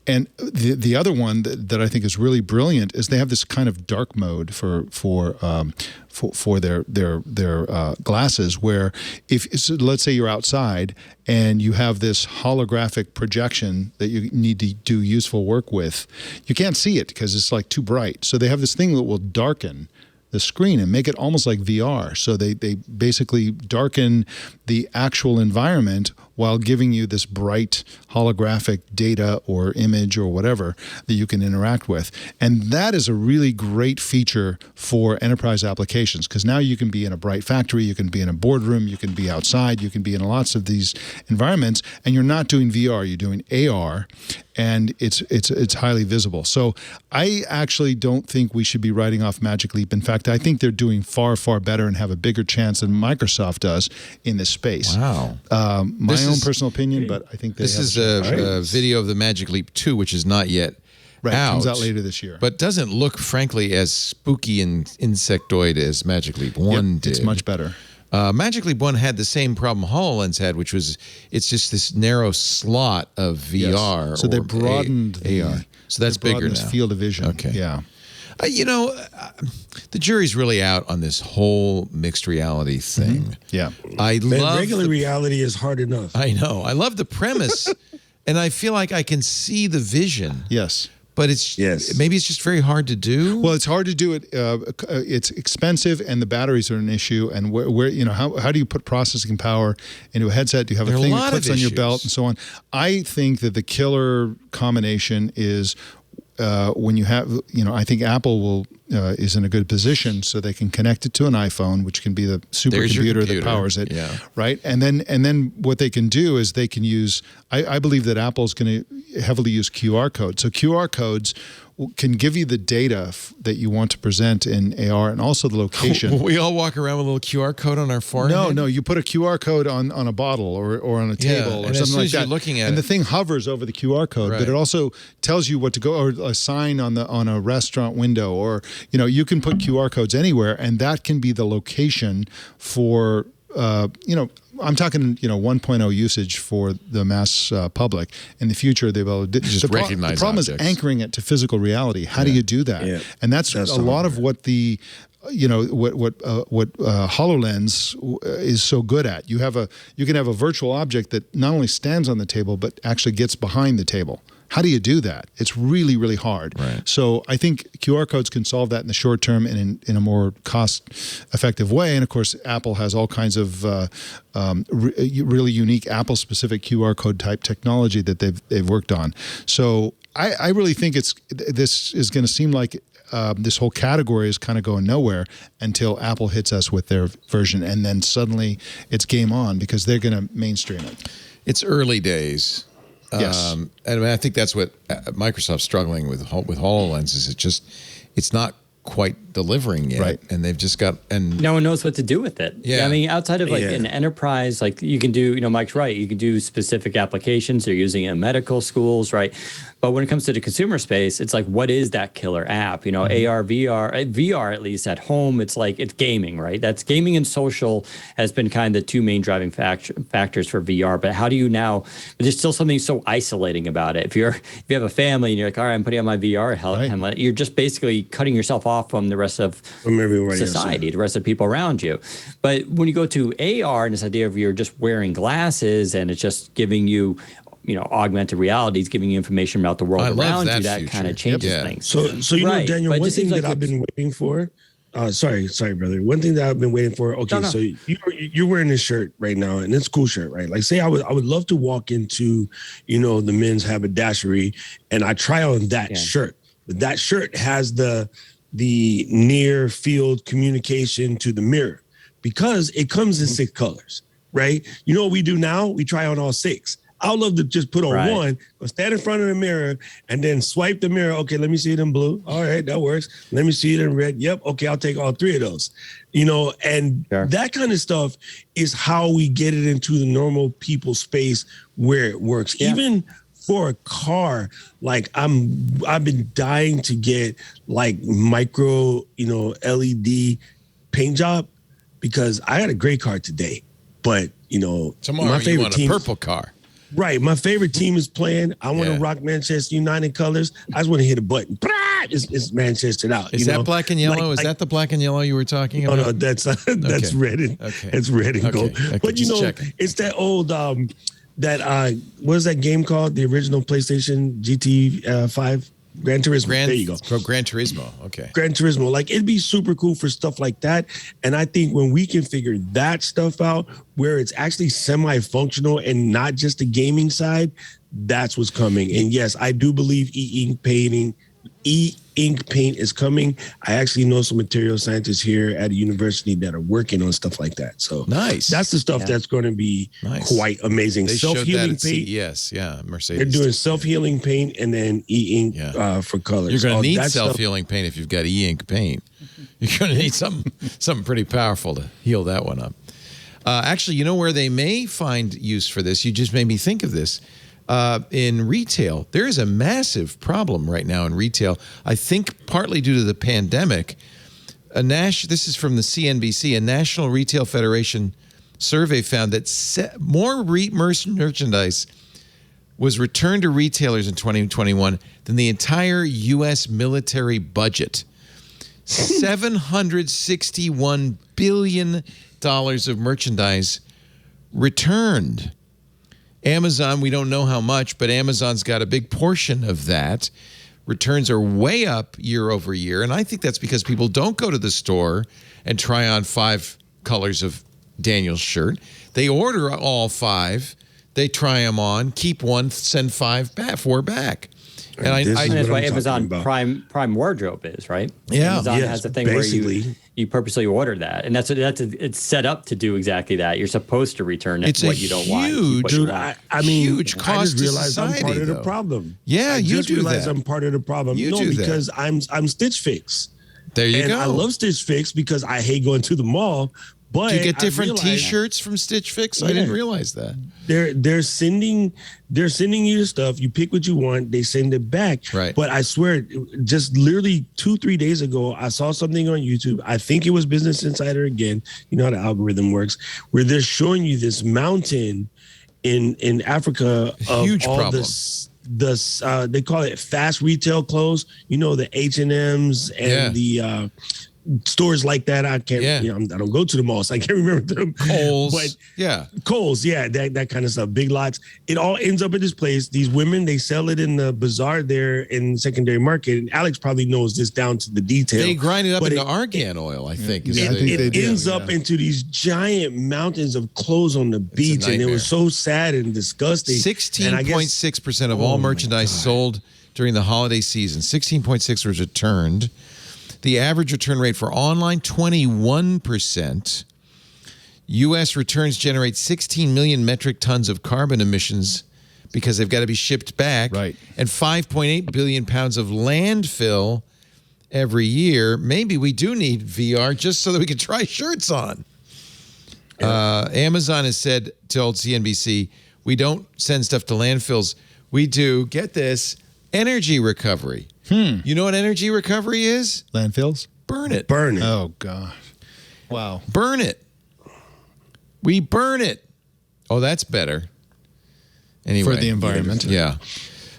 And the other one that I think is really brilliant is they have this kind of dark mode for their glasses, where so let's say you're outside and you have this holographic projection that you need to do useful work with, you can't see it because it's like too bright. So they have this thing that will darken the screen and make it almost like VR. So they basically darken the actual environment while giving you this bright holographic data or image or whatever that you can interact with. And that is a really great feature for enterprise applications, because now you can be in a bright factory, you can be in a boardroom, you can be outside, you can be in lots of these environments, and you're not doing VR, you're doing AR, and it's highly visible. So I actually don't think we should be writing off Magic Leap. In fact, I think they're doing far, far better and have a bigger chance than Microsoft does in this space. Wow. My own personal opinion, but I think this is a video of the Magic Leap 2, which is not yet out. Comes out later this year. But doesn't look, frankly, as spooky and insectoid as Magic Leap 1 did. It's much better. Magic Leap 1 had the same problem HoloLens had, which was it's just this narrow slot of VR. Yes. So they broadened AR. So that's bigger now. Field of vision. Okay. Yeah. The jury's really out on this whole mixed reality thing. Yeah. Regular reality is hard enough. I know. I love the premise, and I feel like I can see the vision. Yes. But maybe it's just very hard to do. Well, it's hard to do it. It's expensive, and the batteries are an issue. And where how do you put processing power into a headset? Do you have a thing that clicks on your belt and so on? I think that the killer combination is when you have, I think Apple will is in a good position so they can connect it to an iPhone, which can be the supercomputer that powers it, right? And then what they can do is they can use. I believe that Apple's going to heavily use QR codes. So QR codes can give you the data that you want to present in AR and also the location. We all walk around with a little QR code on our forehead? No, you put a QR code on a bottle or on a table or something like that. You're looking at and it. the thing hovers over the QR code, but it also tells you what to go, or a sign on a restaurant window, or you can put QR codes anywhere, and that can be the location for I'm talking, 1.0 usage for the mass public. In the future, they'll be able to just recognize the problem objects. is anchoring it to physical reality. How do you do that? Yeah. And that's a lot of what the what HoloLens is so good at. You can have a virtual object that not only stands on the table but actually gets behind the table. How do you do that? It's really, really hard. Right. So I think QR codes can solve that in the short term and in a more cost-effective way. And of course, Apple has all kinds of really unique Apple-specific QR code type technology that they've worked on. So I really think this is going to seem like this whole category is kind of going nowhere until Apple hits us with their version, and then suddenly it's game on because they're going to mainstream it. It's early days. Yes. And I think that's what Microsoft's struggling with HoloLens is it's not quite delivering yet. Right. And they've just got, and no one knows what to do with it. Yeah. I mean, outside of an enterprise, like you can do, Mike's right, you can do specific applications. They're using it in medical schools, right? But when it comes to the consumer space, it's like, what is that killer app? AR, VR, at least at home, it's gaming, right? That's gaming and social has been kind of the two main driving factors for VR. But how do you now, there's still something so isolating about it. If you have a family and you're like, all right, I'm putting on my VR helmet, you're just basically cutting yourself off from the rest of society, the rest of people around you. But when you go to AR and this idea of you're just wearing glasses and it's just giving you, augmented reality is giving you information about the world around you, that kind of changes things. So Daniel, but one thing that I've been waiting for, sorry, brother. One thing that I've been waiting for, so you're wearing this shirt right now, and it's a cool shirt, right? Like, say I would love to walk into, the men's haberdashery, and I try on that shirt. But that shirt has the near field communication to the mirror because it comes in 6 colors, right? You know what we do now? We try on all 6. I would love to just put on one, but stand in front of the mirror and then swipe the mirror. Okay, let me see it in blue. All right, that works. Let me see it in red. Yep. Okay, I'll take all 3 of those. And that kind of stuff is how we get it into the normal people space where it works. Yeah. Even for a car, like I've been dying to get like micro, LED paint job because I had a gray car today, but tomorrow my favorite you want team, a purple car. Right, my favorite team is playing. I want to rock Manchester United colors. I just want to hit a button. It's Manchester out. Is that black and yellow? Is that the black and yellow you were talking about? Oh no, that's red and it's red and gold. Okay, but it's that old what is that game called? The original PlayStation GT 5 Gran Turismo. There you go. Gran Turismo. Okay. Gran Turismo. Like it'd be super cool for stuff like that. And I think when we can figure that stuff out, where it's actually semi-functional and not just the gaming side, that's what's coming. And yes, I do believe e-ink paint is coming. I actually know some material scientists here at a university that are working on stuff like that. So nice. That's the stuff that's going to be quite amazing. They self-healing paint. Yes, yeah, Mercedes. They're doing self-healing paint and then e-ink for colors. You're going to need self-healing paint if you've got e-ink paint. You're going to need something pretty powerful to heal that one up. Actually, you know where they may find use for this? You just made me think of this. In retail, there is a massive problem right now in retail. I think partly due to the pandemic. This is from the CNBC. A National Retail Federation survey found that more merchandise was returned to retailers in 2021 than the entire U.S. military budget. $761 billion of merchandise returned. Amazon, we don't know how much, but Amazon's got a big portion of that. Returns are way up year over year, and I think that's because people don't go to the store and try on 5 colors of Daniel's shirt. They order all 5, they try them on, keep one, send 4 back. And that's why Amazon Prime Wardrobe is, right? Yeah. Amazon has a thing where you purposely order that. And it's set up to do exactly that. You're supposed to return what you don't want. Huge cost I just realized society, I'm part of the problem. Yeah, you do that. I'm part of the problem. Because I'm Stitch Fix. There you go. I love Stitch Fix because I hate going to the mall. But do you get different T-shirts from Stitch Fix? I didn't realize that. They're sending you the stuff. You pick what you want. They send it back. Right. But I swear, just literally 2-3 days ago, I saw something on YouTube. I think it was Business Insider again. You know how the algorithm works, where they're showing you this mountain in Africa of huge all problem. They call it fast retail clothes. The H&Ms and the stores like that. I can't. I don't go to the malls. I can't remember them. Kohl's, but Kohl's, that kind of stuff. Big Lots. It all ends up at this place. These women, they sell it in the bazaar there in the secondary market. And Alex probably knows this down to the detail. They grind it up into argan oil, I think. It ends up into these giant mountains of clothes on the beach, and it was so sad and disgusting. 16.6% of all merchandise sold during the holiday season. 16.6 was returned. The average return rate for online, 21%. U.S. returns generate 16 million metric tons of carbon emissions because they've got to be shipped back. Right. And 5.8 billion pounds of landfill every year. Maybe we do need VR just so that we can try shirts on. Amazon has told CNBC, we don't send stuff to landfills. We do, get this, energy recovery. You know what energy recovery is? Landfills? Burn it. Burn it. Oh, God. Wow. Burn it. We burn it. Oh, that's better. Anyway. For the environment. Yeah.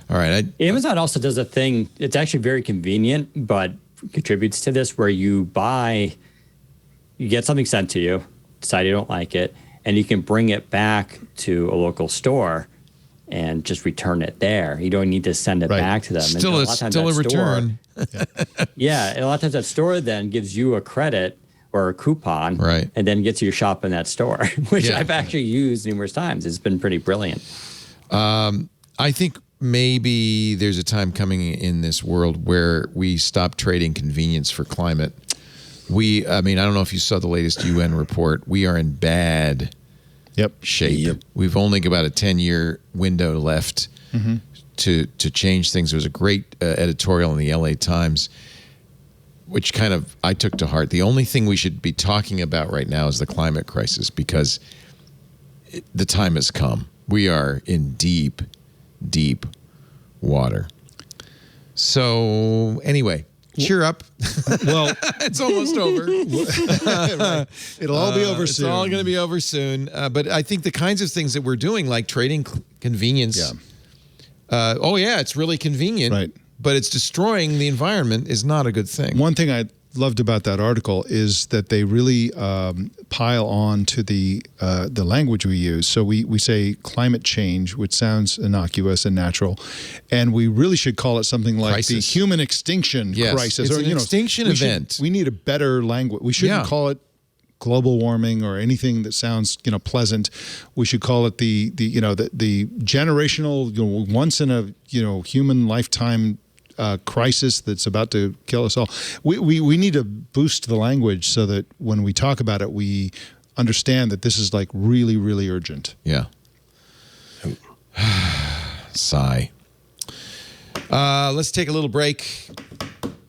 All right. Amazon also does a thing. It's actually very convenient, but contributes to this where you get something sent to you, decide you don't like it, and you can bring it back to a local store and just return it there. You don't need to send it back to them. Still a return. Yeah, and a lot of times that store then gives you a credit or a coupon, and then gets you shop in that store, which I've actually used numerous times. It's been pretty brilliant. I think maybe there's a time coming in this world where we stop trading convenience for climate. I don't know if you saw the latest UN report. We are in bad shape. We've only got about a 10-year window left to change things. There was a great editorial in the LA Times, which kind of I took to heart. The only thing we should be talking about right now is the climate crisis because the time has come. We are in deep, deep water. So anyway, cheer up. Well, it's almost over. right. It'll all be over soon. It's all going to be over soon. But I think the kinds of things that we're doing, like trading convenience. Yeah. It's really convenient. Right. But it's destroying the environment is not a good thing. One thing I loved about that article is that they really pile on to the language we use. So we say climate change, which sounds innocuous and natural, and we really should call it something like the human extinction crisis. It's an extinction event. We need a better language. We shouldn't call it global warming or anything that sounds pleasant. We should call it the generational once in a human lifetime crisis that's about to kill us all. We need to boost the language so that when we talk about it, we understand that this is like really, really urgent. Yeah. Sigh. Let's take a little break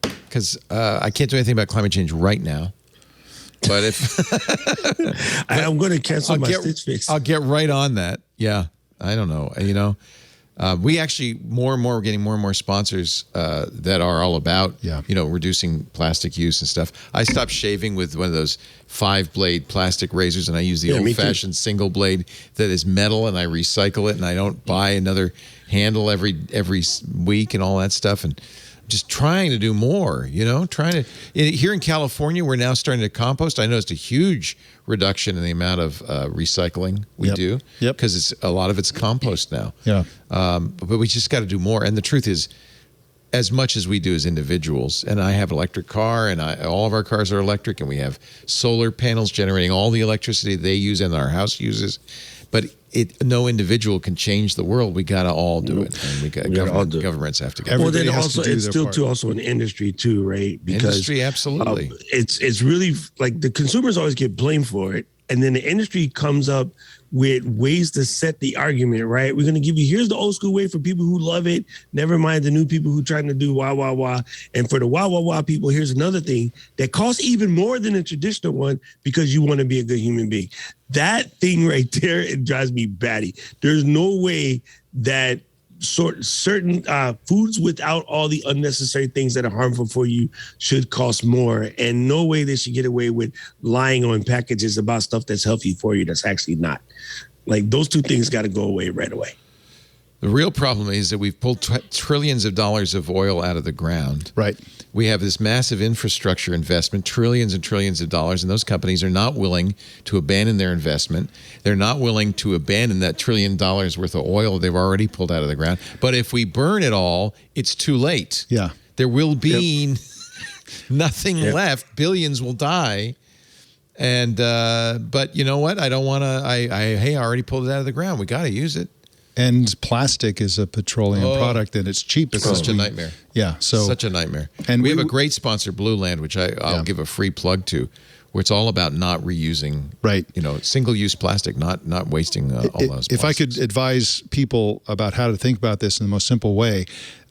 because I can't do anything about climate change right now. But if I'm going to cancel my Stitch Fix. I'll get right on that. Yeah. I don't know. We actually we're getting more and more sponsors that are all about, reducing plastic use and stuff. I stopped shaving with one of those 5-blade plastic razors, and I use the old-fashioned single blade that is metal, and I recycle it, and I don't buy another handle every week and all that stuff. And just trying to do more, here in California, we're now starting to compost. I noticed a huge reduction in the amount of recycling we do because a lot of it's compost now. Yeah. But we just got to do more. And the truth is, as much as we do as individuals, and I have an electric car, and all of our cars are electric, and we have solar panels generating all the electricity they use and our house uses. But no individual can change the world. We got to all do it, and governments have to go. Well, then also it's still also an industry too, right? Because industry, absolutely. It's really like the consumers always get blamed for it, and then the industry comes up with ways to set the argument, right? We're going to give you, here's the old school way for people who love it. Never mind the new people who trying to do wah, wah, wah. And for the wah, wah, wah people, here's another thing that costs even more than a traditional one because you want to be a good human being. That thing right there, it drives me batty. There's no way that certain foods without all the unnecessary things that are harmful for you should cost more, and no way they should get away with lying on packages about stuff that's healthy for you that's actually not. Like, those two things got to go away right away. The real problem is that we've pulled trillions of dollars of oil out of the ground. Right. We have this massive infrastructure investment, trillions and trillions of dollars, and those companies are not willing to abandon their investment. They're not willing to abandon that $1 trillion worth of oil they've already pulled out of the ground. But if we burn it all, it's too late. Yeah. There will be nothing left. Billions will die. And but you know what? I don't want to. I already pulled it out of the ground. We got to use it. And plastic is a petroleum product, and it's cheap. It's such a nightmare. Yeah, such a nightmare. And we have a great sponsor, Blue Land, which I'll give a free plug to, where it's all about not reusing, single-use plastic, not wasting all those plastics. If I could advise people about how to think about this in the most simple way,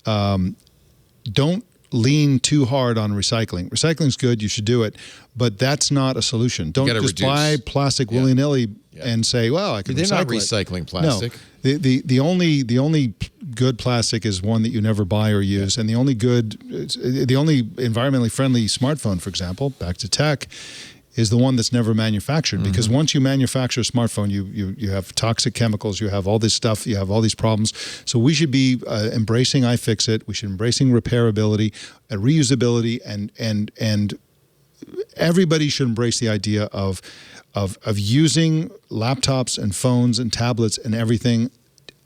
don't lean too hard on recycling. Recycling's good, you should do it, but that's not a solution. Don't just buy plastic willy-nilly and say, well, I can recycle it. They're not recycling plastic. No. The only good plastic is one that you never buy or use, and the only environmentally friendly smartphone, for example, back to tech, is the one that's never manufactured. Because once you manufacture a smartphone, you have toxic chemicals, you have all this stuff, you have all these problems. So we should be embracing iFixit. We should embracing repairability, reusability, and everybody should embrace the idea of using laptops and phones and tablets and everything,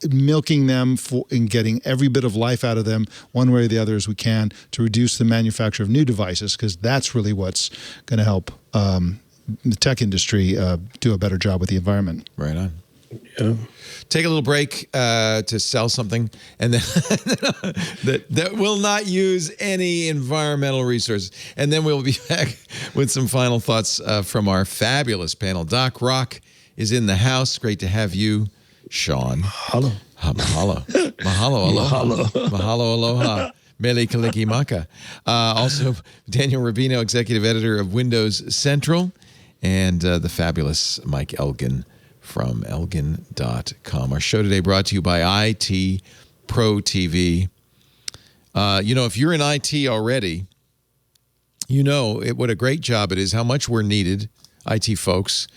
milking them and getting every bit of life out of them one way or the other as we can to reduce the manufacture of new devices, because that's really what's going to help the tech industry do a better job with the environment. Right on. Yeah. Take a little break to sell something, and then that will not use any environmental resources. And then we'll be back with some final thoughts from our fabulous panel. Doc Rock is in the house. Great to have you, Sean. Mahalo. Mahalo. Mahalo. Aloha. Mahalo. Aloha. Mele Kalikimaka. Also, Daniel Rubino, executive editor of Windows Central, and the fabulous Mike Elgin from Elgin.com. Our show today brought to you by IT Pro TV. If you're in IT already, you know what a great job it is, how much we're needed, IT folks.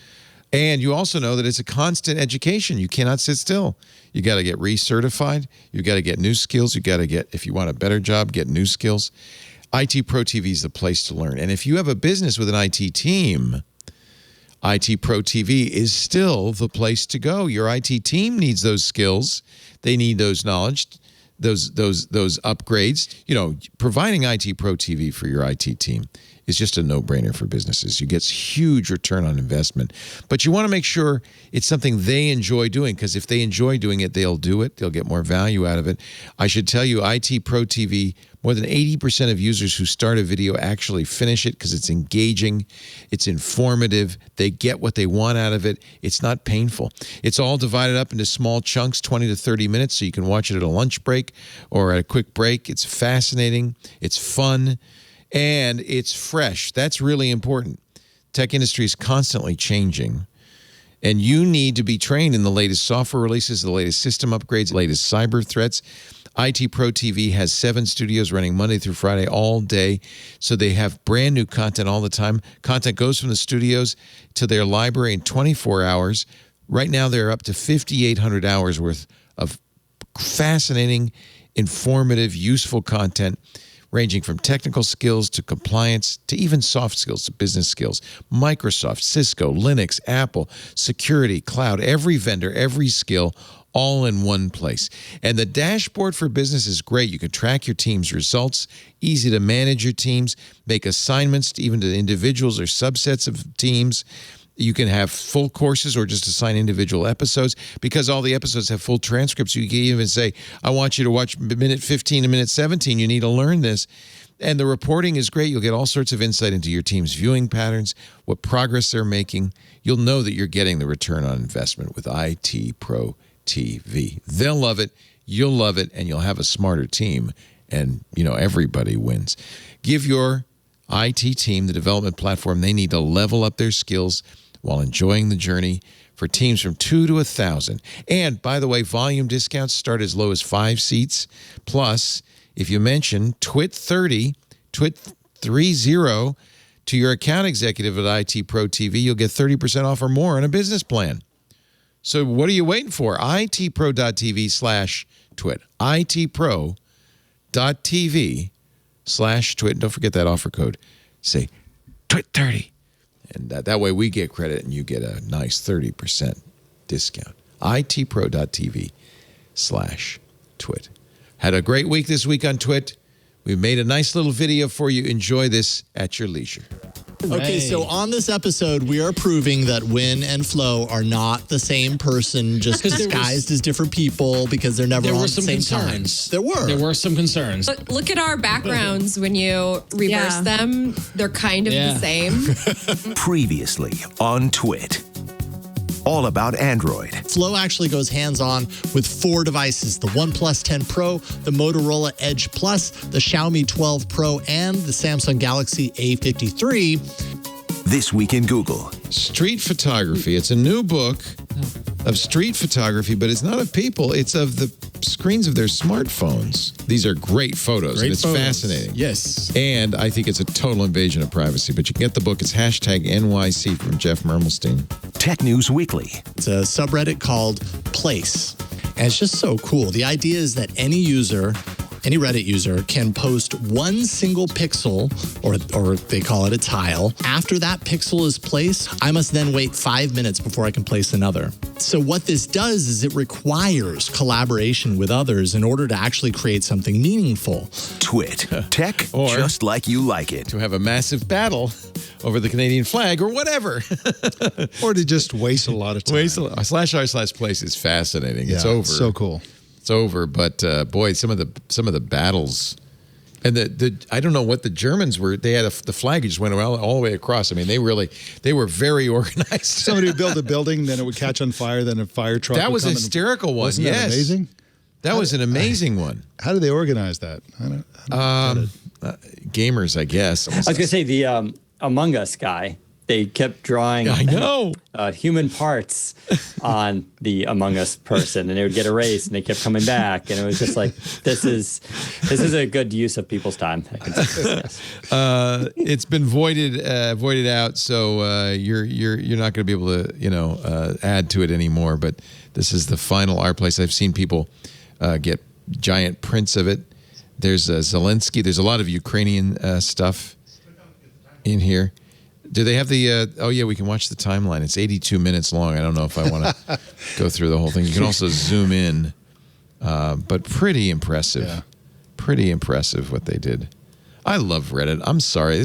And you also know that it's a constant education. You cannot sit still. You got to get recertified. You got to get new skills. You got to get, if you want a better job, get new skills. IT Pro TV is the place to learn. And if you have a business with an IT team, IT Pro TV is still the place to go. Your IT team needs those skills. They need those knowledge, those upgrades. Providing IT Pro TV for your IT team is just a no-brainer for businesses. You get huge return on investment. But you want to make sure it's something they enjoy doing, because if they enjoy doing it, they'll do it. They'll get more value out of it. I should tell you, IT Pro TV, more than 80% of users who start a video actually finish it because it's engaging, it's informative, they get what they want out of it, it's not painful. It's all divided up into small chunks, 20 to 30 minutes, so you can watch it at a lunch break or at a quick break. It's fascinating, it's fun, and it's fresh. That's really important. Tech industry is constantly changing, and you need to be trained in the latest software releases, the latest system upgrades, the latest cyber threats. IT Pro TV has 7 studios running Monday through Friday all day, so they have brand new content all the time. Content goes from the studios to their library in 24 hours. Right now, they're up to 5,800 hours worth of fascinating, informative, useful content, ranging from technical skills to compliance to even soft skills to business skills. Microsoft, Cisco, Linux, Apple, security, cloud, every vendor, every skill, all in one place. And the dashboard for business is great. You can track your team's results, easy to manage your teams, make assignments even to individuals or subsets of teams. You can have full courses or just assign individual episodes. Because all the episodes have full transcripts, you can even say, I want you to watch minute 15 to minute 17. You need to learn this. And the reporting is great. You'll get all sorts of insight into your team's viewing patterns, what progress they're making. You'll know that you're getting the return on investment with IT Pro TV. They'll love it, you'll love it, and you'll have a smarter team. And, everybody wins. Give your IT team the development platform they need to level up their skills while enjoying the journey. For teams from 2 to 1,000. And, by the way, volume discounts start as low as 5 seats. Plus, if you mention TWiT30, TWiT30 to your account executive at IT Pro TV, you'll get 30% off or more on a business plan. So what are you waiting for? itpro.tv/twit. itpro.tv/twit. And don't forget that offer code. Say TWiT30. And that way we get credit and you get a nice 30% discount. itpro.tv/twit. Had a great week this week on Twit. We've made a nice little video for you. Enjoy this at your leisure. Okay, so on this episode, we are proving that Win and Flo are not the same person, just disguised as different people because they're never on the same time. There were some concerns. Look at our backgrounds when you reverse them. They're kind of the same. Previously on Twit. All about Android. Flo actually goes hands-on with 4 devices: the OnePlus 10 Pro, the Motorola Edge Plus, the Xiaomi 12 Pro, and the Samsung Galaxy A53. This week in Google. Street photography. It's a new book of street photography, but it's not of people. It's of the screens of their smartphones. These are great photos, and it's fascinating. Yes. And I think it's a total invasion of privacy, but you can get the book. It's #NYC from Jeff Mermelstein. Tech News Weekly. It's a subreddit called Place, and it's just so cool. The idea is that any user, any Reddit user, can post one single pixel, or they call it a tile. After that pixel is placed, I must then wait 5 minutes before I can place another. So what this does is it requires collaboration with others in order to actually create something meaningful. Twit. Tech Or just like you like it. to have a massive battle over the Canadian flag or whatever. Or to just waste a lot of time. /r/place is fascinating. Yeah, it's over. So cool. It's over, but boy, some of the battles, and the I don't know what the Germans were. They had the flag just went all the way across. I mean, they were very organized. Somebody would build a building, then it would catch on fire, then a fire truck. That would was a come hysterical one. Wasn't Yes, that amazing? That was an amazing one. How did they organize that? I don't get it. Gamers, I guess. I was going to say the Among Us guy. they kept drawing human parts on the Among Us person, and they would get erased, and they kept coming back, and it was just like, this is a good use of people's time. It's been voided out, so you're not going to be able to add to it anymore. But this is the final art place. I've seen people get giant prints of it. There's Zelensky. There's a lot of Ukrainian stuff in here. Do they have the, oh yeah, we can watch the timeline. It's 82 minutes long. I don't know if I want to go through the whole thing. You can also zoom in, but pretty impressive. Yeah. Pretty impressive what they did. I love Reddit. I'm sorry.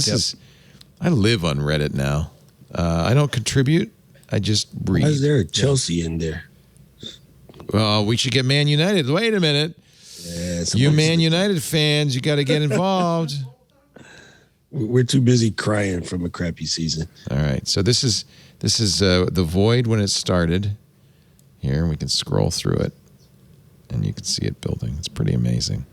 I live on Reddit now. I don't contribute. I just read. Why is there a Chelsea in there? Well, we should get Man United. Wait a minute. Yeah, you Man United fans, you got to get involved. We're too busy crying from a crappy season. All right. So this is the void when it started. Here, we can scroll through it, and you can see it building. It's pretty amazing.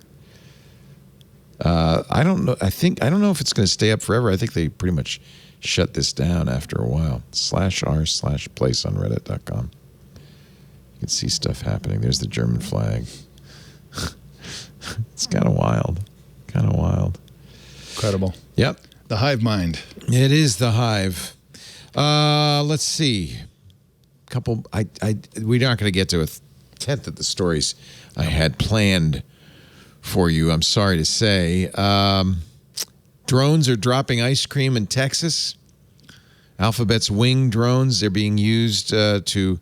I don't know. I don't know if it's going to stay up forever. I think they pretty much shut this down after a while. /r/place on reddit.com. You can see stuff happening. There's the German flag. It's kind of wild. Incredible. Yep. The hive mind. It is the hive. Let's see. We're not going to get to a tenth of the stories I had planned for you, I'm sorry to say. Drones are dropping ice cream in Texas. Alphabet's Wing drones, they're being used to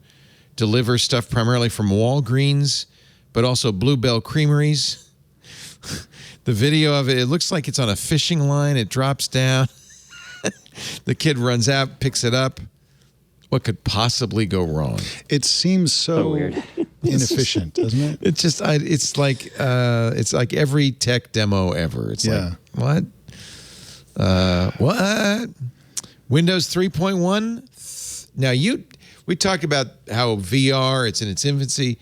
deliver stuff primarily from Walgreens, but also Bluebell Creameries. The video of it looks like it's on a fishing line. It drops down. The kid runs out, picks it up. What could possibly go wrong? It seems so weird. Inefficient, doesn't it? It's just, it's like every tech demo ever. It's like, what? What? Windows 3.1? Now, we talked about how VR, it's in its infancy.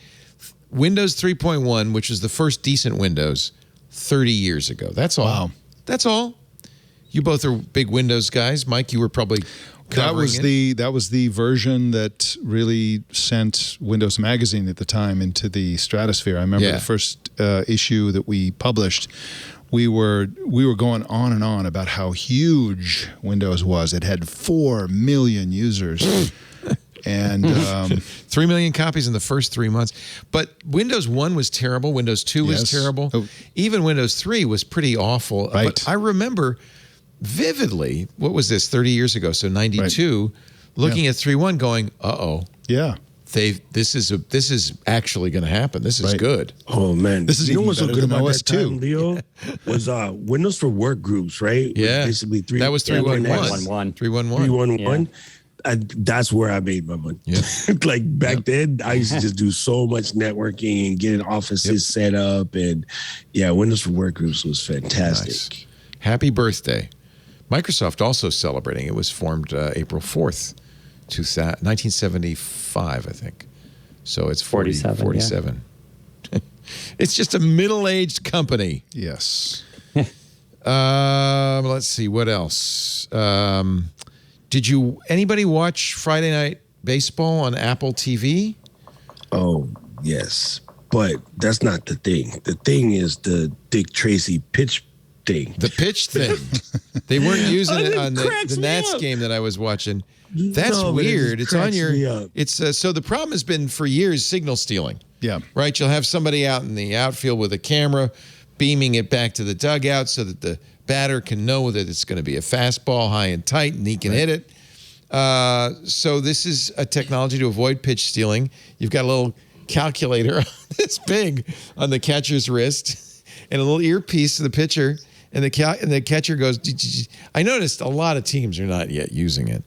Windows 3.1, which was the first decent Windows 30 years ago. That's all. Wow. That's all. You both are big Windows guys. Mike, you were probably that was the version that really sent Windows Magazine at the time into the stratosphere. I remember the first issue that we published. We were going on and on about how huge Windows was. It had 4 million users. And 3 million copies in the first 3 months. But Windows 1 was terrible. Windows 2 was terrible. Even Windows 3 was pretty awful. Right. But I remember vividly, what was this, 30 years ago, so 92, looking at 3.1 going, uh-oh. Yeah. This is actually going to happen. This is good. Oh man, this is you know what's so good about OS that time, Leo, was Windows for Work groups, right? Yeah, basically that was 3.1. 3.1. That's where I made my money. Yeah. Like back then, I used to just do so much networking and getting offices set up, and Windows for Work groups was fantastic. Nice. Happy birthday. Microsoft also celebrating. It was formed April 4th, 1975, I think. So it's 47. Yeah. It's just a middle-aged company. Yes. Let's see, what else? Did anybody watch Friday Night Baseball on Apple TV? Oh, yes. But that's not the thing. The thing is the Dick Tracy pitch thing. The pitch thing. They weren't using it on the Nats game that I was watching. That's weird. It's on your. It's so the problem has been for years signal stealing. Yeah. Right. You'll have somebody out in the outfield with a camera, beaming it back to the dugout so that the batter can know that it's going to be a fastball, high and tight, and he can hit it. So this is a technology to avoid pitch stealing. You've got a little calculator this big on the catcher's wrist, and a little earpiece to the pitcher, and the catcher goes. I noticed a lot of teams are not yet using it.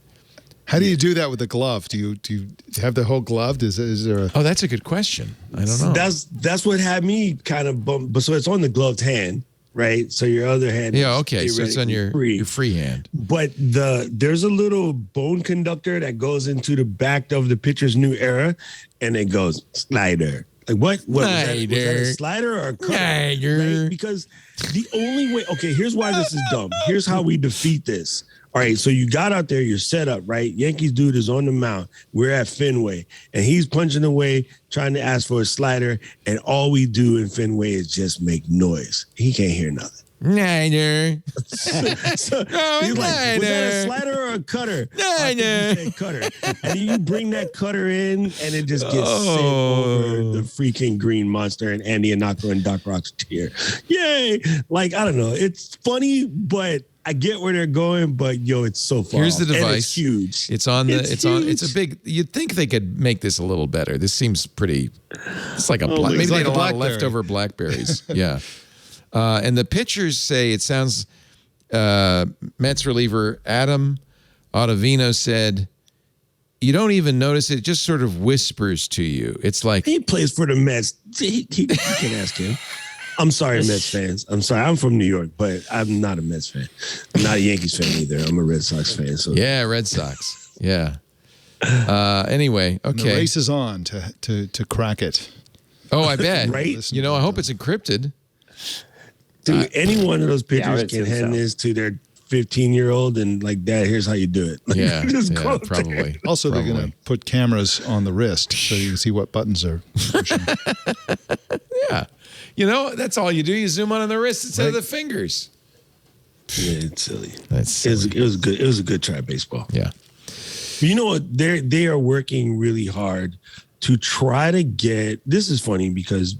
How do you do that with the glove? Do you have the whole glove? Is there a... Oh, that's a good question. I don't know. That's what had me kind of bummed. But so it's on the gloved hand, right? So your other hand. Yeah. Okay. So it's on your free hand. But there's a little bone conductor that goes into the back of the pitcher's new era, and it goes slider. Like what? Was that a slider or a cutter? Right? Because the only way. Okay, here's why this is dumb. Here's how we defeat this. All right, so you got out there, you're set up, right? Yankees dude is on the mound. We're at Fenway, and he's punching away, trying to ask for a slider, and all we do in Fenway is just make noise. He can't hear nothing. Niner. So he's like, was that a slider or a cutter? I think he said cutter. And you bring that cutter in, and it just gets sent over the freaking green monster and Andy Anako and Doc Rock's tier. Yay! Like, I don't know. It's funny, but I get where they're going, but yo, it's so far. Here's the off. And device. it's huge. It's on the. It's a big. You'd think they could make this a little better. This seems pretty. It's like a maybe they had a lot of leftover blackberries. Yeah. And the pitchers say it sounds. Mets reliever Adam Ottavino said, "You don't even notice it; just sort of whispers to you. It's like he plays for the Mets. He can ask him." I'm sorry, Mets fans. I'm sorry. I'm from New York, but I'm not a Mets fan. I'm not a Yankees fan either. I'm a Red Sox fan. So yeah, Red Sox. Yeah. Anyway, okay. And the race is on to crack it. Oh, I bet. Right? You know, I hope it's encrypted. Dude, any one of those pitchers can hand this to their 15-year-old and like, Dad, here's how you do it. Like, Yeah, just yeah, go probably. there. Also, they're going to put cameras on the wrist so you can see what buttons are pushing. Yeah. You know, that's all you do. You zoom on the wrist instead of the fingers. Yeah, it's silly. That's silly. It was good. It was a good try baseball. Yeah. But you know what? They are working really hard to try to get. This is funny because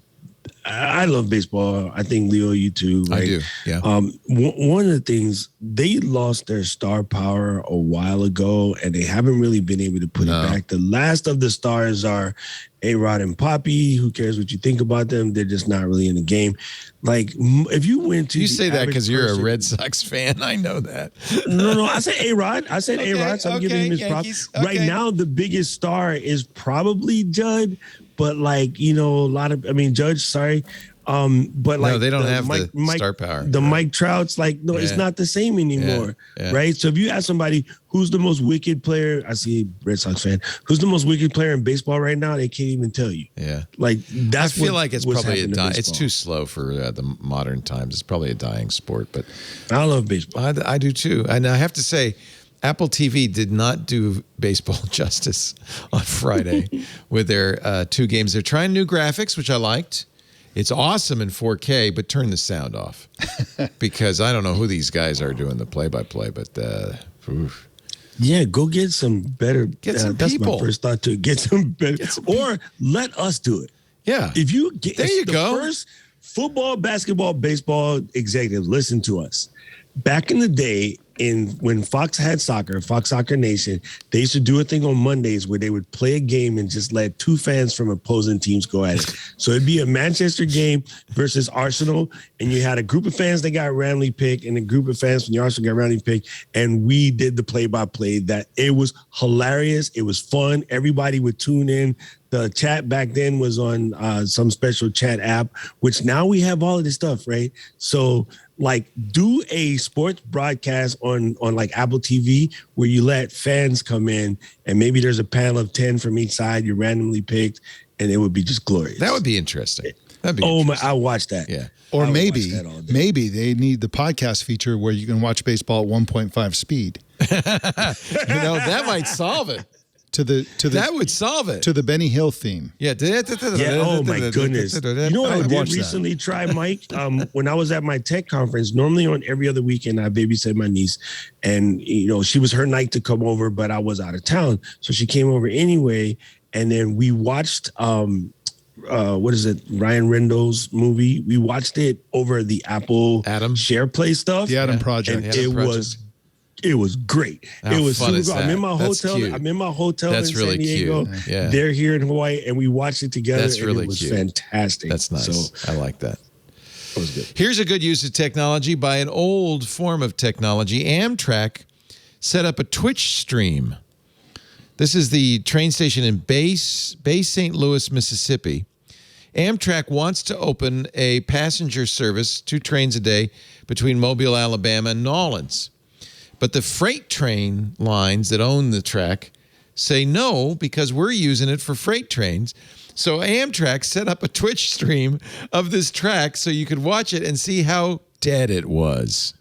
I love baseball. I think, Leo, you too. Right? I do. Yeah. One of the things, they lost their star power a while ago, and they haven't really been able to put it back. The last of the stars are A-Rod and Poppy. Who cares what you think about them? They're just not really in the game. Like, if you went to, You say that because you're a Red Sox fan. I know that. No. I said A-Rod. I said A-Rod. So I'm giving him his Yankees, props. Right now, the biggest star is probably Judd. But like, you know, Judge, sorry. But like, no, they don't have the star power. The Mike Trout's like, no, it's not the same anymore. Yeah. Right. So if you ask somebody who's the most wicked player, I see Red Sox fan, who's the most wicked player in baseball right now, they can't even tell you. Yeah. Like, I feel like it's probably it's too slow for the modern times. It's probably a dying sport, but I love baseball. I do too. And I have to say, Apple TV did not do baseball justice on Friday with their 2 games. They're trying new graphics, which I liked. It's awesome in 4K, but turn the sound off because I don't know who these guys are doing the play-by-play, but yeah, go get some better. Get some that's people. my first thought too. Get some better, or let us do it. Yeah. If you get there, you the go. First football, basketball, baseball executives, listen to us. Back in the day, when Fox had soccer, Fox Soccer Nation, they used to do a thing on Mondays where they would play a game and just let 2 fans from opposing teams go at it. So it'd be a Manchester game versus Arsenal, and you had a group of fans that got randomly picked and a group of fans from the Arsenal got randomly picked, and we did the play-by-play. That it was hilarious. It was fun. Everybody would tune in. The chat back then was on some special chat app, which now we have all of this stuff, right? So like, do a sports broadcast on like Apple TV where you let fans come in and maybe there's a panel of 10 from each side. You're randomly picked, and it would be just glorious. That would be interesting. That'd be I watched that. Yeah. Or maybe they need the podcast feature where you can watch baseball at 1.5 speed. That might solve it. That would solve it. To the Benny Hill theme. Yeah. Oh my goodness. You know what I did recently try, Mike? When I was at my tech conference, normally on every other weekend, I babysit my niece, and she was her night to come over, but I was out of town. So she came over anyway. And then we watched what is it? Ryan Reynolds movie. We watched it over the Apple SharePlay stuff. The Adam Project. And it was great. It was super cool. I'm in my hotel. That's in really San Diego. cute. Yeah. They're here in Hawaii, and we watched it together. That's really it was cute. Fantastic. That's nice. So, I like that. It was good. Here's a good use of technology by an old form of technology. Amtrak set up a Twitch stream. This is the train station in Bay St. Louis, Mississippi. Amtrak wants to open a passenger service, 2 trains a day, between Mobile, Alabama, and Nolens. But the freight train lines that own the track say no because we're using it for freight trains. So Amtrak set up a Twitch stream of this track so you could watch it and see how dead it was.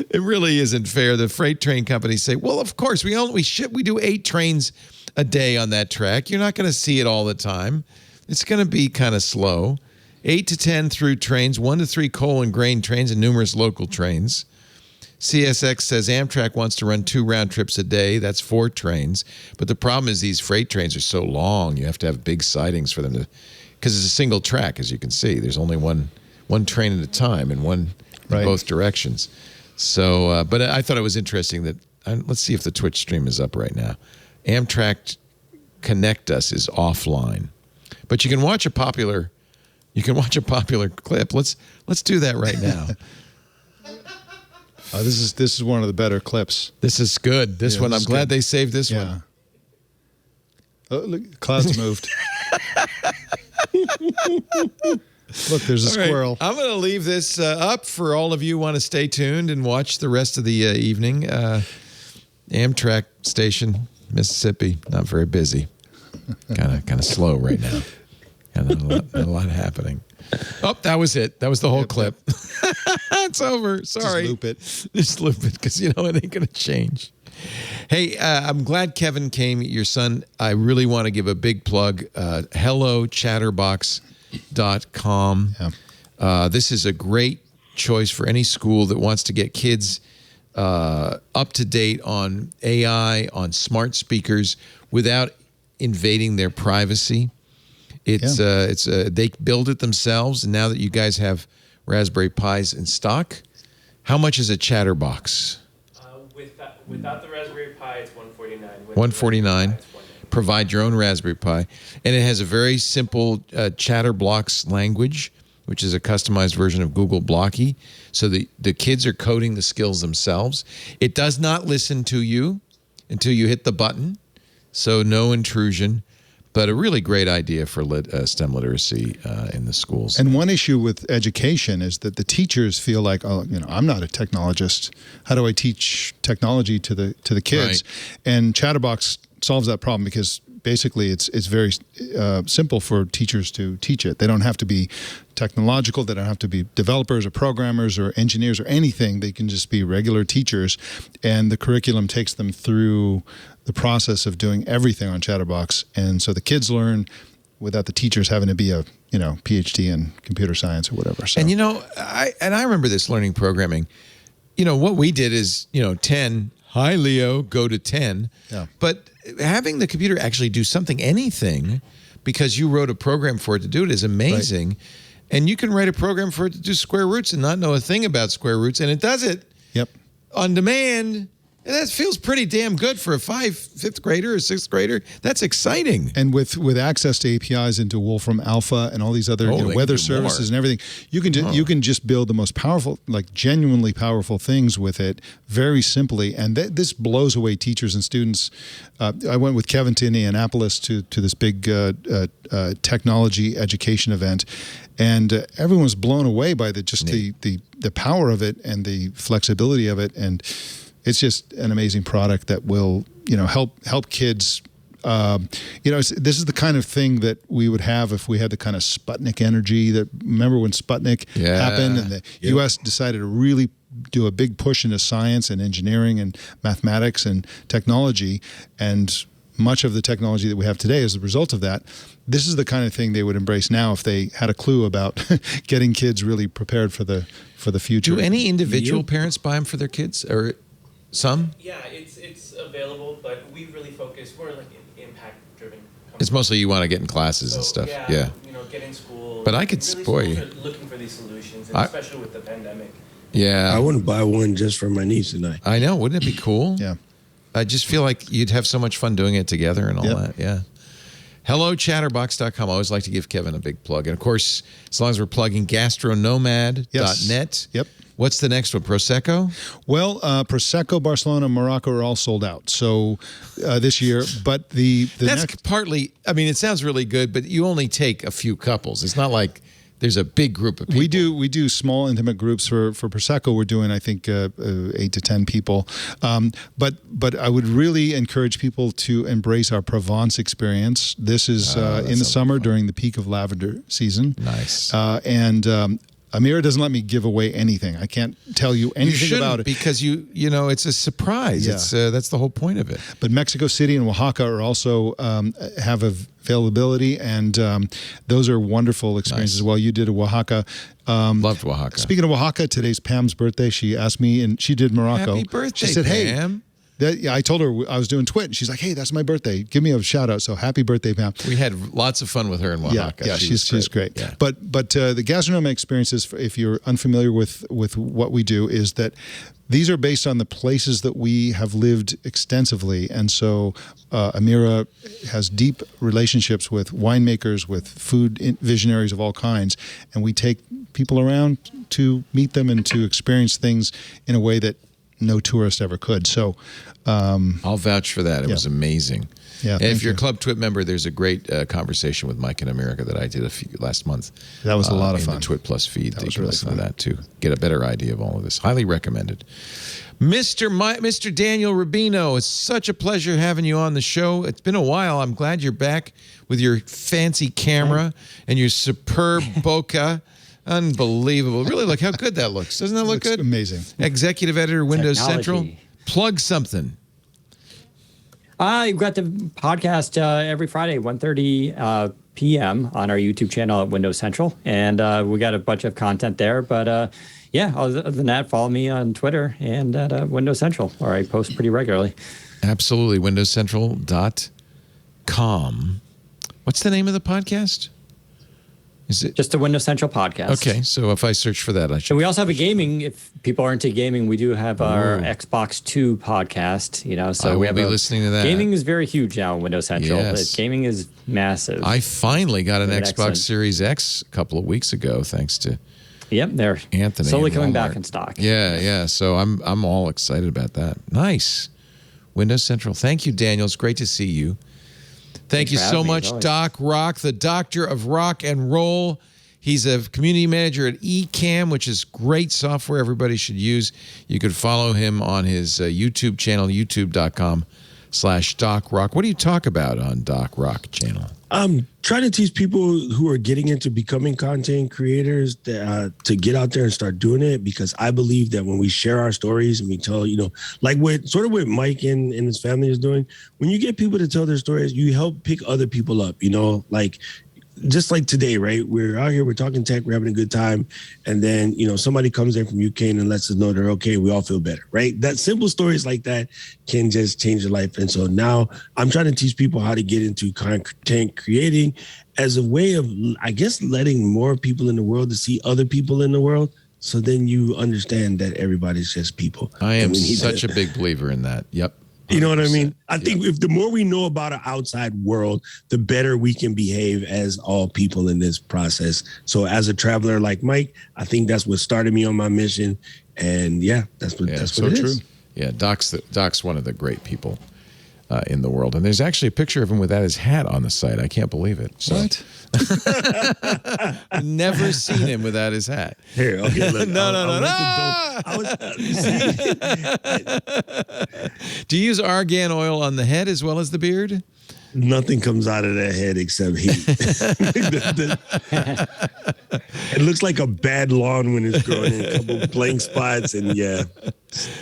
It really isn't fair. The freight train companies say, well, of course, we do 8 trains a day on that track. You're not going to see it all the time. It's going to be kind of slow. 8 to 10 through trains, 1 to 3 coal and grain trains, and numerous local trains. CSX says Amtrak wants to run 2 round trips a day. That's 4 trains. But the problem is these freight trains are so long. You have to have big sidings for them to, because it's a single track, as you can see. There's only one train at a time in both directions. So, but I thought it was interesting that, let's see if the Twitch stream is up right now. Amtrak Connect Us is offline, but you can watch a popular clip. Let's do that right now. This is one of the better clips. This is good. This one, I'm glad they saved this one. Oh, look, clouds moved. Look, there's a squirrel. I'm going to leave this up for all of you who want to stay tuned and watch the rest of the evening. Amtrak station, Mississippi, not very busy. Kind of slow right now. Not a lot happening. Oh, that was it. That was the whole clip. It's over. Sorry. Just loop it because, it ain't going to change. Hey, I'm glad Kevin came, your son. I really want to give a big plug. HelloChatterbox.com. Yeah. This is a great choice for any school that wants to get kids up to date on AI, on smart speakers, without invading their privacy. They build it themselves, and now that you guys have Raspberry Pis in stock, how much is a Chatterbox? Without the Raspberry Pi, it's $149. $149. Provide your own Raspberry Pi, and it has a very simple Chatterbox language, which is a customized version of Google Blocky. So the kids are coding the skills themselves. It does not listen to you until you hit the button, so no intrusion. But a really great idea for STEM literacy in the schools. And one issue with education is that the teachers feel like, I'm not a technologist. How do I teach technology to the kids? Right. And Chatterbox solves that problem because basically it's very simple for teachers to teach it. They don't have to be technological. They don't have to be developers or programmers or engineers or anything. They can just be regular teachers. And the curriculum takes them through the process of doing everything on Chatterbox. And so the kids learn without the teachers having to be a PhD in computer science or whatever. So. And I remember this learning programming. What we did is 10. Hi, Leo, go to 10. Yeah. But having the computer actually do anything, because you wrote a program for it to do it, is amazing. Right. And you can write a program for it to do square roots and not know a thing about square roots, and it does it on demand. And that feels pretty damn good for a fifth grader or sixth grader. That's exciting. And with access to APIs into Wolfram Alpha and all these other weather services and everything, you can just build the most powerful, genuinely powerful things with it very simply. And this blows away teachers and students. I went with Kevin to Indianapolis to this big technology education event, and everyone was blown away by the power of it and the flexibility of it. And it's just an amazing product that will, help kids. This is the kind of thing that we would have if we had the kind of Sputnik energy remember when Sputnik happened and the U.S. decided to really do a big push into science and engineering and mathematics and technology, and much of the technology that we have today is the result of that. This is the kind of thing they would embrace now if they had a clue about getting kids really prepared for the future. Do any individual parents buy them for their kids, or some? Yeah, it's available, but we really focus. We're like an impact-driven company. It's mostly you want to get in classes and stuff. Yeah. Get in school. But I could, really looking for these solutions, and especially with the pandemic. Yeah, I want to buy one just for my niece and I. I know, wouldn't it be cool? Yeah. I just feel like you'd have so much fun doing it together and all that. Yeah. HelloChatterbox.com. I always like to give Kevin a big plug. And of course, as long as we're plugging Gastronomad.net. Yep. What's the next one? Prosecco? Well, Prosecco, Barcelona, Morocco are all sold out. So this year, but that's partly. I mean, it sounds really good, but you only take a few couples. It's not like there's a big group of people. We do small intimate groups for Prosecco. We're doing, I think, 8 to 10 people. But I would really encourage people to embrace our Provence experience. This is in the summer during the peak of lavender season. Nice. Amira doesn't let me give away anything. I can't tell you anything about it because you know it's a surprise. Yeah. It's that's the whole point of it. But Mexico City and Oaxaca are also have availability, and those are wonderful experiences. Nice. Well, you did a Oaxaca. Loved Oaxaca. Speaking of Oaxaca, today's Pam's birthday. She asked me, and she did Morocco. Happy birthday, she said, Pam. Hey, I told her I was doing TWiT, and she's like, hey, that's my birthday. Give me a shout out. So happy birthday, Pam. We had lots of fun with her in Oaxaca. Yeah, she's great. Yeah. But the Gastronomad experiences, if you're unfamiliar with what we do, is that these are based on the places that we have lived extensively. And so Amira has deep relationships with winemakers, with food visionaries of all kinds. And we take people around to meet them and to experience things in a way that no tourist ever could. So I'll vouch for that. It was amazing. Yeah, and if you're a Club TWiT member, there's a great conversation with Mike in America that I did last month. That was a lot of fun. In the TWiT Plus feed. That you was can really listen fun. to that too. Get a better idea of all of this. Highly recommended. Mr. Daniel Rubino, it's such a pleasure having you on the show. It's been a while. I'm glad you're back with your fancy camera and your superb bokeh. Unbelievable. Really, look how good that looks. Doesn't that look good? Amazing. Executive editor, Windows Technology. Central. Plug something. You've got the podcast every Friday, 1:30 p.m. on our YouTube channel at Windows Central. And we got a bunch of content there. But yeah, other than that, follow me on Twitter and at Windows Central, where I post pretty regularly. Absolutely. WindowsCentral.com. What's the name of the podcast? Is it just the Windows Central podcast? Okay, so if I search for that, I should. And we also have a gaming. If people are into gaming, we do have our Xbox 2 podcast. So I we will have be listening to that. Gaming is very huge now on Windows Central. Yes. Gaming is massive. I finally got an Xbox excellent. Series X a couple of weeks ago, thanks to they're Anthony. slowly and coming Walmart. back in stock. Yeah. So I'm all excited about that. Nice. Windows Central. Thank you, Daniel. It's great to see you. Thank you so much, Doc Rock, the doctor of rock and roll. He's a community manager at Ecamm, which is great software everybody should use. You could follow him on his YouTube channel, youtube.com/DocRock. What do you talk about on Doc Rock channel? I'm trying to teach people who are getting into becoming content creators to get out there and start doing it, because I believe that when we share our stories and we tell, like what Mike and his family is doing, when you get people to tell their stories, you help pick other people up, like just like today, right? We're out here, we're talking tech, we're having a good time. And then, somebody comes in from UK and lets us know they're okay. We all feel better, right? That simple stories like that can just change your life. And so now I'm trying to teach people how to get into content creating as a way of, I guess, letting more people in the world to see other people in the world. So then you understand that everybody's just people. I am such a big believer in that. Yep. You know what I mean? I think if the more we know about our outside world, the better we can behave as all people in this process. So as a traveler like Mike, I think that's what started me on my mission. And that's what it is. Yeah, Doc's one of the great people in the world. And there's actually a picture of him without his hat on the site. I can't believe it. So. What? I've never seen him without his hat. Here, okay. Look, No. Do you use argan oil on the head as well as the beard? Nothing comes out of that head except heat. It looks like a bad lawn when it's growing in a couple blank spots, and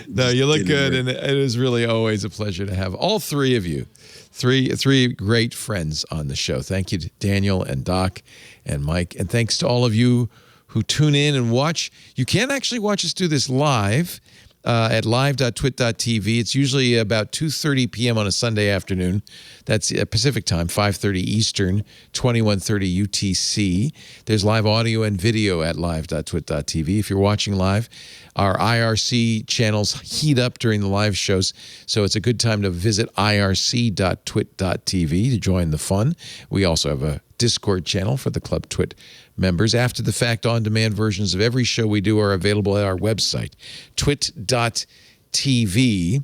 No, you look good, and it is really always a pleasure to have all three of you, three great friends on the show. Thank you to Daniel and Doc and Mike, and thanks to all of you who tune in and watch. You can actually watch us do this live at live.twit.tv. It's usually about 2:30 p.m. on a Sunday afternoon. That's Pacific time, 5:30 Eastern, 21:30 UTC. There's live audio and video at live.twit.tv. If you're watching live, our IRC channels heat up during the live shows, so it's a good time to visit irc.twit.tv to join the fun. We also have a Discord channel for the Club TWiT members. After the fact, on-demand versions of every show we do are available at our website, twit.tv,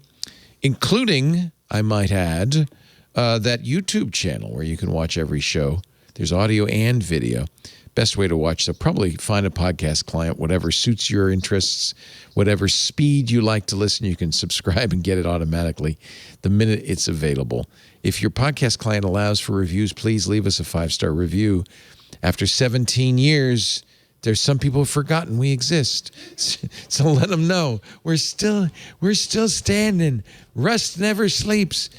including, I might add, that YouTube channel where you can watch every show. There's audio and video. Best way to watch, so probably find a podcast client, whatever suits your interests, whatever speed you like to listen, you can subscribe and get it automatically the minute it's available. If your podcast client allows for reviews, please leave us a 5-star review. After 17 years, there's some people who've forgotten we exist. So let them know we're still standing. Rust never sleeps.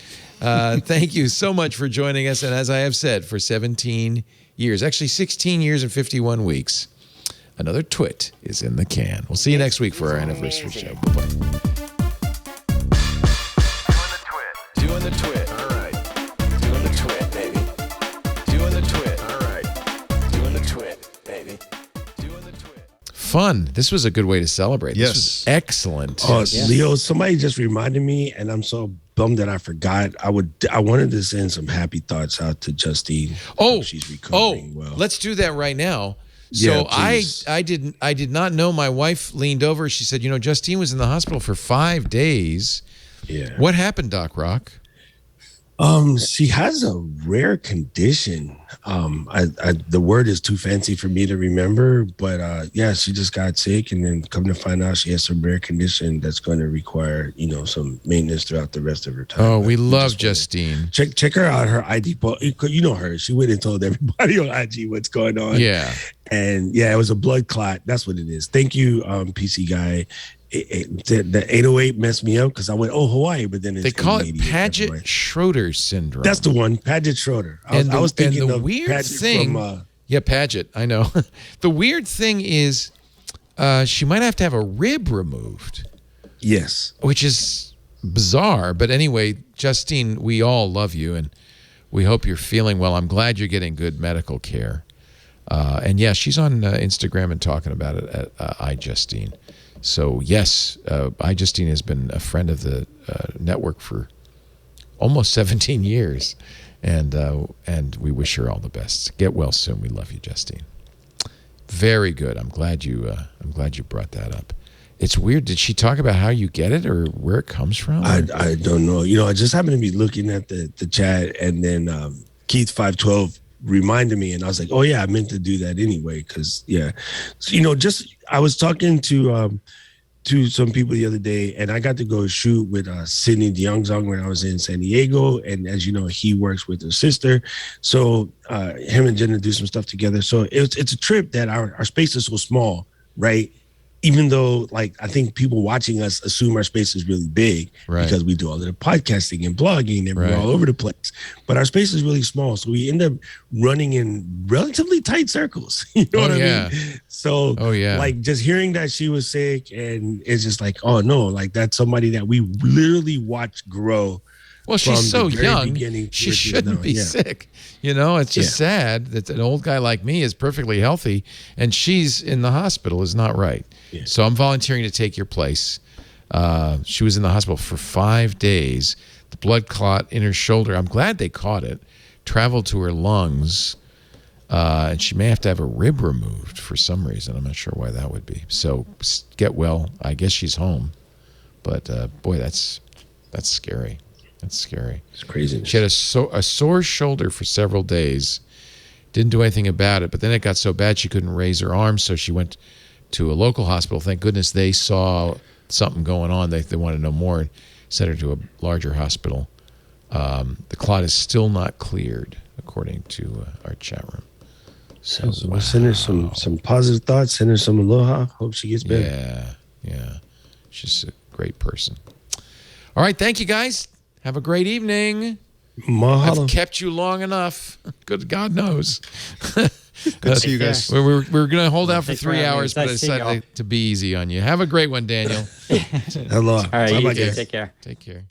Thank you so much for joining us. And as I have said, for 17 years, actually 16 years and 51 weeks, another TWiT is in the can. We'll see you next week for our anniversary show. Bye-bye. Doing the TWiT. All right. Doing the TWiT, baby. Doing the TWiT. All right. Doing the TWiT, baby. Doing the TWiT. Fun. This was a good way to celebrate. Yes. This was excellent. Oh, Leo, somebody just reminded me, and I'm so bummed that I forgot. I wanted to send some happy thoughts out to Justine. She's recovering well. Let's do that right now. Yeah, So please. I did not know. My wife leaned over. She said, Justine was in the hospital for 5 days. Yeah. What happened, Doc Rock? She has a rare condition. The word is too fancy for me to remember, but yeah, she just got sick, and then come to find out she has some rare condition that's going to require, some maintenance throughout the rest of her time. Oh, we love Justine. Check her out. Her IG, you know her. She went and told everybody on IG what's going on. Yeah. And yeah, it was a blood clot. That's what it is. Thank you, PC guy. The 808 messed me up because I went, Hawaii, but then They call it Paget-Schroeder syndrome. That's the one, Paget-Schroeder. I was thinking the of weird Paget thing. from, Paget, I know. The weird thing is she might have to have a rib removed. Yes. Which is bizarre. But anyway, Justine, we all love you, and we hope you're feeling well. I'm glad you're getting good medical care. And yeah, she's on Instagram and talking about it at iJustine. So yes, iJustine has been a friend of the network for almost 17 years, and we wish her all the best. Get well soon. We love you, Justine. Very good. I'm glad you brought that up. It's weird. Did she talk about how you get it or where it comes from? I don't know. I just happened to be looking at the chat, and then Keith 512 reminded me, and I was like, oh yeah, I meant to do that anyway, because I was talking to some people the other day, and I got to go shoot with Sydney DeYoungzong when I was in San Diego, and as you know, he works with her sister, so him and Jenna do some stuff together. So it's a trip that our space is so small, right? Even though, I think people watching us assume our space is really big, right, because we do all of the podcasting and blogging and we're all over the place. But our space is really small, so we end up running in relatively tight circles. You know what I mean? So, just hearing that she was sick, and it's just like, oh no, that's somebody that we literally watched grow. Well, she's so young, she shouldn't be sick. It's just sad that an old guy like me is perfectly healthy and she's in the hospital is not right. Yeah. So I'm volunteering to take your place. She was in the hospital for 5 days. The blood clot in her shoulder, I'm glad they caught it, traveled to her lungs, and she may have to have a rib removed for some reason. I'm not sure why that would be. So get well. I guess she's home. But, boy, that's scary. That's scary. It's crazy. She had a sore shoulder for several days. Didn't do anything about it, but then it got so bad she couldn't raise her arms, so she went to a local hospital. Thank goodness they saw something going on. They wanted to know more and sent her to a larger hospital. The clot is still not cleared, according to our chat room. So we'll send her some positive thoughts. Send her some aloha. Hope she gets better. Yeah. She's a great person. All right, thank you, guys. Have a great evening. Mahalo. I've kept you long enough. Good God knows. Good to see you guys. We're going to hold out for 3 hours, but I decided to be easy on you. Have a great one, Daniel. Hello. All right, you too. Take care. Take care.